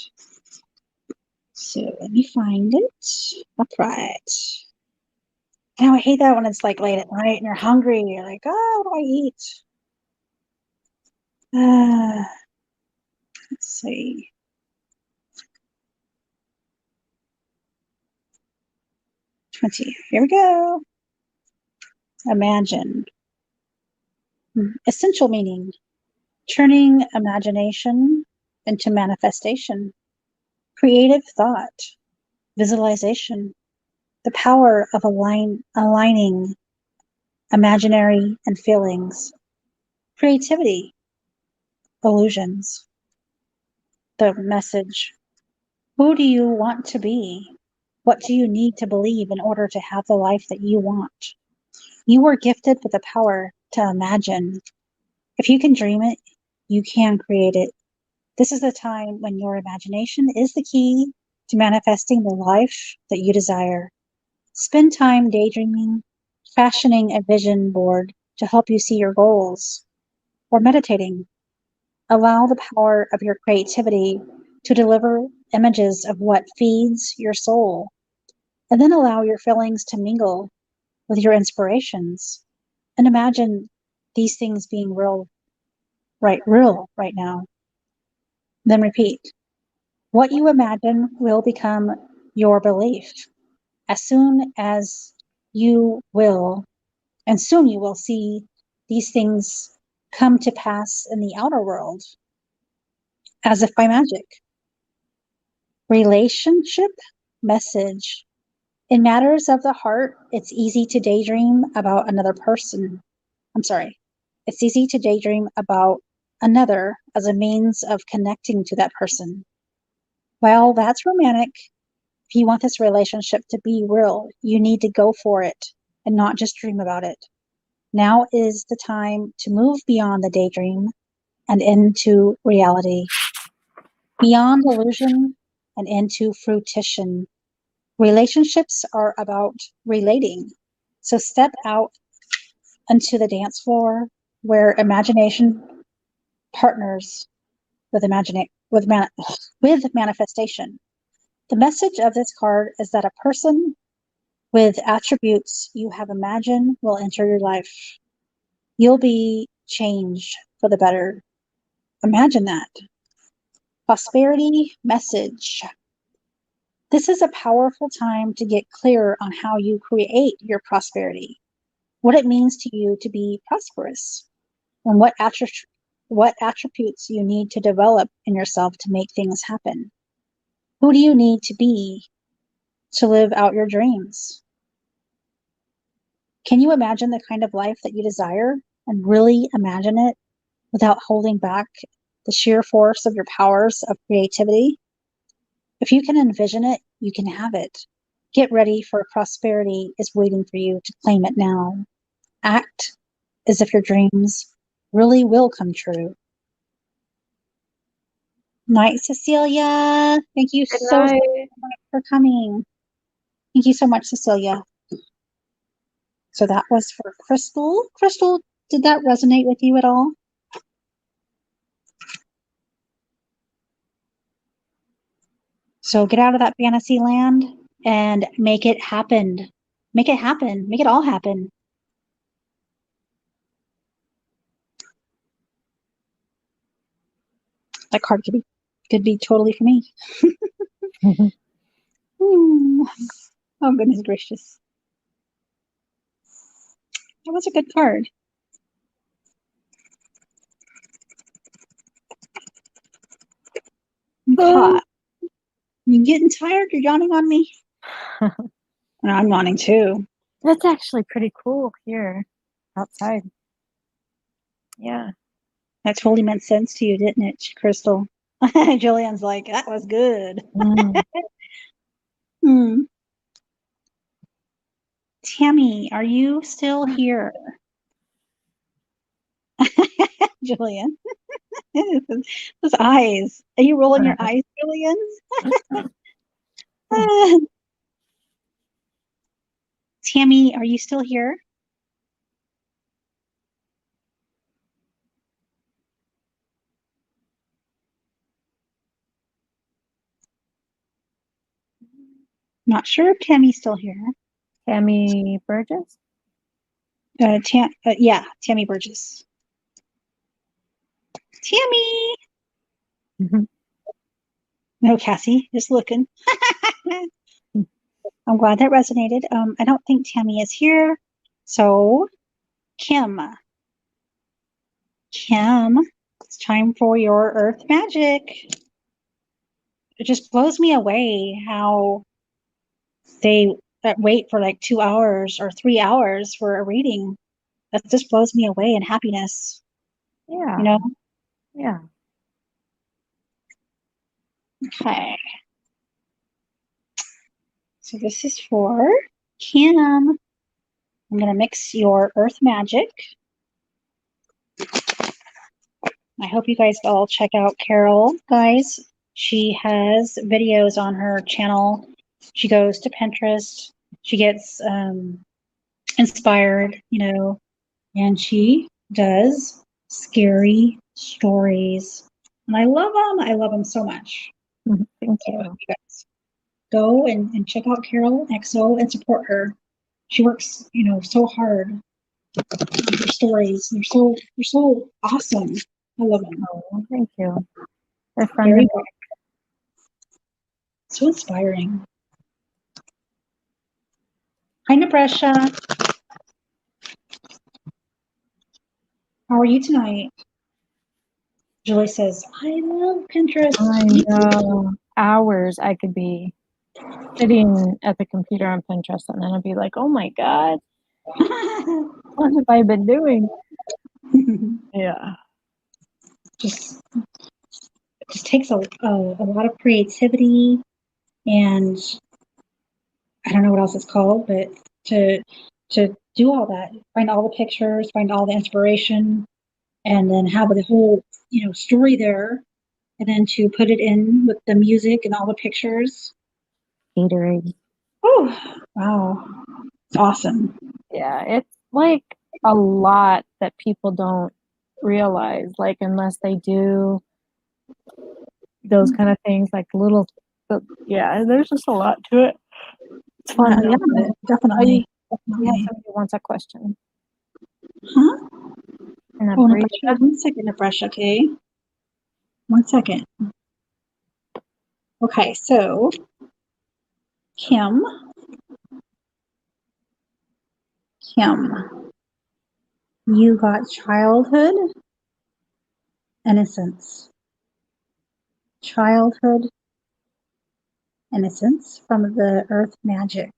So let me find it. Upright. Now I hate that when it's like late at night and you're hungry. You're like, oh, what do I eat? Let's see. Here we go. Imagine. Essential meaning. Turning imagination into manifestation. Creative thought. Visualization. The power of aligning imaginary and feelings. Creativity. Illusions. The message. Who do you want to be? What do you need to believe in order to have the life that you want? You were gifted with the power to imagine. If you can dream it, you can create it. This is the time when your imagination is the key to manifesting the life that you desire. Spend time daydreaming, fashioning a vision board to help you see your goals, or meditating. Allow the power of your creativity to deliver images of what feeds your soul, and then allow your feelings to mingle with your inspirations. And imagine these things being real right now. Then repeat. What you imagine will become your belief. As soon as you will, and soon you will see these things come to pass in the outer world as if by magic. Relationship message. In matters of the heart, it's easy to daydream about another person. I'm sorry. It's easy to daydream about another as a means of connecting to that person. Well, that's romantic. If you want this relationship to be real, you need to go for it and not just dream about it. Now is the time to move beyond the daydream and into reality, beyond illusion and into fruition. Relationships are about relating. So step out onto the dance floor where imagination partners with with manifestation. The message of this card is that a person with attributes you have imagined will enter your life. You'll be changed for the better. Imagine that. Prosperity message. This is a powerful time to get clear on how you create your prosperity, what it means to you to be prosperous, and what attributes you need to develop in yourself to make things happen. Who do you need to be to live out your dreams? Can you imagine the kind of life that you desire and really imagine it without holding back the sheer force of your powers of creativity? If you can envision it, you can have it. Get ready for prosperity is waiting for you to claim it now. Act as if your dreams really will come true. Night, Cecilia. Thank you Good so night. much for coming. Thank you so much, Cecilia. So that was for Crystal. Crystal, did that resonate with you at all? So get out of that fantasy land and make it happen. Make it happen. Make it all happen. That card could be totally for me. Hmm. Oh goodness gracious. That was a good card. I'm hot. You getting tired? You're yawning on me? No, I'm yawning too. That's actually pretty cool here outside. Yeah. That totally made sense to you, didn't it, Crystal? Jillian's like, that was good. Mm. Hmm. Tammy, are you still here? Jillian. Those eyes. Are you rolling your eyes, Jillian? Tammy, are you still here? Not sure if Tammy's still here. Tammy Burgess? Yeah, Tammy Burgess. Tammy! Mhm. No, Cassie, just looking. I'm glad that resonated. I don't think Tammy is here. So, Kim. Kim, it's time for your Earth Magic. It just blows me away how they wait for like 2 hours or 3 hours for a reading. That just blows me away in happiness. Yeah. You know? Yeah. Okay. So this is for Kim. I'm going to mix your Earth Magic. I hope you guys all check out Carol, guys. She has videos on her channel. She goes to Pinterest. She gets inspired, and she does scary stories. And I love them. I love them so much. Thank So you. you guys go and check out Carol XO and support her. She works, so hard. Her stories, they're so awesome. I love them. Oh, thank you. They're fun Very to good. So inspiring. Hi, Nabrasha. How are you tonight? Julie says, I love Pinterest. I know. Hours I could be sitting at the computer on Pinterest and then I'd be like, oh my God, what have I been doing? Yeah. just it just takes a lot of creativity, and I don't know what else it's called, but to do all that, find all the pictures, find all the inspiration, and then have the whole story there, and then to put it in with the music and all the pictures. Gatorade. Oh, wow. It's awesome. Yeah, it's like a lot that people don't realize, like unless they do those kind of things, like yeah, there's just a lot to it. It's fun. Yeah, definitely. Yeah, Definitely. somebody wants a question. Huh? And Oh, Nabrasha, 1 second, Nabrasha, okay? 1 second. Okay, so Kim, you got childhood innocence. Childhood innocence from the Earth Magic.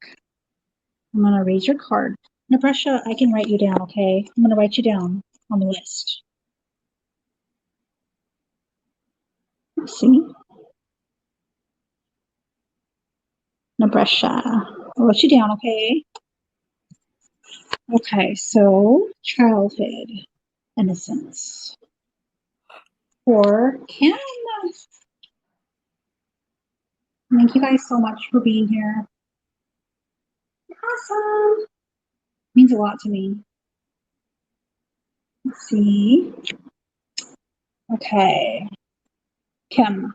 I'm going to read your card. Nabrasha, I can write you down, okay? I'm going to write you down on the list. Let's see. Nabrasha, I'll write you down, okay? Okay, so childhood innocence for Kim. Thank you guys so much for being here. Awesome. Means a lot to me. Let's see. Okay. Kim.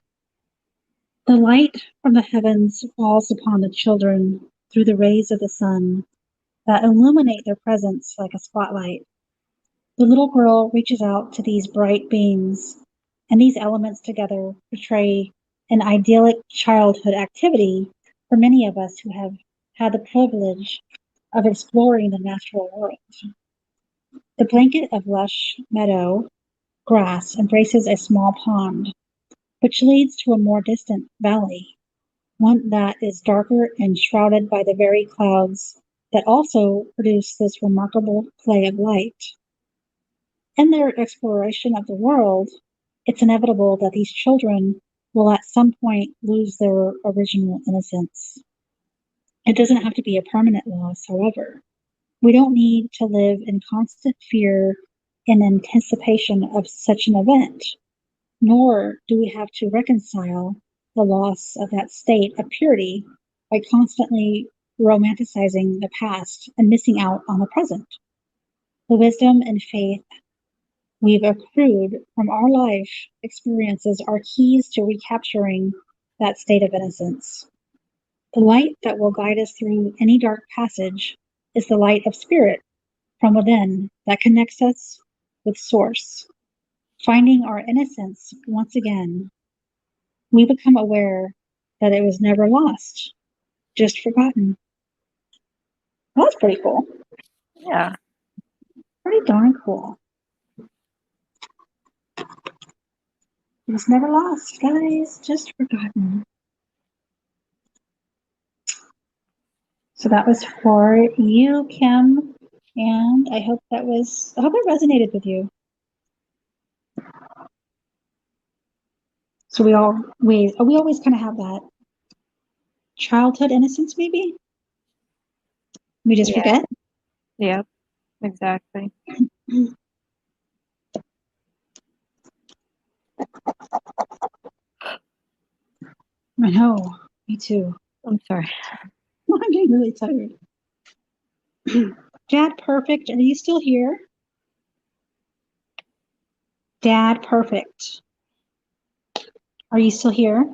The light from the heavens falls upon the children through the rays of the sun that illuminate their presence like a spotlight. The little girl reaches out to these bright beams, and these elements together portray an idyllic childhood activity for many of us who have had the privilege of exploring the natural world. The blanket of lush meadow grass embraces a small pond, which leads to a more distant valley, one that is darker and shrouded by the very clouds that also produce this remarkable play of light. In their exploration of the world, it's inevitable that these children will at some point lose their original innocence. It doesn't have to be a permanent loss, however. We don't need to live in constant fear in anticipation of such an event, nor do we have to reconcile the loss of that state of purity by constantly romanticizing the past and missing out on the present. The wisdom and faith we've accrued from our life experiences are keys to recapturing that state of innocence. The light that will guide us through any dark passage is the light of spirit from within that connects us with Source. Finding our innocence once again, we become aware that it was never lost, just forgotten. Well, that's pretty cool. Yeah. Pretty darn cool. It was never lost, guys, just forgotten. So that was for you, Kim, and I hope it resonated with you. So we always kind of have that childhood innocence, maybe? We just Yeah. forget? Yep. Exactly. I know, me too. I'm sorry. I'm getting really tired. Dad Perfect, are you still here? Dad Perfect. Are you still here?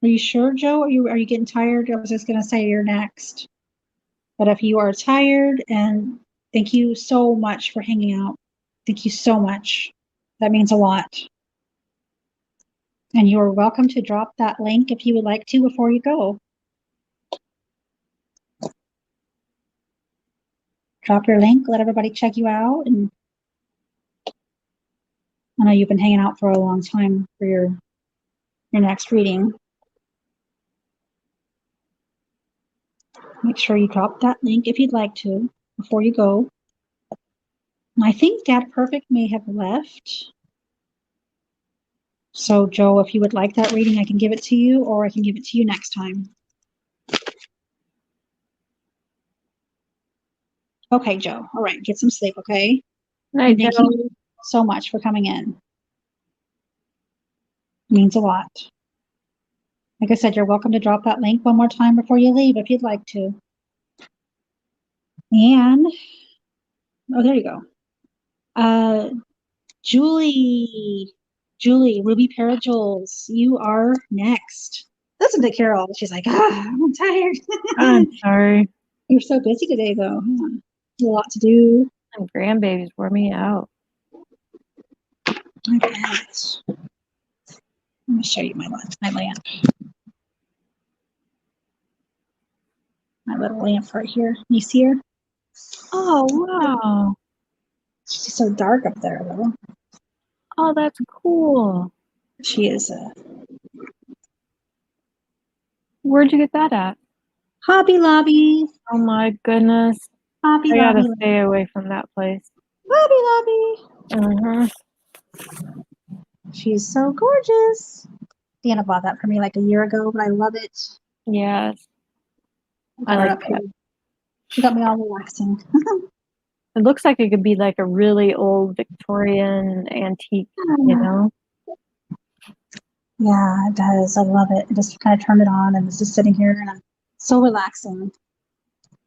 Are you sure, Joe? Are you getting tired? I was just gonna say you're next. But if you are tired, and thank you so much for hanging out. Thank you so much. That means a lot. And you're welcome to drop that link if you would like to before you go. Drop your link, let everybody check you out. And I know you've been hanging out for a long time for your next reading. Make sure you drop that link if you'd like to before you go. And I think Dad Perfect may have left. So Joe, if you would like that reading, I can give it to you, or I can give it to you next time. Okay, Joe. All right, get some sleep, okay? Night, And thank Joe. you so much for coming in. It means a lot. Like I said, you're welcome to drop that link one more time before you leave if you'd like to. And, oh, there you go. Julie, Ruby Parajewels, you are next. Listen to Carol. She's like, I'm tired. I'm sorry. You're so busy today, though. Huh? A lot to do. My grandbabies wore me out. I bet. Let me show you my lamp. My little lamp right here. You see her? Oh, wow. She's so dark up there, though. Oh, that's cool. She is Where'd you get that at? Hobby Lobby. Oh my goodness. Hobby I gotta Lobby. stay away from that place. Hobby Lobby. She's so gorgeous. Deanna bought that for me like a year ago, but I love it. Yes, Got I her like up that. here. She got me all relaxing. It looks like it could be like a really old Victorian antique, you know? Yeah, it does. I love it. I just kind of turned it on and it's just sitting here and I'm so relaxing.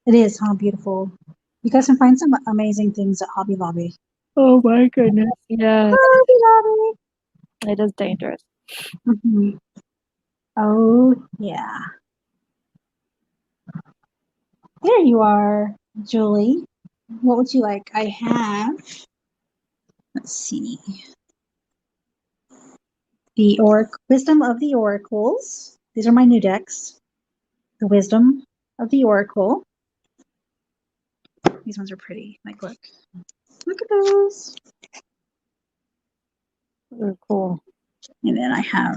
It is, huh? Beautiful. You guys can find some amazing things at Hobby Lobby. Oh my goodness. Yes, Hobby it is dangerous. Lobby. Mhm. Oh, yeah. There you are, Julie. What would you like? I have, let's see, the Wisdom of the Oracles. These are my new decks. The Wisdom of the Oracle. These ones are pretty. Like, look. Look at those. They're cool. And then I have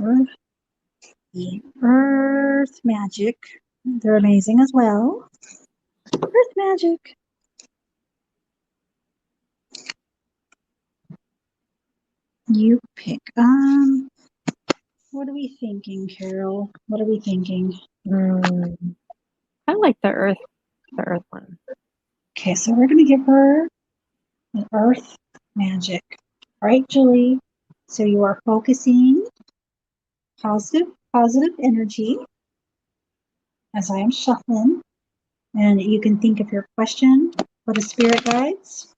the Earth Magic. They're amazing as well. Earth Magic. You pick. What are we thinking, Carol? What are we thinking? I like the earth one. Okay, so we're gonna give her an Earth Magic. All right, Julie. So you are focusing positive energy as I am shuffling, and you can think of your question for the spirit guides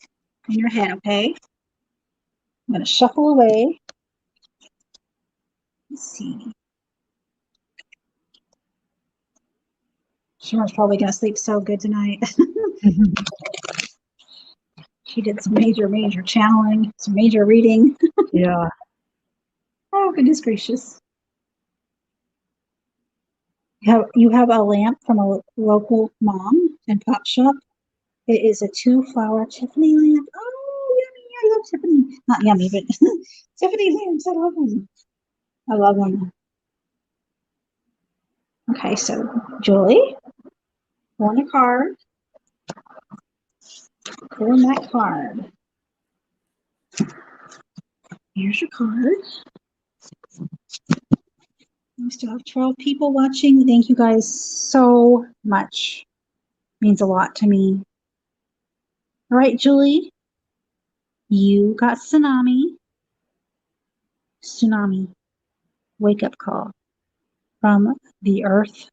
in your head. Okay. I'm gonna shuffle away. Let's see. Summer's probably gonna sleep so good tonight. She did some major channeling, some major reading. Yeah. Oh, goodness gracious. You have a lamp from a local mom and pop shop. It is a 2-flower Tiffany lamp. Oh, yummy. I love Tiffany. Not yummy, but Tiffany lamps. I love them. I love them. Okay, so Julie, pull a card. Pull that card. Here's your card. We still have 12 people watching. Thank you guys so much. Means a lot to me. All right, Julie, you got tsunami. Tsunami. Wake up call from the Earth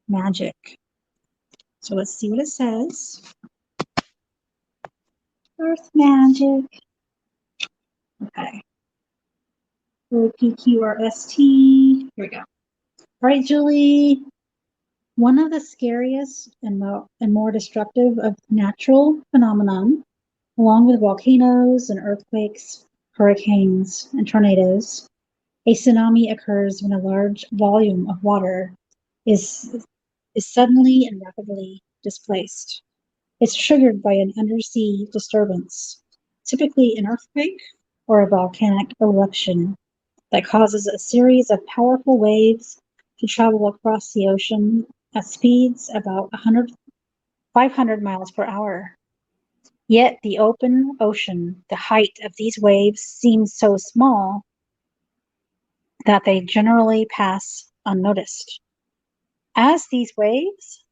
Magic. So let's see what it says. Earth Magic. Okay. PQRST. Here we go. All right, Julie. One of the scariest and more destructive of natural phenomenon, along with volcanoes and earthquakes, hurricanes, and tornadoes, a tsunami occurs when a large volume of water is suddenly and rapidly displaced. It's triggered by an undersea disturbance, typically an earthquake or a volcanic eruption, that causes a series of powerful waves to travel across the ocean at speeds about 500 miles per hour. Yet the open ocean, the height of these waves seems so small that they generally pass unnoticed. As these waves,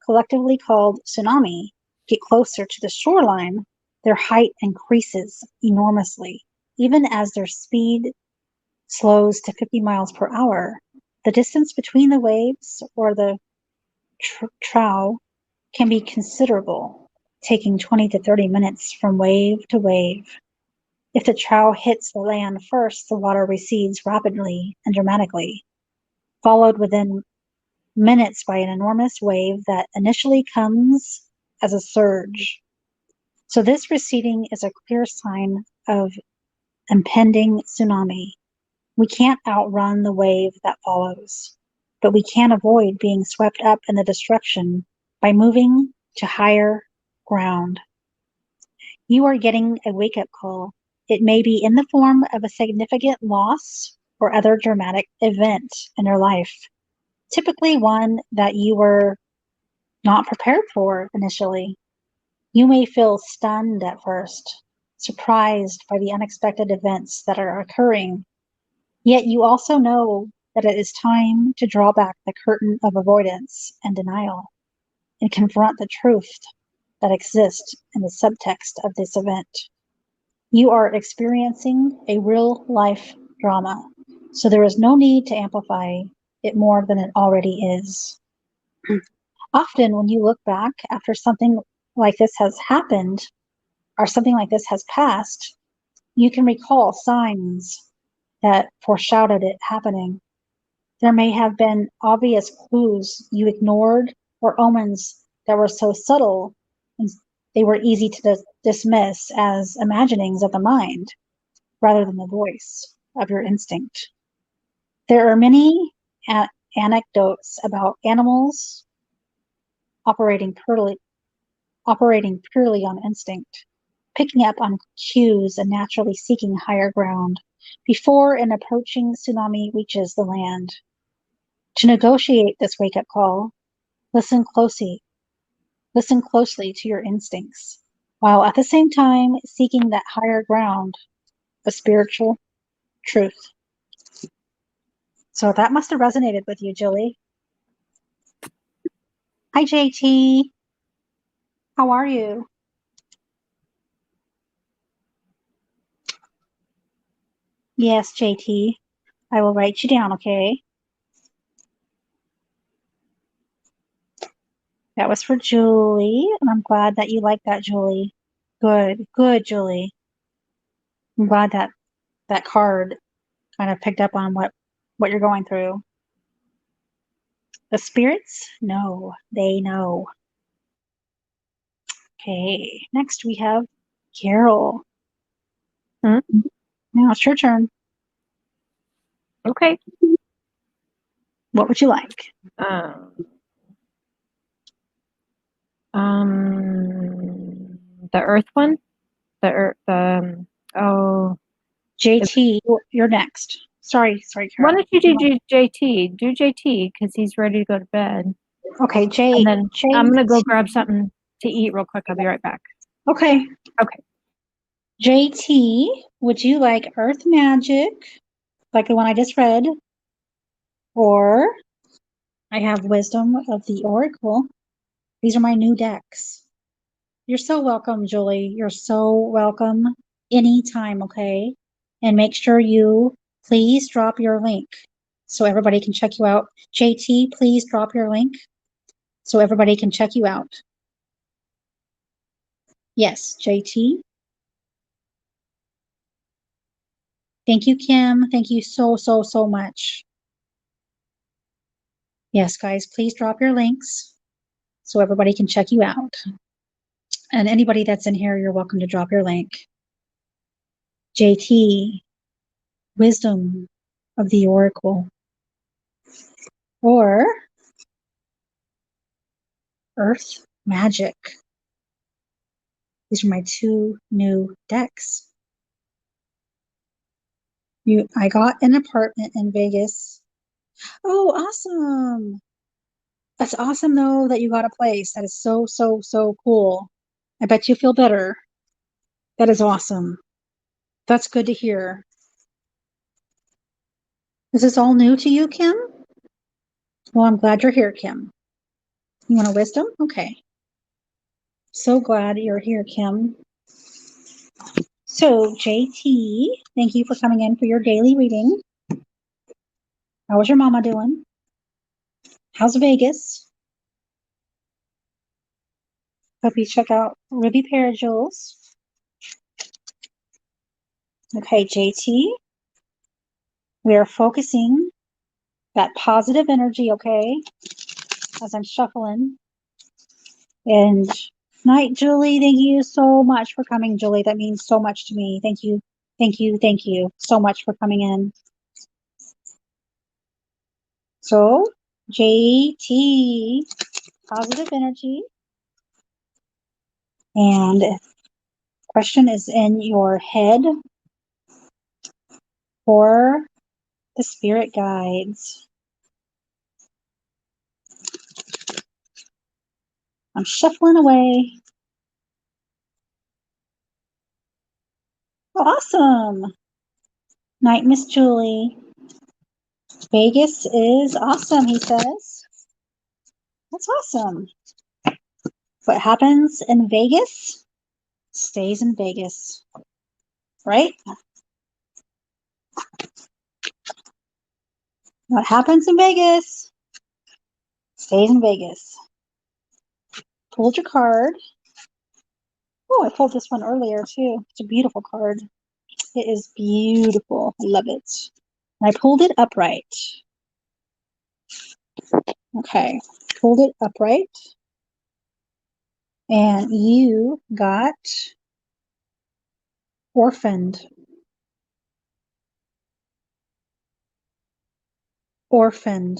collectively called tsunami, get closer to the shoreline, their height increases enormously. Even as their speed slows to 50 miles per hour, the distance between the waves or the trough can be considerable, taking 20 to 30 minutes from wave to wave. If the trough hits the land first, the water recedes rapidly and dramatically, followed within minutes by an enormous wave that initially comes as a surge. So this receding is a clear sign of impending tsunami. We can't outrun the wave that follows, but we can avoid being swept up in the destruction by moving to higher ground. You are getting a wake-up call. It may be in the form of a significant loss or other dramatic event in your life, typically one that you were not prepared for initially. You may feel stunned at first, surprised by the unexpected events that are occurring, yet you also know that it is time to draw back the curtain of avoidance and denial and confront the truth that exists in the subtext of this event. You are experiencing a real life drama, so there is no need to amplify it more than it already is. Often, when you look back after something like this has happened or something like this has passed, you can recall signs that foreshadowed it happening. There may have been obvious clues you ignored or omens that were so subtle and they were easy to dismiss as imaginings of the mind rather than the voice of your instinct. There are many anecdotes about animals operating purely on instinct, picking up on cues and naturally seeking higher ground before an approaching tsunami reaches the land. To negotiate this wake-up call, listen closely. Listen closely to your instincts, while at the same time seeking that higher ground, a spiritual truth. So that must have resonated with you, Julie. Hi, JT. How are you? Yes, JT. I will write you down, okay? That was for Julie, and I'm glad that you like that, Julie. Good, Julie. I'm glad that that card kind of picked up on what you're going through. The spirits? No, they know. Okay, next we have Carol. Hmm? Now it's your turn. Okay. What would you like? The Earth one. The Earth. Oh. JT, you're next. Sorry, Why Carol. don't you do JT? Do JT because he's ready to go to bed. Okay, And then J. I'm gonna go grab something to eat real quick. I'll be right back. Okay. Okay. JT, would you like Earth Magic, like the one I just read, or I have Wisdom of the Oracle? These are my new decks. You're so welcome, Julie. You're so welcome anytime, okay? And make sure you please drop your link so everybody can check you out. JT, please drop your link so everybody can check you out. Yes, JT. Thank you, Kim. Thank you so much. Yes, guys, please drop your links so everybody can check you out. And anybody that's in here, you're welcome to drop your link. JT, Wisdom of the Oracle, or Earth Magic. These are my two new decks. I got an apartment in Vegas. Oh, awesome. That's awesome, though, that you got a place. That is so cool. I bet you feel better. That is awesome. That's good to hear. Is this all new to you, Kim? Well, I'm glad you're here, Kim. You want a wisdom? Okay. So glad you're here, Kim. So, JT, thank you for coming in for your daily reading. How was your mama doing? How's Vegas? Hope you check out Ruby Parajewels. Okay, JT, we are focusing that positive energy, okay, as I'm shuffling. And night, Julie, thank you so much for coming, Julie. That means so much to me. Thank you so much for coming in. So, JT, positive energy. And question is in your head for the spirit guides. I'm shuffling away. Awesome. Night, Miss Julie. Vegas is awesome, he says. That's awesome. What happens in Vegas stays in Vegas, right? What happens in Vegas stays in Vegas. Pulled your card. Oh, I pulled this one earlier too. It's a beautiful card. It is beautiful. I love it. And I pulled it upright. Okay, pulled it upright. And you got orphaned. Orphaned.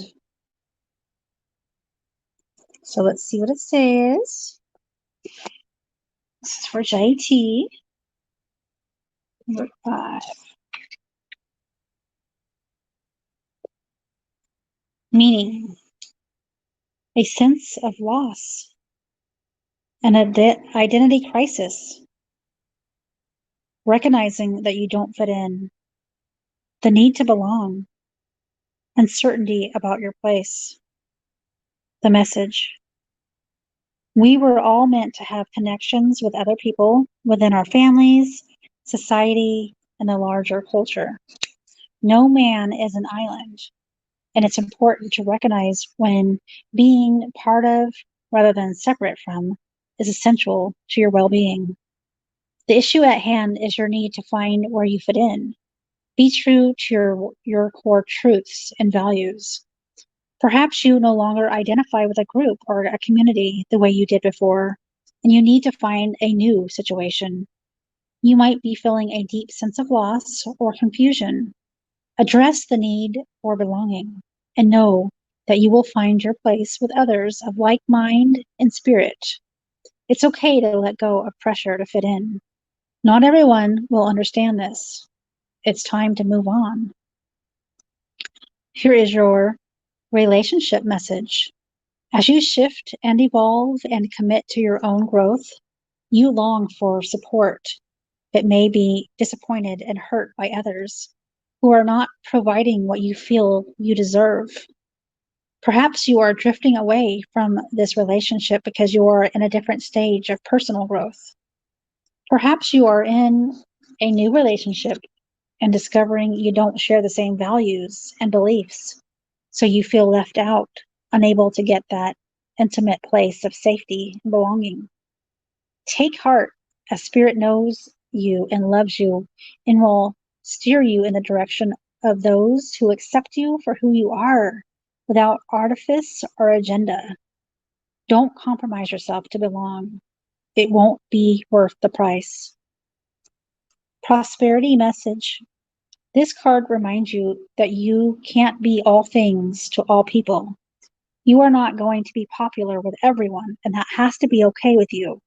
So let's see what it says. This is for JT. Number 5. Meaning a sense of loss, an identity crisis, recognizing that you don't fit in, the need to belong, uncertainty about your place. The message: we were all meant to have connections with other people within our families, society, and the larger culture. No man is an island, and it's important to recognize when being part of rather than separate from is essential to your well-being. The issue at hand is your need to find where you fit in. Be true to your core truths and values. Perhaps you no longer identify with a group or a community the way you did before, and you need to find a new situation. You might be feeling a deep sense of loss or confusion. Address the need for belonging and know that you will find your place with others of like mind and spirit. It's okay to let go of pressure to fit in. Not everyone will understand this. It's time to move on. Here is your relationship message. As you shift and evolve and commit to your own growth, you long for support, but may be disappointed and hurt by others who are not providing what you feel you deserve. Perhaps you are drifting away from this relationship because you are in a different stage of personal growth. Perhaps you are in a new relationship and discovering you don't share the same values and beliefs, so you feel left out, unable to get that intimate place of safety and belonging. Take heart, as Spirit knows you and loves you and will steer you in the direction of those who accept you for who you are without artifice or agenda. Don't compromise yourself to belong. It won't be worth the price. Prosperity message. This card reminds you that you can't be all things to all people. You are not going to be popular with everyone, and that has to be okay with you.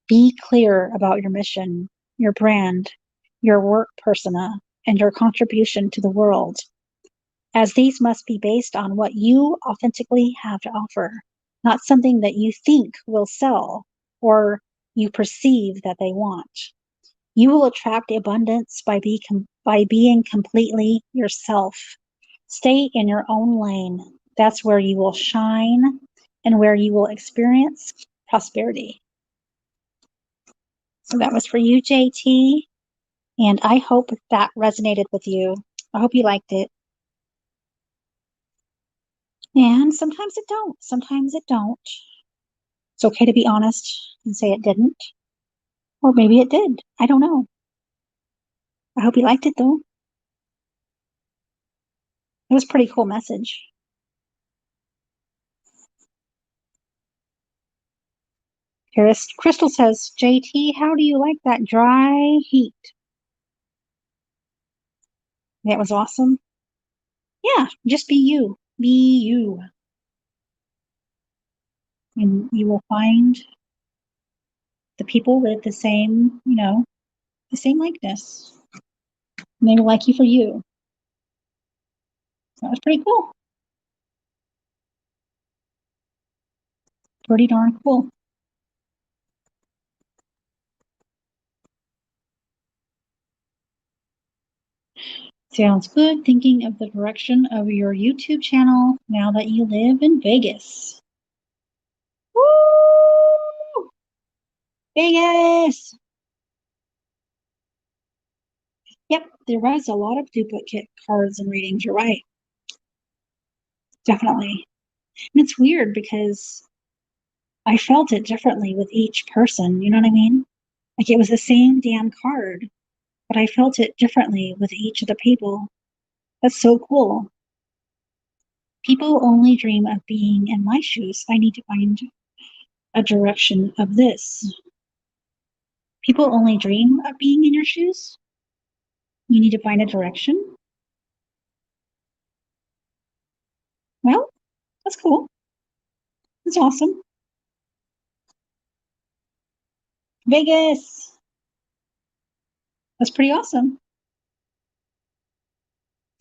Be clear about your mission, your brand, your work persona, and your contribution to the world, as these must be based on what you authentically have to offer, not something that you think will sell or you perceive that they want. You will attract abundance by being completely yourself. Stay in your own lane. That's where you will shine and where you will experience prosperity. So that was for you, JT. And I hope that resonated with you. I hope you liked it. And sometimes it don't. Sometimes it don't. It's okay to be honest and say it didn't. Or maybe it did. I don't know. I hope you liked it though. It was a pretty cool message. Crystal says, JT, how do you like that dry heat? That was awesome. Yeah, just be you. Be you. And you will find the people with the same, the same likeness. And they will like you for you. So that was pretty cool. Pretty darn cool. Sounds good. Thinking of the direction of your YouTube channel now that you live in Vegas. Woo! Vegas! Yep, there was a lot of duplicate cards and readings. You're right. Definitely. And it's weird because I felt it differently with each person. You know what I mean? Like it was the same damn card, but I felt it differently with each of the people. That's so cool. People only dream of being in my shoes. I need to find a direction of this. People only dream of being in your shoes. You need to find a direction. Well, that's cool. That's awesome. Vegas. That's pretty awesome.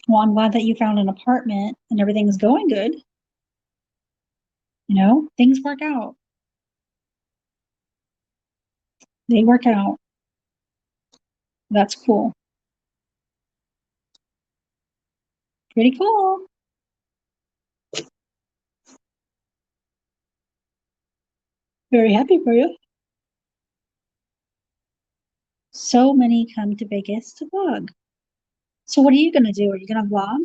Well, I'm glad that you found an apartment and everything's going good. You know, things work out. They work out. That's cool. Pretty cool. Very happy for you. So many come to Vegas to vlog. So what are you going to do? Are you going to vlog?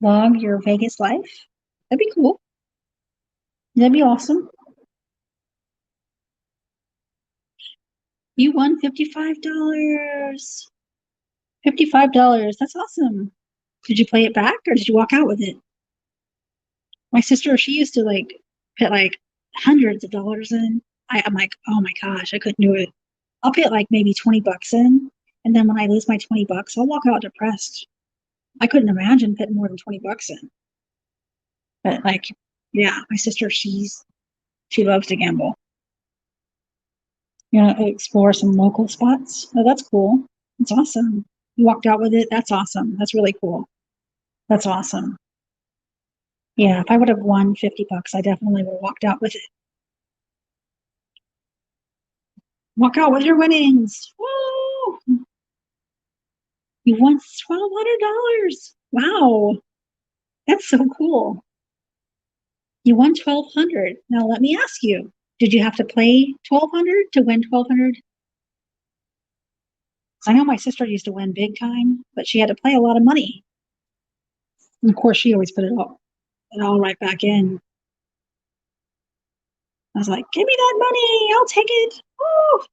Vlog your Vegas life? That'd be cool. That'd be awesome. You won $55. $55. That's awesome. Did you play it back or did you walk out with it? My sister, she used to like put like hundreds of dollars in. I'm like, oh my gosh, I couldn't do it. I'll put like maybe 20 bucks in. And then when I lose my 20 bucks, I'll walk out depressed. I couldn't imagine putting more than 20 bucks in. But like, yeah, my sister, she loves to gamble. You know, explore some local spots. Oh, that's cool. It's awesome. You walked out with it. That's awesome. That's really cool. That's awesome. Yeah, if I would have won 50 bucks, I definitely would have walked out with it. Walk out with your winnings. Woo! You won $1,200. Wow. That's so cool. You won 1,200. Now let me ask you, did you have to play 1,200 to win 1,200? I know my sister used to win big time, but she had to play a lot of money. And of course, she always put it all right back in. I was like, give me that money. I'll take it. Woo!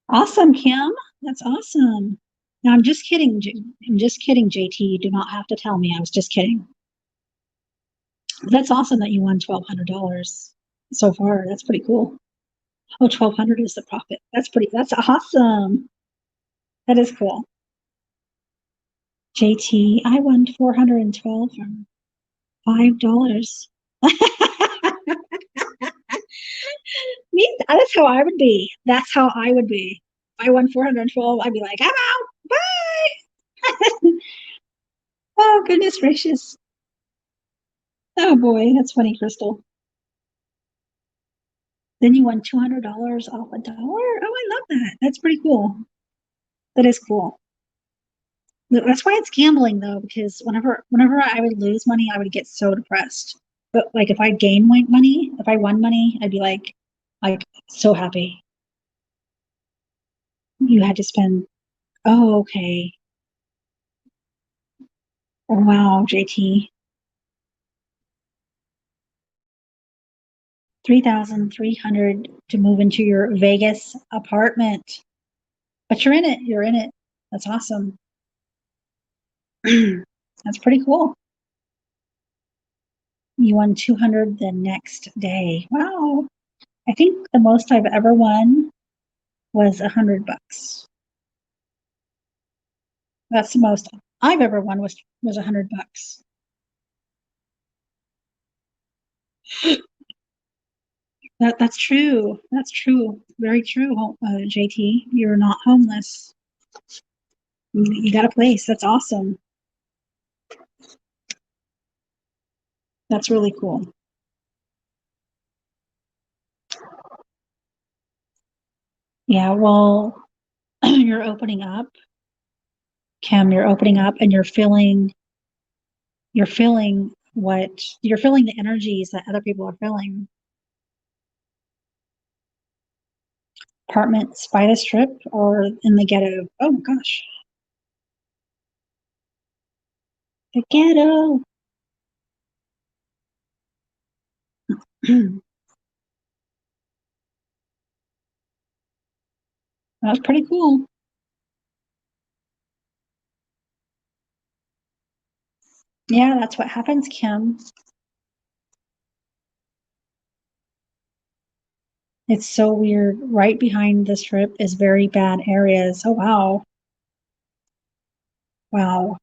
Awesome, Kim. That's awesome. Now, I'm just kidding. I'm just kidding, JT. You do not have to tell me. I was just kidding. But that's awesome that you won $1,200 so far. That's pretty cool. Oh, 1,200 is the profit. That's awesome. That is cool. JT, I won 412 from $5. Me, that's how I would be. That's how I would be. If I won 412, I'd be like, I'm out. Bye. Oh, goodness gracious. Oh boy, that's funny, Crystal. Then you won $200 off $1. Oh, I love that. That's pretty cool. That is cool. That's why it's gambling though, because whenever I would lose money, I would get so depressed. But like if I gain money, if I won money, I'd be like so happy. You had to spend. Oh, okay. Oh, wow, JT. 3,300 to move into your Vegas apartment. But you're in it. You're in it. That's awesome. That's pretty cool. You won 200 the next day. Wow. I think the most I've ever won was $100. That's the most I've ever won was $100. That's true. That's true. Very true, JT. You're not homeless. You got a place. That's awesome. That's really cool. Yeah, well, you're opening up, Kim, you're opening up and you're feeling the energies that other people are feeling. Apartments by the strip or in the ghetto. Oh my gosh. The ghetto. That's pretty cool. Yeah, that's what happens, Kim. It's so weird. Right behind the strip is very bad areas. Oh, wow. Wow.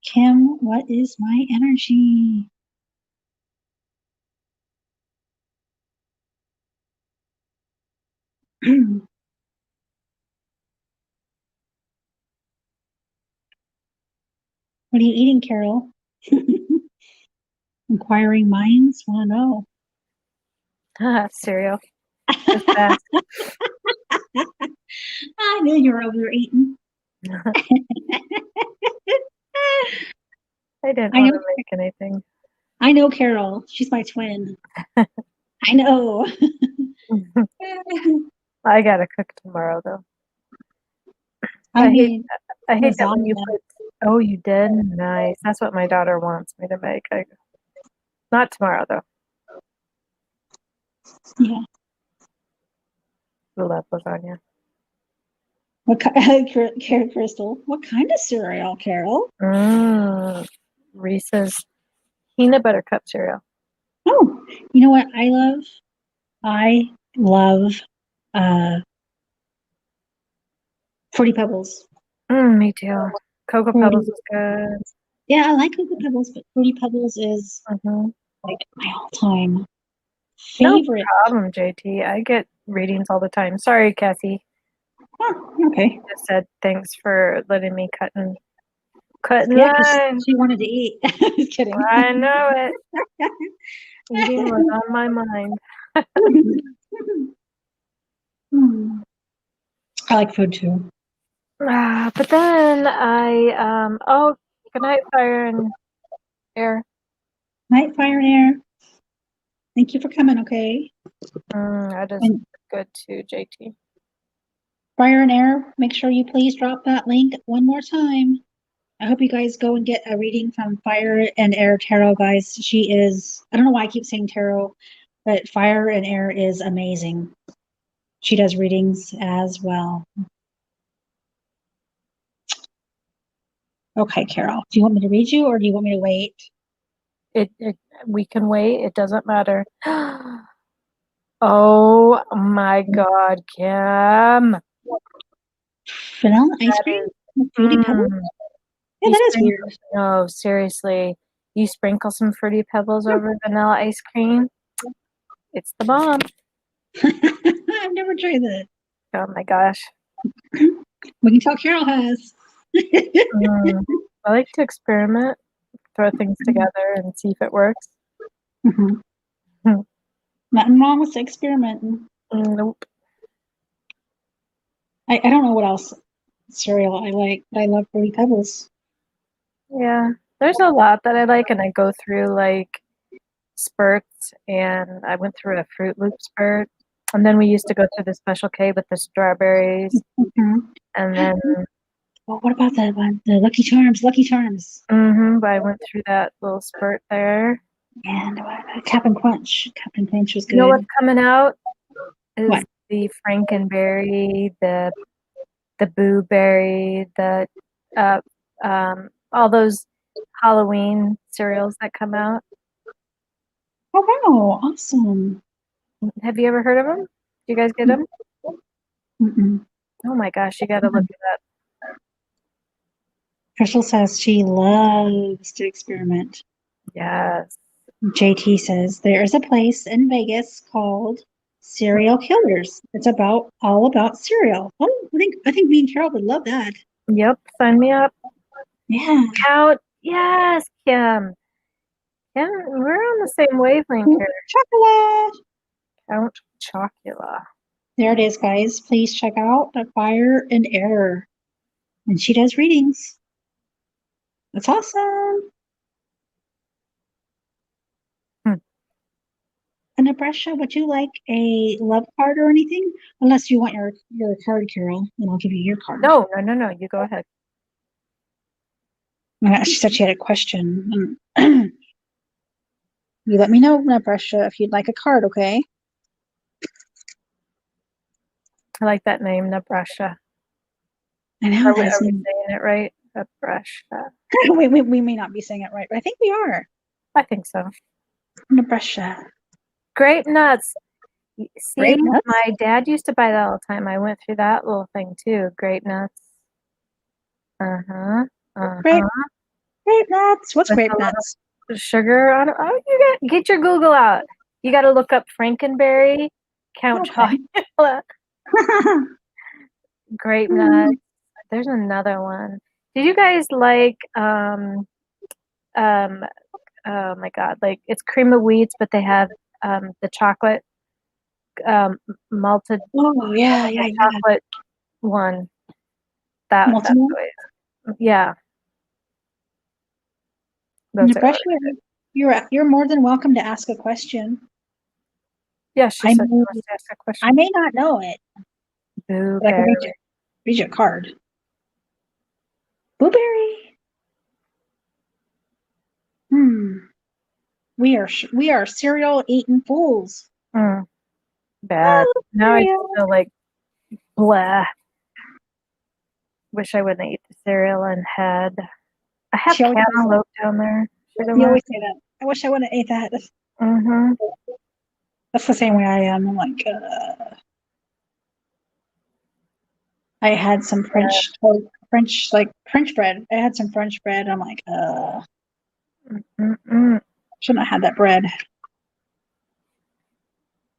Kim, what is my energy? What are you eating, Carol? Inquiring minds want to know. Cereal. Just fast. I knew you were overeating. I didn't I want know. to make anything. I know Carol. She's my twin. I know. I gotta cook tomorrow though. I I hate made that when you lasagna. put. Oh, you did? Nice. That's what my daughter wants me to make. Not tomorrow though. Yeah. I love lasagna. What Crystal? What kind of cereal, Carol? Reese's peanut butter cup cereal. Oh, you know what I love? I love Fruity Pebbles. Me too. Cocoa Fruity. Pebbles is good. Yeah, I like Cocoa Pebbles, but Fruity Pebbles is Mm-hmm. like my all-time No favorite. problem, JT. I get readings all the time. Sorry, Kathy. Oh, okay. Just said thanks for letting me cut in Yeah, because line. she wanted to eat. Just kidding. I know it. Eating was on my mind. I like food too. But then good night, fire and air. Night, fire, and air. Thank you for coming, okay? I just And good too, JT. fire and air, make sure you please drop that link one more time. I hope you guys go and get a reading from Fire and Air Tarot, guys. She is, I don't know why I keep saying tarot, but Fire and Air is amazing. She does readings as well. Okay, Carol, do you want me to read you or do you want me to wait? We can wait. It doesn't matter. Oh my God, Kim. Vanilla ice That cream? is- With Fruity Pebbles? Yeah, You that is sprinkle- weird. No, seriously. You sprinkle some Fruity Pebbles over vanilla ice cream. It's the bomb. I've never tried that. Oh my gosh. We can tell Carol has. I like to experiment, throw things together and see if it works. Mhm. Nothing wrong with experimenting. Nope. I don't know what else cereal I like, but I love Fruity Pebbles. Yeah. There's a lot that I like, and I go through like spurts, and I went through a Fruit Loop spurt. And then we used to go through the Special K with the strawberries. Mhm. And then Well, what about the one, the Lucky Charms? Lucky Charms. but I went through that little spurt there. And Captain Crunch. Captain Crunch was good. You know what's coming out? Is What? the Frankenberry, the Boo Berry, the all those Halloween cereals that come out. Oh, wow. Awesome. Have you ever heard of them? Do you guys get them? Mm-mm. Oh my gosh, you gotta look it up. Crystal says she loves to experiment. Yes. JT says there is a place in Vegas called Serial Killers. It's all about cereal. Oh, I think me and Carol would love that. Yep. Sign me up. Yeah. Yes, Kim. Kim, we're on the same wavelength here. Chocolate. Count Chocula. There it is, guys. Please check out the Fire and Air. And she does readings. That's awesome. And Abresha, would you like a love card or anything? Unless you want your card, Carol, then I'll give you your card. No. You go ahead. She said she had a question. You let me know, Abresha, if you'd like a card, okay? I like that name, Nebrasha. I know. Are we saying it right? Nebrasha. we may not be saying it right, but I think we are. I think so. Nebrasha. Grape nuts. See, Grape nuts? my dad used to buy that all the time. I went through that little thing too. Grape nuts. Grape nuts. What's With grape a nuts? Sugar on it. Oh, you got get your Google out. You got to look up Frankenberry, Count Okay. Chocula, grape nuts. There's another one. Did you guys like oh my god, like it's cream of wheats, but they have the chocolate malted Oh yeah. chocolate one. That's Malted one? yeah. Those are Nebrasha, really good. you're more than welcome to ask a question. Yeah, she I said she may- wants to ask a question. I may not know it, but I can Blueberry. read your card. Blueberry. We are cereal eating fools. Bad. Oh, Now I cereal. just feel like blah. Wish I wouldn't eat the cereal and had. I have She always says cantaloupe down there. You always say that. I wish I wouldn't have ate that. Mm-hmm. That's the same way I am. I'm like, I had some French bread. I had some French bread. I'm like, shouldn't have had that bread.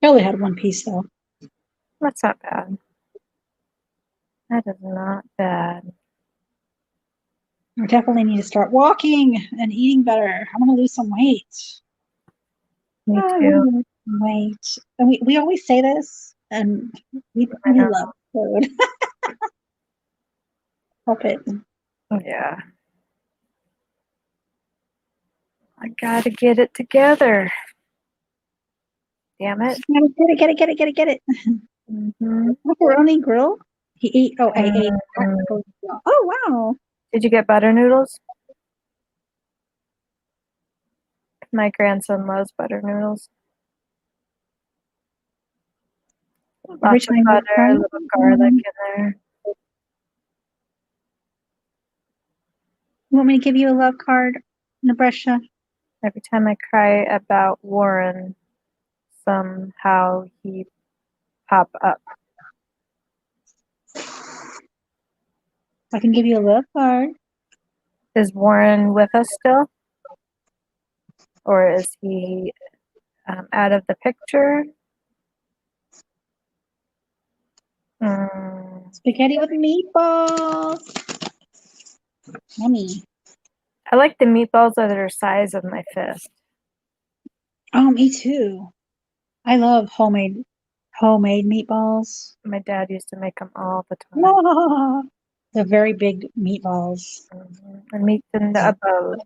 I only had one piece though. That's not bad. That is not bad. I definitely need to start walking and eating better. I want to lose some weight. Me I want too. to lose some weight. And we always say this, and we know. love food. Help it. Yeah. I gotta get it together. Damn it. Get it. Mm-hmm. Macaroni grill. He ate. Oh, I ate. Oh wow. Did you get butter noodles? My grandson loves butter noodles. Lots of time butter, a you little garlic in there. You want me to give you a love card, Nebrasha? Every time I cry about Warren, somehow he pop up. I can give you a love card. Is Warren with us still? Or is he out of the picture? Spaghetti with meatballs. Yummy. I like the meatballs that are the size of my fist. Oh, me too. I love homemade meatballs. My dad used to make them all the time. No. The very big meatballs. And meat in the above.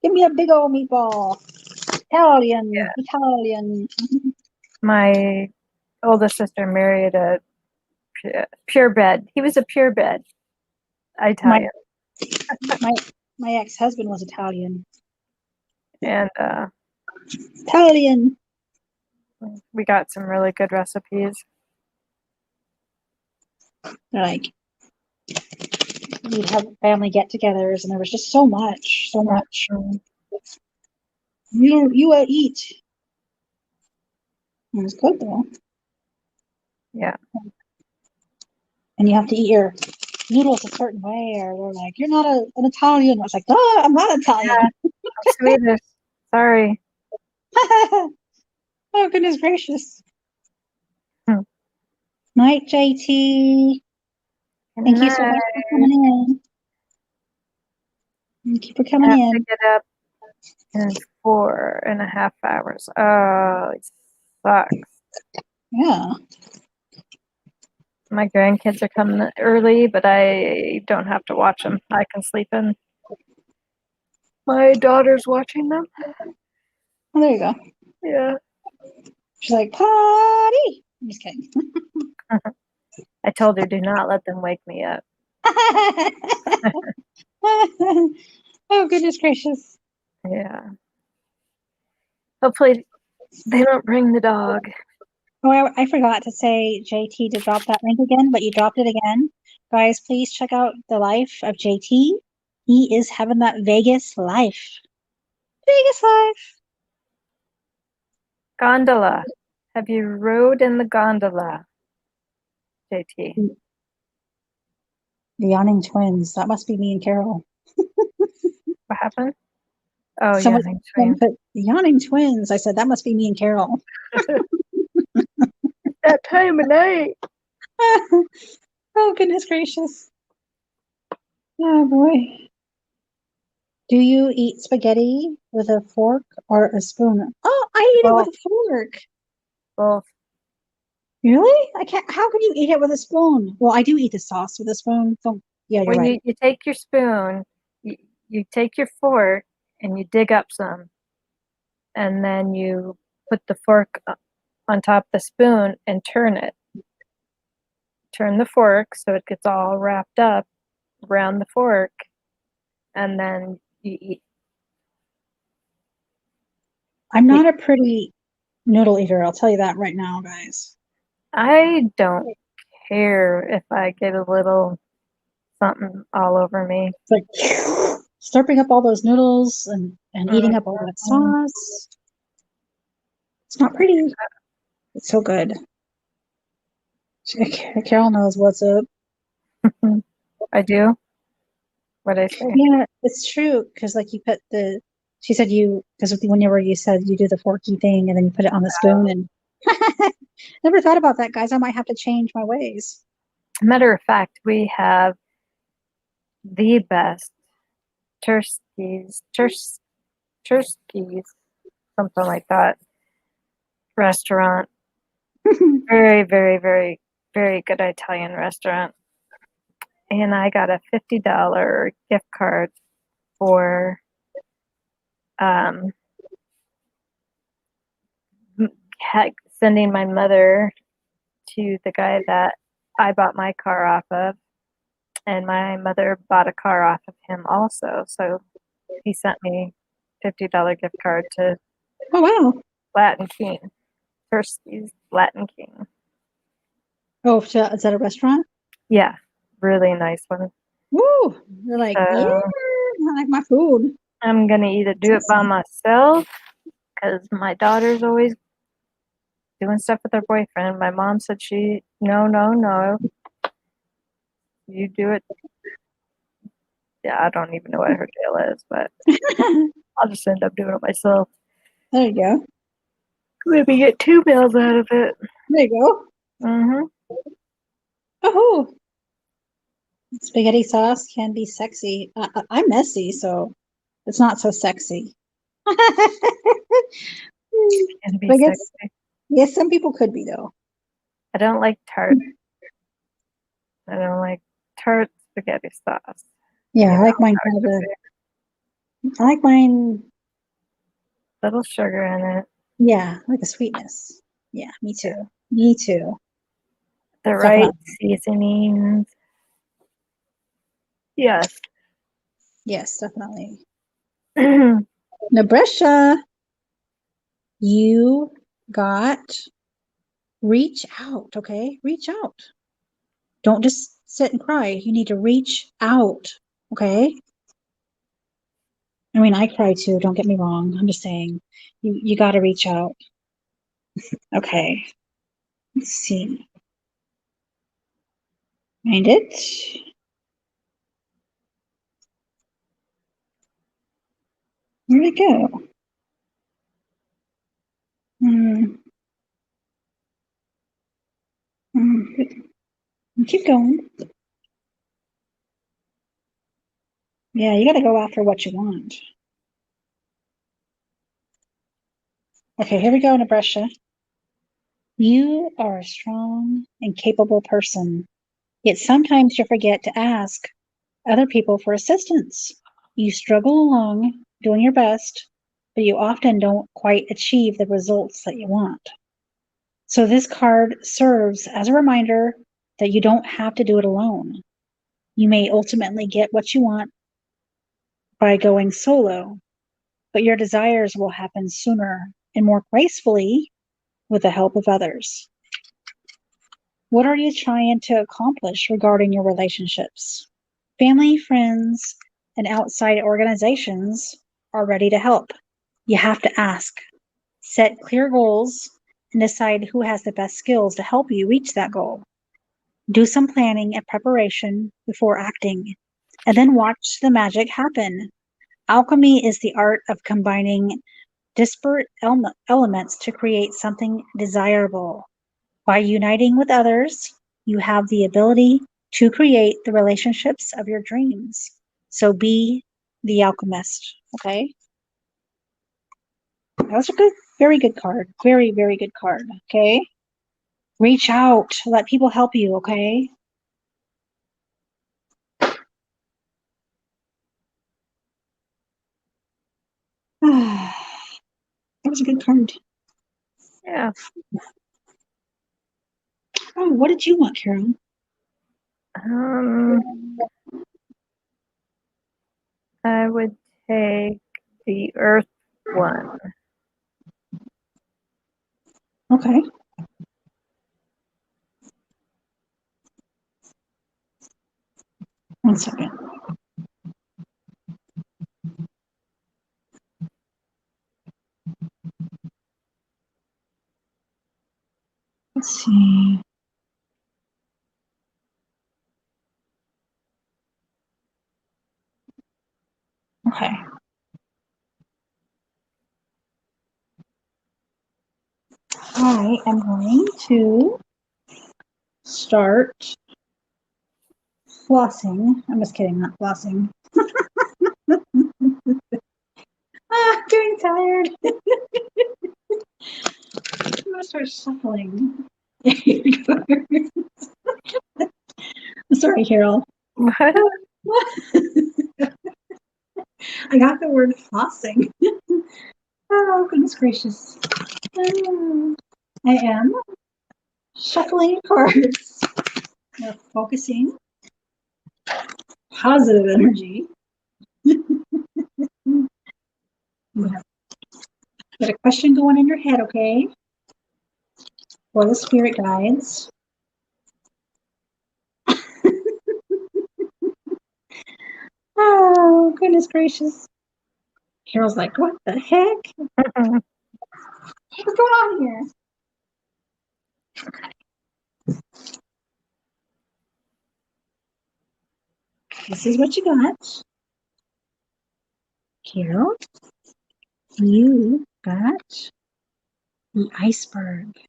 Give me a big old meatball. Italian. Yeah. Italian. My oldest sister married a purebred. He was a purebred Italian. My ex-husband was Italian. And Italian. we got some really good recipes. They're like, we'd have family get-togethers, and there was just so much. You eat. It was good though. Yeah. And you have to eat your noodles a certain way, or they're like, "You're not an Italian." I was like, "Oh, I'm not Italian." I'm Swedish. Sorry. Oh goodness gracious. Night, JT. Thank you so much for coming in. Keep her I coming have to in. get up in 4.5 hours. Oh, it sucks. Yeah. My grandkids are coming early, but I don't have to watch them. I can sleep in. My daughter's watching them. Oh, there you go. Yeah. She's like, party. I'm just kidding. I told her, do not let them wake me up. Oh, goodness gracious. Yeah. Hopefully they don't bring the dog. Oh, I forgot to say JT to drop that link again, but you dropped it again. Guys, please check out the life of JT. He is having that Vegas life. Vegas life. Gondola. Have you rode in the gondola, JT? The Yawning Twins. That must be me and Carol. What happened? Oh, yeah, Someone, thanks, someone Wayne. put the Yawning Twins. I said, that must be me and Carol. That time of night. Oh, goodness gracious. Oh, boy. Do you eat spaghetti with a fork or a spoon? Oh, I eat it with a fork. Both. Really? I can't. How can you eat it with a spoon? Well, I do eat the sauce with a spoon. So, yeah, you're When right. you take your spoon, you take your fork and you dig up some, and then you put the fork on top of the spoon and turn it. Turn the fork so it gets all wrapped up around the fork, and then you eat. I'm not a pretty noodle eater. I'll tell you that right now, guys. I don't care if I get a little something all over me. It's like slurping up all those noodles and eating up all that Mhm. sauce. It's not pretty. It's so good. Carol knows what's up. I do. What I say? Yeah, it's true. Because like you put she said because whenever you said you do the forky thing and then you put it on the spoon and never thought about that, guys. I might have to change my ways. Matter of fact, we have the best Turskies, something like that, restaurant. Very, very, very, very good Italian restaurant. And I got a $50 gift card for um, sending my mother to the guy that I bought my car off of. And my mother bought a car off of him also. So he sent me $50 gift card to Oh wow. Latin King, Turski's Latin King. Oh, is that a restaurant? Yeah, really nice one. Woo! You're like, yeah, I like my food. I'm gonna either do it by myself because my daughter's always doing stuff with her boyfriend. My mom said no, no, no, you do it. Yeah, I don't even know what her deal is, but I'll just end up doing it myself. There you go. Maybe get 2 meals out of it. There you go. Mm-hmm. Oh, spaghetti sauce can be sexy. I'm messy, so it's not so sexy. Can be But I guess, sexy. yes, some people could be though. I don't like tart. I don't like tart spaghetti sauce. Yeah, You I know like mine how it kind should be. I like mine. Little sugar in it. Yeah, I like the sweetness. Yeah, me too. Me too. The right Definitely. seasonings. Yes. Yes, definitely. Nabresha, you got reach out, okay? Reach out. Don't just sit and cry. You need to reach out, okay? I mean, I cry too, don't get me wrong. I'm just saying, you got to reach out. Okay. Let's see. Find it. Where'd it go? Hmm. Keep going. Yeah, you got to go after what you want. Okay, here we go, Nabresha. You are a strong and capable person, yet sometimes you forget to ask other people for assistance. You struggle along, doing your best, but you often don't quite achieve the results that you want. So this card serves as a reminder that you don't have to do it alone. You may ultimately get what you want by going solo, but your desires will happen sooner and more gracefully with the help of others. What are you trying to accomplish regarding your relationships? Family, friends, and outside organizations are ready to help. You have to ask, set clear goals, and decide who has the best skills to help you reach that goal. Do some planning and preparation before acting, and then watch the magic happen. Alchemy is the art of combining disparate elements to create something desirable. By uniting with others, you have the ability to create the relationships of your dreams. So be the alchemist. Okay. That was a good, very good card. Very, very good card. Okay. Reach out. Let people help you. Okay. That was a good card. Yeah. Oh, what did you want, Carol? I would take the Earth one. Okay. One second. Let's see. Okay. I am going to start flossing. I'm just kidding, not flossing. I'm getting tired. I'm gonna start shuffling. I'm sorry, Carol. What? I got the word flossing. Oh, goodness gracious. I am shuffling cards. We're focusing positive energy. Got a question going in your head, okay? For the spirit guides. Oh, goodness gracious. Carol's like, what the heck? What's going on here? This is what you got. Carol, you got the iceberg.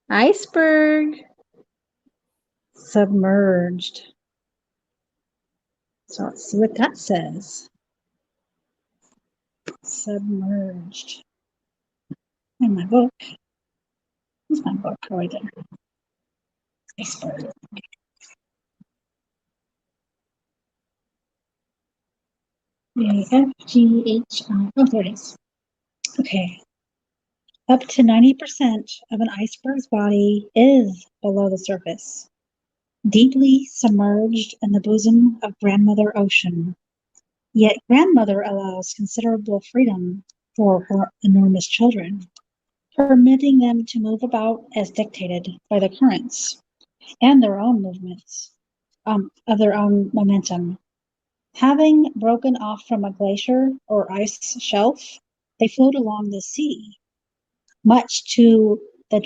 Iceberg. Submerged. So let's see what that says. Submerged. In my book. Where's my book? Oh, right there. Iceberg. A-F-G-H-I. Oh, there it is. Okay. Up to 90% of an iceberg's body is below the surface, deeply submerged in the bosom of Grandmother Ocean. Yet Grandmother allows considerable freedom for her enormous children, permitting them to move about as dictated by the currents and their own movements, of their own momentum. Having broken off from a glacier or ice shelf, they float along the sea, much to the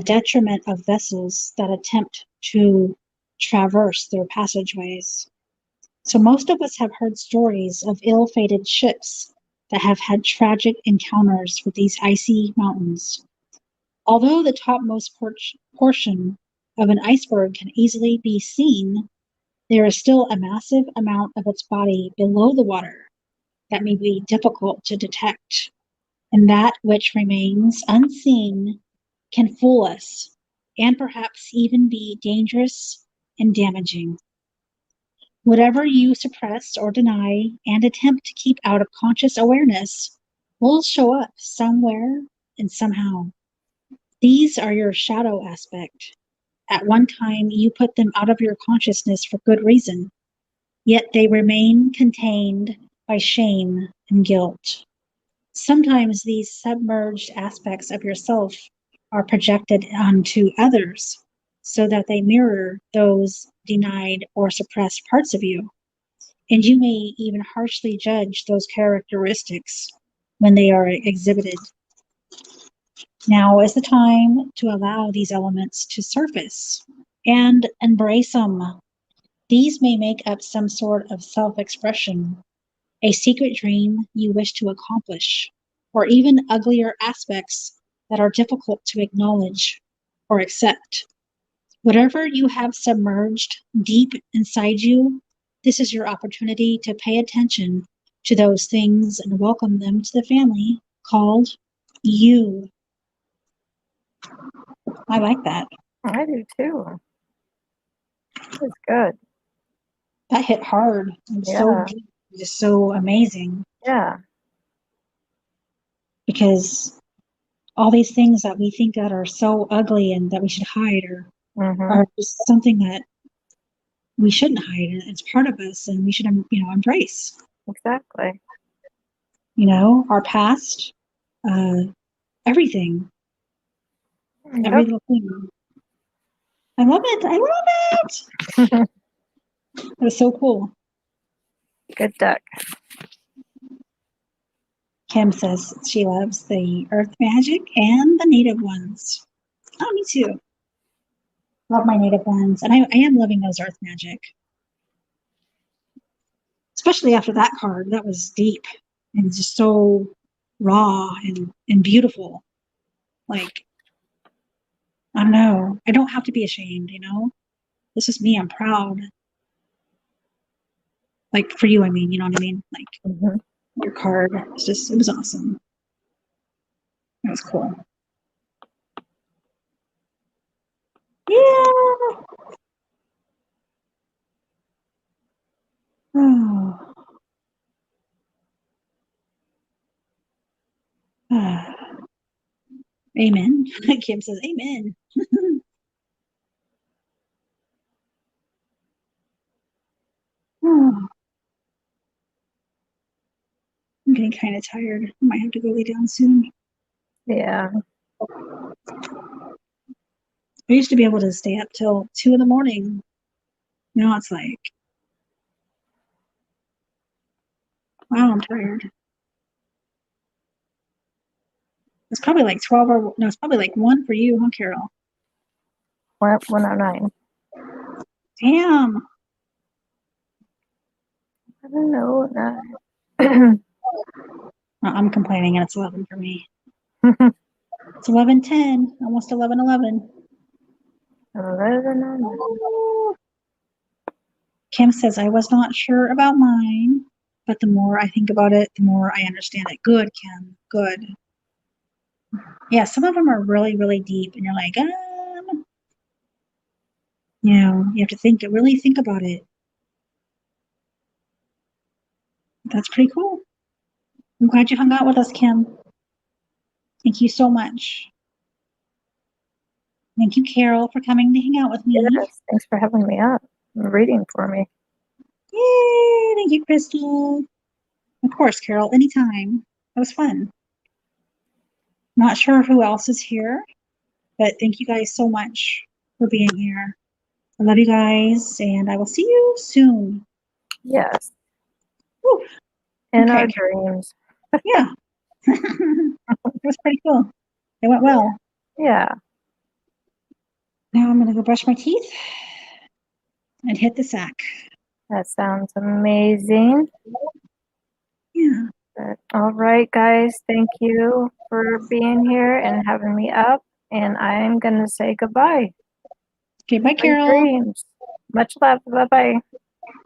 detriment of vessels that attempt to traverse their passageways. So most of us have heard stories of ill-fated ships that have had tragic encounters with these icy mountains. Although the topmost portion of an iceberg can easily be seen, there is still a massive amount of its body below the water that may be difficult to detect, and that which remains unseen can fool us and perhaps even be dangerous and damaging. Whatever you suppress or deny and attempt to keep out of conscious awareness will show up somewhere and somehow. These are your shadow aspect. At one time, you put them out of your consciousness for good reason, yet they remain contained by shame and guilt. Sometimes these submerged aspects of yourself are projected onto others so that they mirror those denied or suppressed parts of you. And you may even harshly judge those characteristics when they are exhibited. Now is the time to allow these elements to surface and embrace them. These may make up some sort of self expression, a secret dream you wish to accomplish, or even uglier aspects that are difficult to acknowledge or accept. Whatever you have submerged deep inside you, this is your opportunity to pay attention to those things and welcome them to the family called you. I like that. I do too. It's good. That hit hard and so Yeah. deep, just so amazing. Yeah. Because all these things that we think that are so ugly and that we should hide Mm-hmm. are just something that we shouldn't hide. It's part of us, and we should, embrace. Exactly. Our past, everything, every Yep. little thing. I love it. I love it. It was so cool. Good duck. Kim says she loves the earth magic and the native ones. Oh, me too. Love my native ones, and I am loving those earth magic. Especially after that card, that was deep and just so raw and beautiful. Like, I don't know. I don't have to be ashamed, This is me. I'm proud. Like, for you, I mean, you know what I mean? Like, Mm-hmm. your card. It was awesome. It was cool. Yeah. Oh. Amen. Kim says, amen. Oh, I'm getting kind of tired. I might have to go lay down soon. Yeah. I used to be able to stay up till 2 in the morning. Now it's like, wow, I'm tired. It's probably like 12 or no, it's probably like 1 for you, huh, Carol? 109. Damn. I don't know. I'm complaining and it's 11 for me. It's 11:10, almost 11:11. 11. Kim says, I was not sure about mine, but the more I think about it, the more I understand it. Good, Kim. Good. Yeah, some of them are really, really deep, and you're like, you have to really think about it. That's pretty cool. I'm glad you hung out with us, Kim. Thank you so much. Thank you, Carol, for coming to hang out with me. Yes. Thanks for having me up and reading for me. Yay! Thank you, Crystal. Of course, Carol, anytime. That was fun. Not sure who else is here, but thank you guys so much for being here. I love you guys, and I will see you soon. Yes. Whew. In Okay. our dreams. Yeah. It was pretty cool. It went well. Yeah. Now I'm going to go brush my teeth and hit the sack. That sounds amazing. Yeah. But, all right, guys. Thank you for being here and having me up. And I'm going to say goodbye. Okay, bye, Sweet Carol. dreams. Much love. Bye bye.